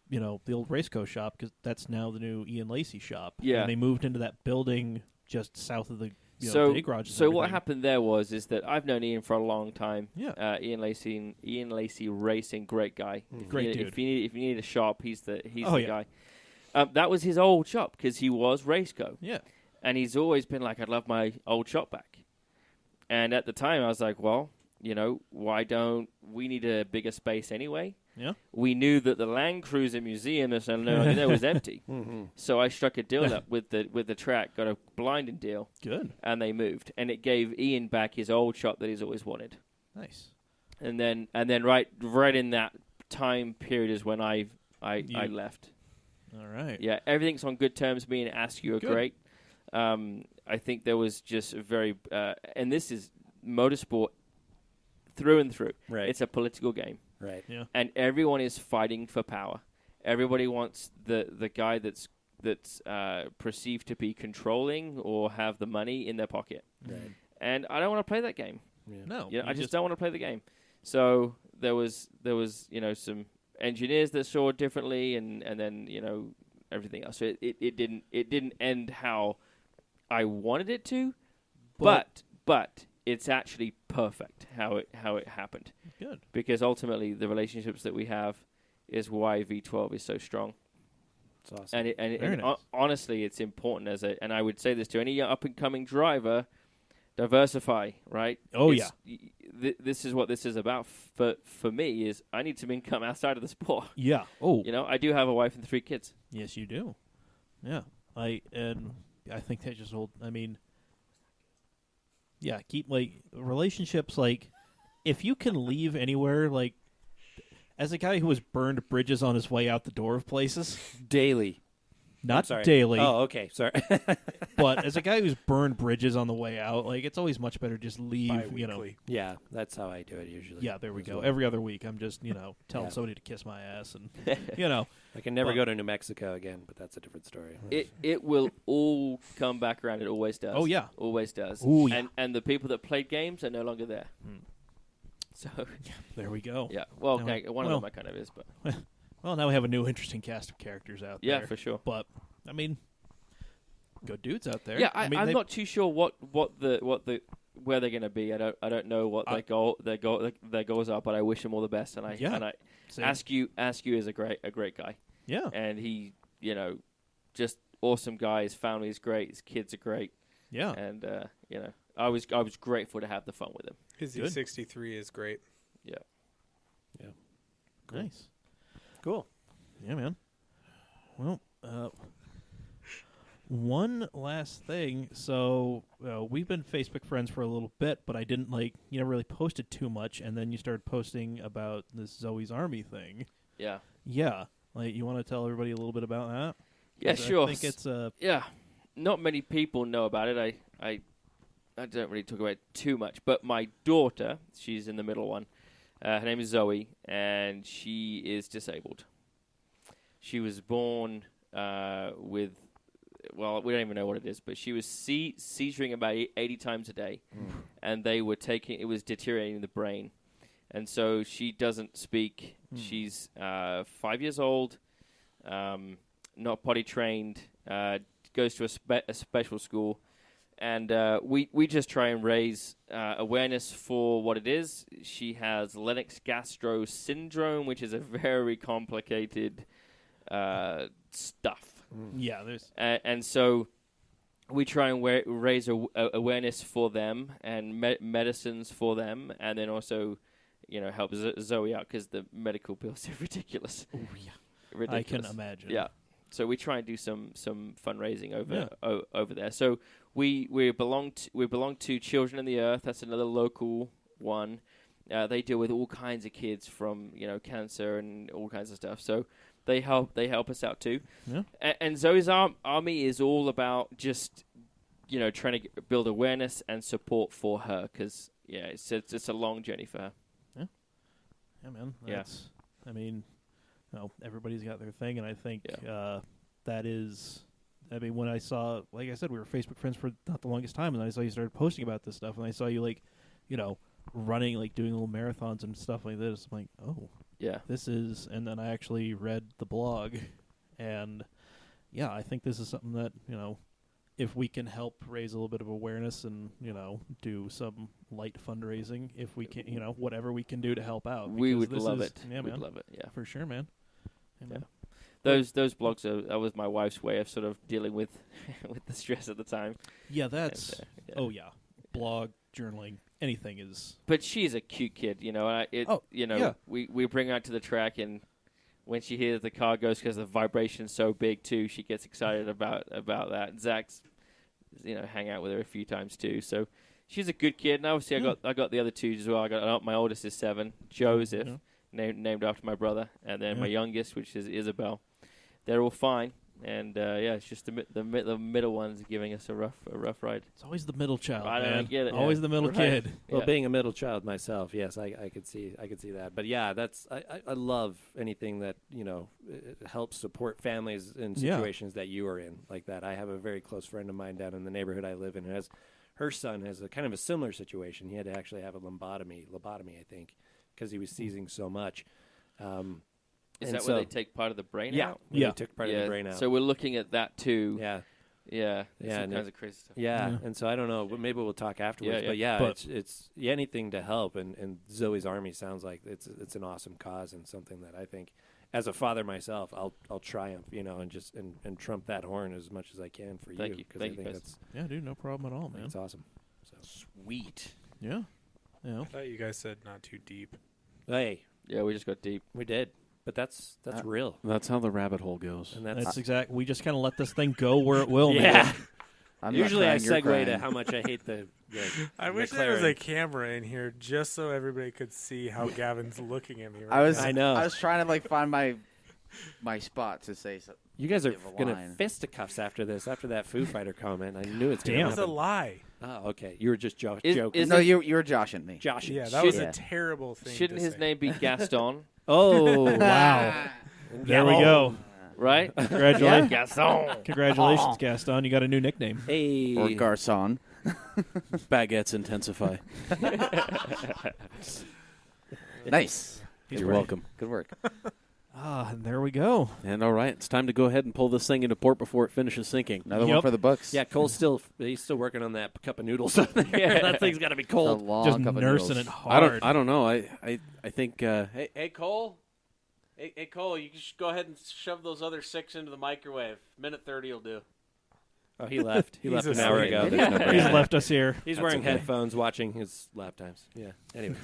the old Raceco shop because that's now the new Ian Lacey shop. Yeah. And they moved into that building just south of the day garage. So what happened there is that I've known Ian for a long time. Yeah. Ian Lacey Racing, great guy. Great dude. If you need a shop, he's the yeah. guy. That was his old shop because he was Raceco. Yeah. And he's always been like, I'd love my old shop back. And at the time, I was like, well, why don't we need a bigger space anyway? Yeah. We knew that the Land Cruiser Museum there was empty. So I struck a deal up with the track, got a blinding deal. Good. And they moved. And it gave Ian back his old shop that he's always wanted. Nice. And then right in that time period is when I left. All right. Yeah, everything's on good terms. Me and Askew are great. I think there was just a very and this is motorsport through and through. Right. It's a political game. Right. Yeah. And everyone is fighting for power. Everybody wants the guy that's perceived to be controlling or have the money in their pocket. Right. And I don't want to play that game. Yeah. No. I just don't want to play the game. So there was some engineers that saw it differently, and then everything else. So it didn't end how I wanted it to, but it's actually perfect how it happened. Good. Because ultimately the relationships that we have is why V12 is so strong. It's awesome. And nice. Honestly, it's important and I would say this to any up and coming driver: diversify. Right? Oh This is what this is about for me. Is I need some income outside of the sport. Yeah. Oh. I do have a wife and 3 kids. Yes, you do. Yeah. I think that just old. I mean. Yeah, keep relationships if you can leave anywhere as a guy who has burned bridges on his way out the door of places Daily. Not daily. Oh, okay. Sorry. But as a guy who's burned bridges on the way out, it's always much better just leave, Bi-weekly. Yeah, that's how I do it usually. Yeah, there we go. well. Every other week I'm just, telling somebody to kiss my ass and I can never go to New Mexico again, but that's a different story. It will all come back around. It always does. Oh, yeah. Always does. Ooh, yeah. And the people that played games are no longer there. So there we go. yeah. Well, No, one of them kind of is, but Well, now we have a new interesting cast of characters out there. yeah, for sure. But I mean, good dudes out there. Yeah, I'm not too sure where they're going to be. I don't know what their goals are, but I wish them all the best. And I Same. Askew is a great guy. Yeah. And he just awesome guy. His family is great. His kids are great. Yeah. And I was grateful to have the fun with him. His Good. E63 is great. Yeah. Nice. Cool. Yeah, man. Well, one last thing. So we've been Facebook friends for a little bit, but I didn't you never really posted too much, and then you started posting about this Zoe's Army thing. Yeah. Yeah. You want to tell everybody a little bit about that? Yeah, 'Cause sure. I think it's Yeah. Not many people know about it. I don't really talk about it too much, but my daughter, she's in the middle one. Her name is Zoe, and she is disabled. She was born with, well, we don't even know what it is, but she was seizuring about 80 times a day, and they were it was deteriorating the brain. And so she doesn't speak. She's 5 years old, not potty trained, goes to a special school. And we just try and raise awareness for what it is. She has Lennox-Gastaut syndrome, which is a very complicated stuff. yeah. There's And so we try and raise awareness for them and medicines for them, and then also, help Zoe out because the medical bills are ridiculous. oh, yeah. Ridiculous. I can imagine. Yeah. So we try and do some fundraising over there. So we belong to Children in the Earth. That's another local one. They deal with all kinds of kids from cancer and all kinds of stuff. So they help us out too. Yeah. And Zoe's Army is all about just trying to build awareness and support for her because it's a long journey for her. Yeah, man. Yeah. That's, I mean, everybody's got their thing, and I think that is. I mean, when I saw, like I said, we were Facebook friends for not the longest time, and then I saw you started posting about this stuff, and I saw you running, doing little marathons and stuff like this. I'm like, oh, Yeah. this is. And then I actually read the blog, and yeah, I think this is something that if we can help raise a little bit of awareness and do some light fundraising, if we can, whatever we can do to help out, We because would this love is- it. Yeah, We'd man, love it. Yeah. for sure, man. Yeah, man. Those blogs that was my wife's way of sort of dealing with with the stress at the time. Yeah, that's. And, yeah. Oh yeah, blog, journaling, anything is. But she's a cute kid, yeah. We bring her out to the track, and when she hears the car goes because the vibration's so big too, she gets excited about that. Zack's, hang out with her a few times too. So she's a good kid, and obviously I got the other two as well. I got my oldest is 7, Joseph, named after my brother, and then my youngest, which is Isabel. They're all fine, and it's just the middle one's giving us a rough ride. It's always the middle child. I don't man. get it, Always yeah. the middle Right. kid. Well, Yeah. being a middle child myself, yes, I could see that. But yeah, that's I love anything that helps support families in situations that you are in like that. I have a very close friend of mine down in the neighborhood I live in who has her son has a kind of a similar situation. He had to actually have a lobotomy, I think, because he was seizing so much. Is and that so- where they take part of the brain Yeah, out? yeah, he took part of the brain out. So we're looking at that too. yeah. Yeah. Yeah, Some and kinds of crazy stuff. Yeah, Yeah. and so I don't know. But maybe we'll talk afterwards. Yeah, But yeah. yeah, it's anything to help. And Zoe's Army sounds like it's an awesome cause and something that I think, as a father myself, I'll triumph, and just and trump that horn as much as I can for Thank you. because Thank I you, think guys. Yeah, dude, no problem at all, man. that's awesome. So Sweet. Yeah. Yeah. I thought you guys said not too deep. hey, Yeah, we just got deep. we did, but that's real, That's how the rabbit hole goes. and That's exact. We just kind of let this thing go where it will. yeah. Man. I'm not Usually I crying, you're segue to crying. how much I hate the I wish there was a McLaren. camera in here just so everybody could see how Gavin's looking at me right I was I know. I was trying to find my spot to say something. You guys are Give a gonna line. fisticuffs after this, after that Foo Fighter comment. I knew it's now. gonna It was a happen. lie. Oh, okay. You were just joking. Is No, it- you're joshing me. Josh. Yeah, that was Yeah. a terrible thing. Shouldn't to his say. name be Gaston? Oh, Wow. There we go. Right? Congratulations. Gaston. Congratulations, Gaston. You got a new nickname. Hey. Or Garcon. Baguettes intensify. Nice. You're welcome. Good work. And there we go. And all right, it's time to go ahead and pull this thing into port before it finishes sinking. Another Yep. one for the books. Yeah, Cole's he's still working on that cup of noodles up there. That thing's got to be A cold. long Just cup of nursing noodles. it hard. I don't know. I think. Hey Cole. Hey, Cole, you should go ahead and shove those other 6 into the microwave. Minute 30 will do. Oh, he left. He left an asleep. hour ago. There's no He's break. left us here, He's That's wearing okay. headphones, watching his lap times. Yeah. Anyway.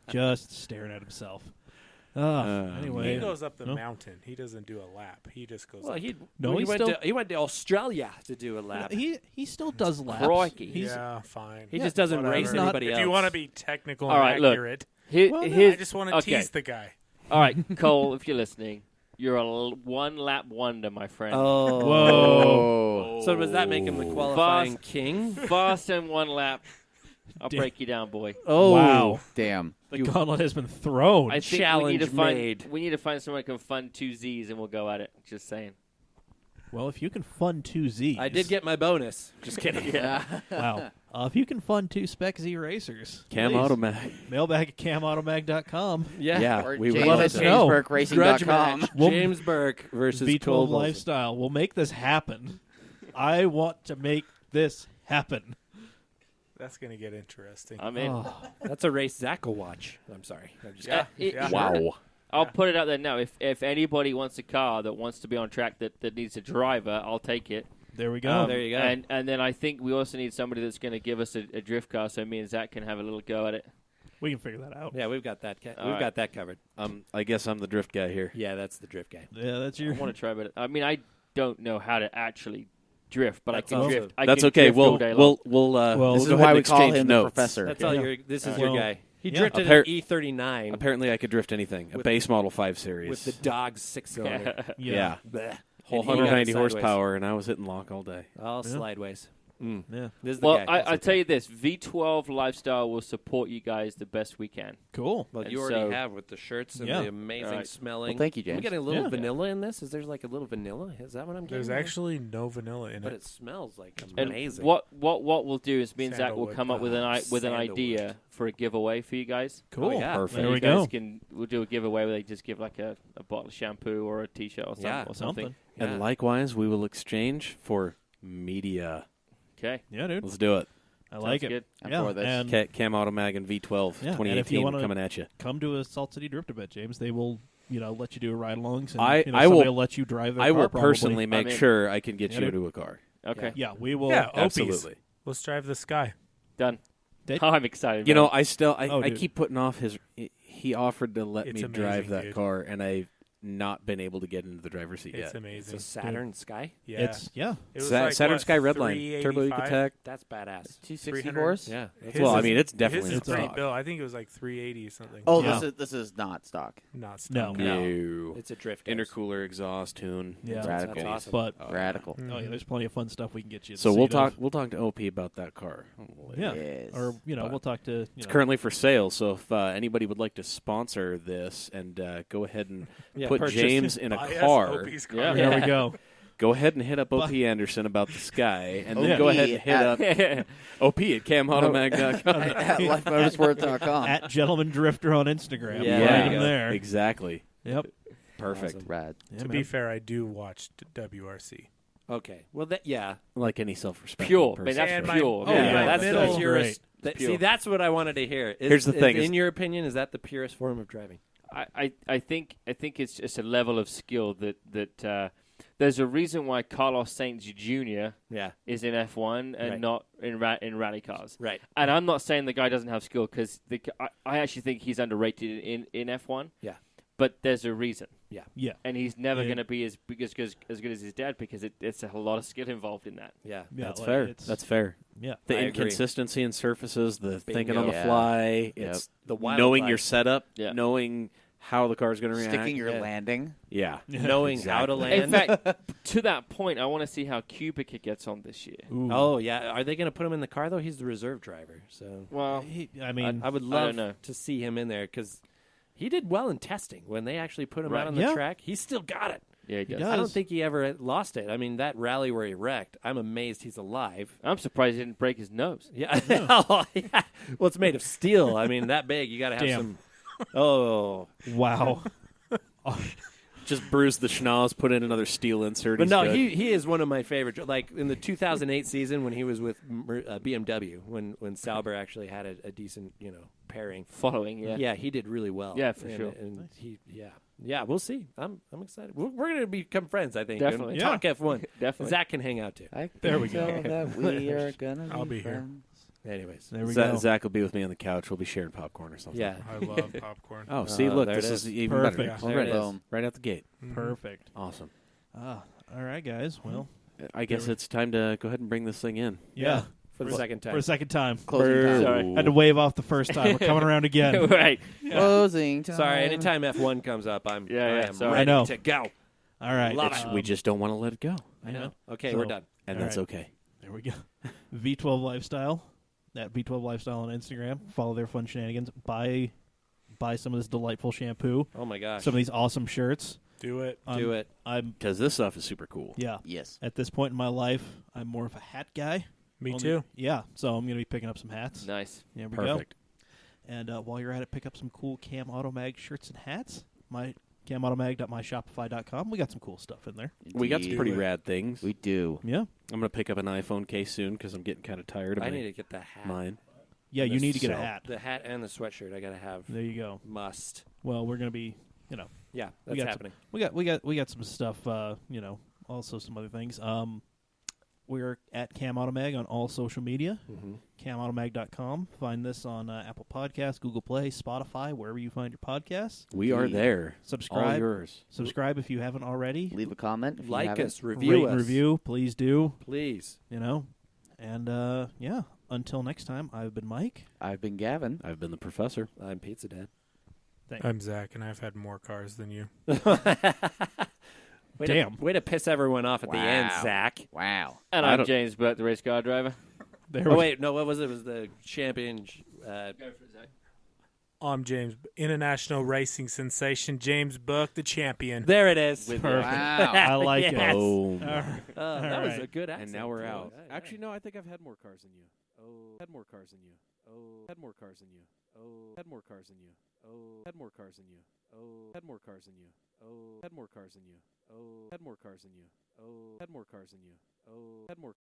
just staring at himself. Anyway, He goes up the No? mountain. He doesn't do a lap. He just goes Well, up. he he went to Australia to do a lap. he still does laps. Crikey. He's, Yeah, fine. He just doesn't Whatever. race Not- anybody If else. you want to be technical All and right, look. accurate, Well, no, Here's, I just want to okay. tease the guy. All right, Cole, if you're listening, you're a one lap wonder, my friend. Oh. Whoa. So does that make him the qualifying king? Fast in one lap. I'll Damn. break you down, boy. Oh. Wow. Damn. The gauntlet has been thrown. I think we need Challenge to find made. we need to find someone who can fund 2 Z's and we'll go at it. Just saying. Well, if you can fund 2 Z's. I did get my bonus. Just kidding. Wow. If you can fund 2 Spec Z racers, Cam please. Automag. Mailbag at camautomag.com. Yeah. Or we would James love at to. Grudge JamesBurkeRacing.com. match. We'll- James Burke versus V12 Cole Bolson. Lifestyle. We'll make this happen. I want to make this happen. That's going to get interesting. I'm in. Oh, That's a race Zack will watch. I'm sorry. I'm just Yeah. Wow. I'll put it out there now. If anybody wants a car that wants to be on track that needs a driver, I'll take it. there we go. there you go. And then I think we also need somebody that's going to give us a drift car, so me and Zach can have a little go at it. We can figure that out. Yeah, we've got that. All We've right. got that covered. I guess I'm the drift guy here. Yeah, that's the drift guy. Yeah, that's I your. want to try, but I mean, I don't know how to actually drift, but That's I can also- drift. I That's can okay. drift all day long. We'll Well, this this is is why why we we call exchange him the notes. professor. That's Yeah. all your. This is Well, your guy. He yeah. drifted Appar- an E39 Apparently, I could drift anything. A With- base model 5 Series. with the dog's 6-cylinder. yeah. Blech. Whole And he got 190 sideways. horsepower, and I was hitting lock all day. All Yeah. slideways. Yeah. This is the Well, guy. I That's tell okay. you this: V12 Lifestyle will support you guys the best we can. Cool. Well, And you already so- have with the shirts and Yeah. the amazing All right. smelling. Well, thank you, Are we James. getting a little Yeah. vanilla in this? Is there like a little vanilla? Is that what I'm getting? There's there? actually no vanilla in but it. it smells like And amazing. what we'll do is me and Zach will Sandalwood. come up with an Sandalwood. idea for a giveaway for you guys. Cool. Oh, yeah. Perfect. There you we guys go. we'll do a giveaway where they just give like a bottle of shampoo or a T-shirt or, Yeah, or something. Something. Yeah. And likewise, we will exchange for media. Okay, Yeah, dude. Let's do it. I like Sounds it. good. I'm Yeah, for this. and Cam Automag and V12 Yeah, and if 2018 you wanna- coming at you. come to a Salt City Drift event, James. They will, let you do a ride-alongs, and I somebody will- will let you drive their I car, will probably. personally make I'm in. sure I can get Yeah, you dude. into a car. okay, Yeah, we will. Yeah, Opies. Absolutely. Let's drive the sky. done. Did- Oh, I'm excited. You know, man. I still Oh, I dude. keep putting off his. He offered to let It's me amazing, drive that dude. car, and I've not been able to get into the driver's seat It's yet. It's amazing. a Saturn Sky. Yeah. It's It was Saturn what, Sky Redline, Turbo 385? Ecotec. That's badass. 260 300. horse? Yeah. His Well, I is- mean, it's his definitely is It's pretty stock. built. I think it was like 380 something. Oh, Yeah. this is not stock. Not stock. No. No. It's a drift. Intercooler, exhaust, tune. Yeah. Radical. That's awesome. But Radical. Mm. oh yeah, there's plenty of fun stuff we can get you. So the we'll seat of. talk. We'll talk to OP about that car. Yeah, Yes. or But we'll talk to. It's currently for sale, so if anybody would like to sponsor this and go ahead and Yeah, put purchase- James in a Buy us car, Opie's car. Yeah. There we go. go ahead and hit up OP Anderson about the Sky, and then go ahead and hit up OP at camautomag.com. At lifemotorsport.com. At Gentleman Drifter on Instagram. Yeah, Find there you him go. there. Exactly. Yep. Perfect. Awesome. Rad. Yeah, To man. be fair, I do watch WRC. Okay. Well, yeah. Like any self-respecting Pure, person. man. That's And my- pure. Oh, man. yeah, that's middle- the purest. Pure. See, that's what I wanted to hear. Here's the thing, In is- your opinion, is that the purest form of driving? I think it's just a level of skill that there's a reason why Carlos Sainz Jr. Yeah. is in F1 and Right. not in rally cars. Right. And I'm not saying the guy doesn't have skill because I actually think he's underrated in F1. Yeah. But there's a reason, Yeah. and he's never Yeah. going to be as good as his dad because it's a lot of skill involved in that. Yeah. Yeah, That's like, fair. it's- That's fair. Yeah. The I agree. inconsistency in surfaces, the thinking on the Yeah. fly, it's The wild knowing life. your setup, Yeah. knowing how the car's going to react. Sticking your Yeah. landing. Yeah. Knowing how to Exactly. land. In fact, to that point, I want to see how Kubica gets on this year. Ooh. Oh, yeah. Are they going to put him in the car, though? He's the reserve driver. So Well, I mean, I would I love don't know. to see him in there because he did well in testing. When they actually put him Right. out on the Yeah. track, he still got it. yeah, he does. does. I don't think he ever lost it. I mean, that rally where he wrecked, I'm amazed he's alive. I'm surprised he didn't break his nose. Yeah. Oh, yeah. Well, it's made of steel. I mean, that big. You got to have Damn. some. Oh. wow. Just bruise the schnoz, put in another steel insert. But he's no, good. he is one of my favorite. Like in the 2008 season when he was with BMW, when Sauber actually had a decent pairing. Following, yeah. He did really well. Yeah, for And- sure. And we'll see. I'm excited. We're going to become friends, I think. Definitely. And talk F1. Definitely. Zach can hang out too. I There we can go. tell that we are gonna I'll be here. friends. Anyways. There we go. Zach will be with me on the couch. We'll be sharing popcorn or something. Yeah. I love popcorn. Oh, see, look, there this it is is. even Perfect. better. Yeah. There it Already. is. Right out the gate. Perfect. Awesome. All right, guys. Well, I guess it's time to go ahead and bring this thing in. yeah. For the second time. For a second time. Closing time. Sorry. Had to wave off the first time. We're coming around again. Right. Closing time. Sorry, anytime F1 comes up, I am sorry. ready I know. to go. All right. Love We just don't want to let it go. I know. Okay, So- we're done. And All that's right. okay. There we go. V12 Lifestyle. That V12 Lifestyle on Instagram. Follow their fun shenanigans. Buy some of this delightful shampoo. Oh my gosh. Some of these awesome shirts. Do it. Do it. I'm Because this stuff is super cool. yeah. Yes. At this point in my life, I'm more of a hat guy. Me Only- too. Yeah. So I'm going to be picking up some hats. Nice. There we Perfect. go. And while you're at it, pick up some cool Cam Automag shirts and hats. My camautomag.myshopify.com. We got some cool stuff in there. We got some Do pretty it. rad things. We do. Yeah. I'm going to pick up an iPhone case soon because I'm getting kind of tired of I need to get the hat. mine. Yeah, you need to get a So- hat. The hat and the sweatshirt I got to have. There you go. Must. Well, we're going to be, Yeah, We that's got happening. we got some stuff, also some other things. We're at Cam Automag on all social media. CamAutomag.com. Find this on Apple Podcasts, Google Play, Spotify, wherever you find your podcasts. We are there. All Subscribe. yours. Subscribe if you haven't already. Leave a comment. If you Like haven't. us, review Rate us. and review, please do. Please. And yeah. Until next time, I've been Mike. I've been Gavin. I've been the professor. I'm Pizza Dad. I'm Zach, and I've had more cars than you. Damn. Way to piss everyone off at the end, Wow. Zach. Wow. And I I'm don't- James Burke, the race car driver. There Oh, we wait. No, what was it? It was the champion. Go for it, Zach. I'm James, international racing sensation, James Buck, the champion. There it is. Perfect. Wow. I like Yes. it. Boom. That was right. a good accent. And now we're too. out. Yeah, Actually, no, I think I've had more cars than you. Oh, had more cars than you. Oh, had more cars than you. Oh, had more cars than you. Oh, had more cars than you. Oh, had more cars than you. Oh, had more cars than you. Oh, had more cars than you. Oh, had more cars than you. Oh, had more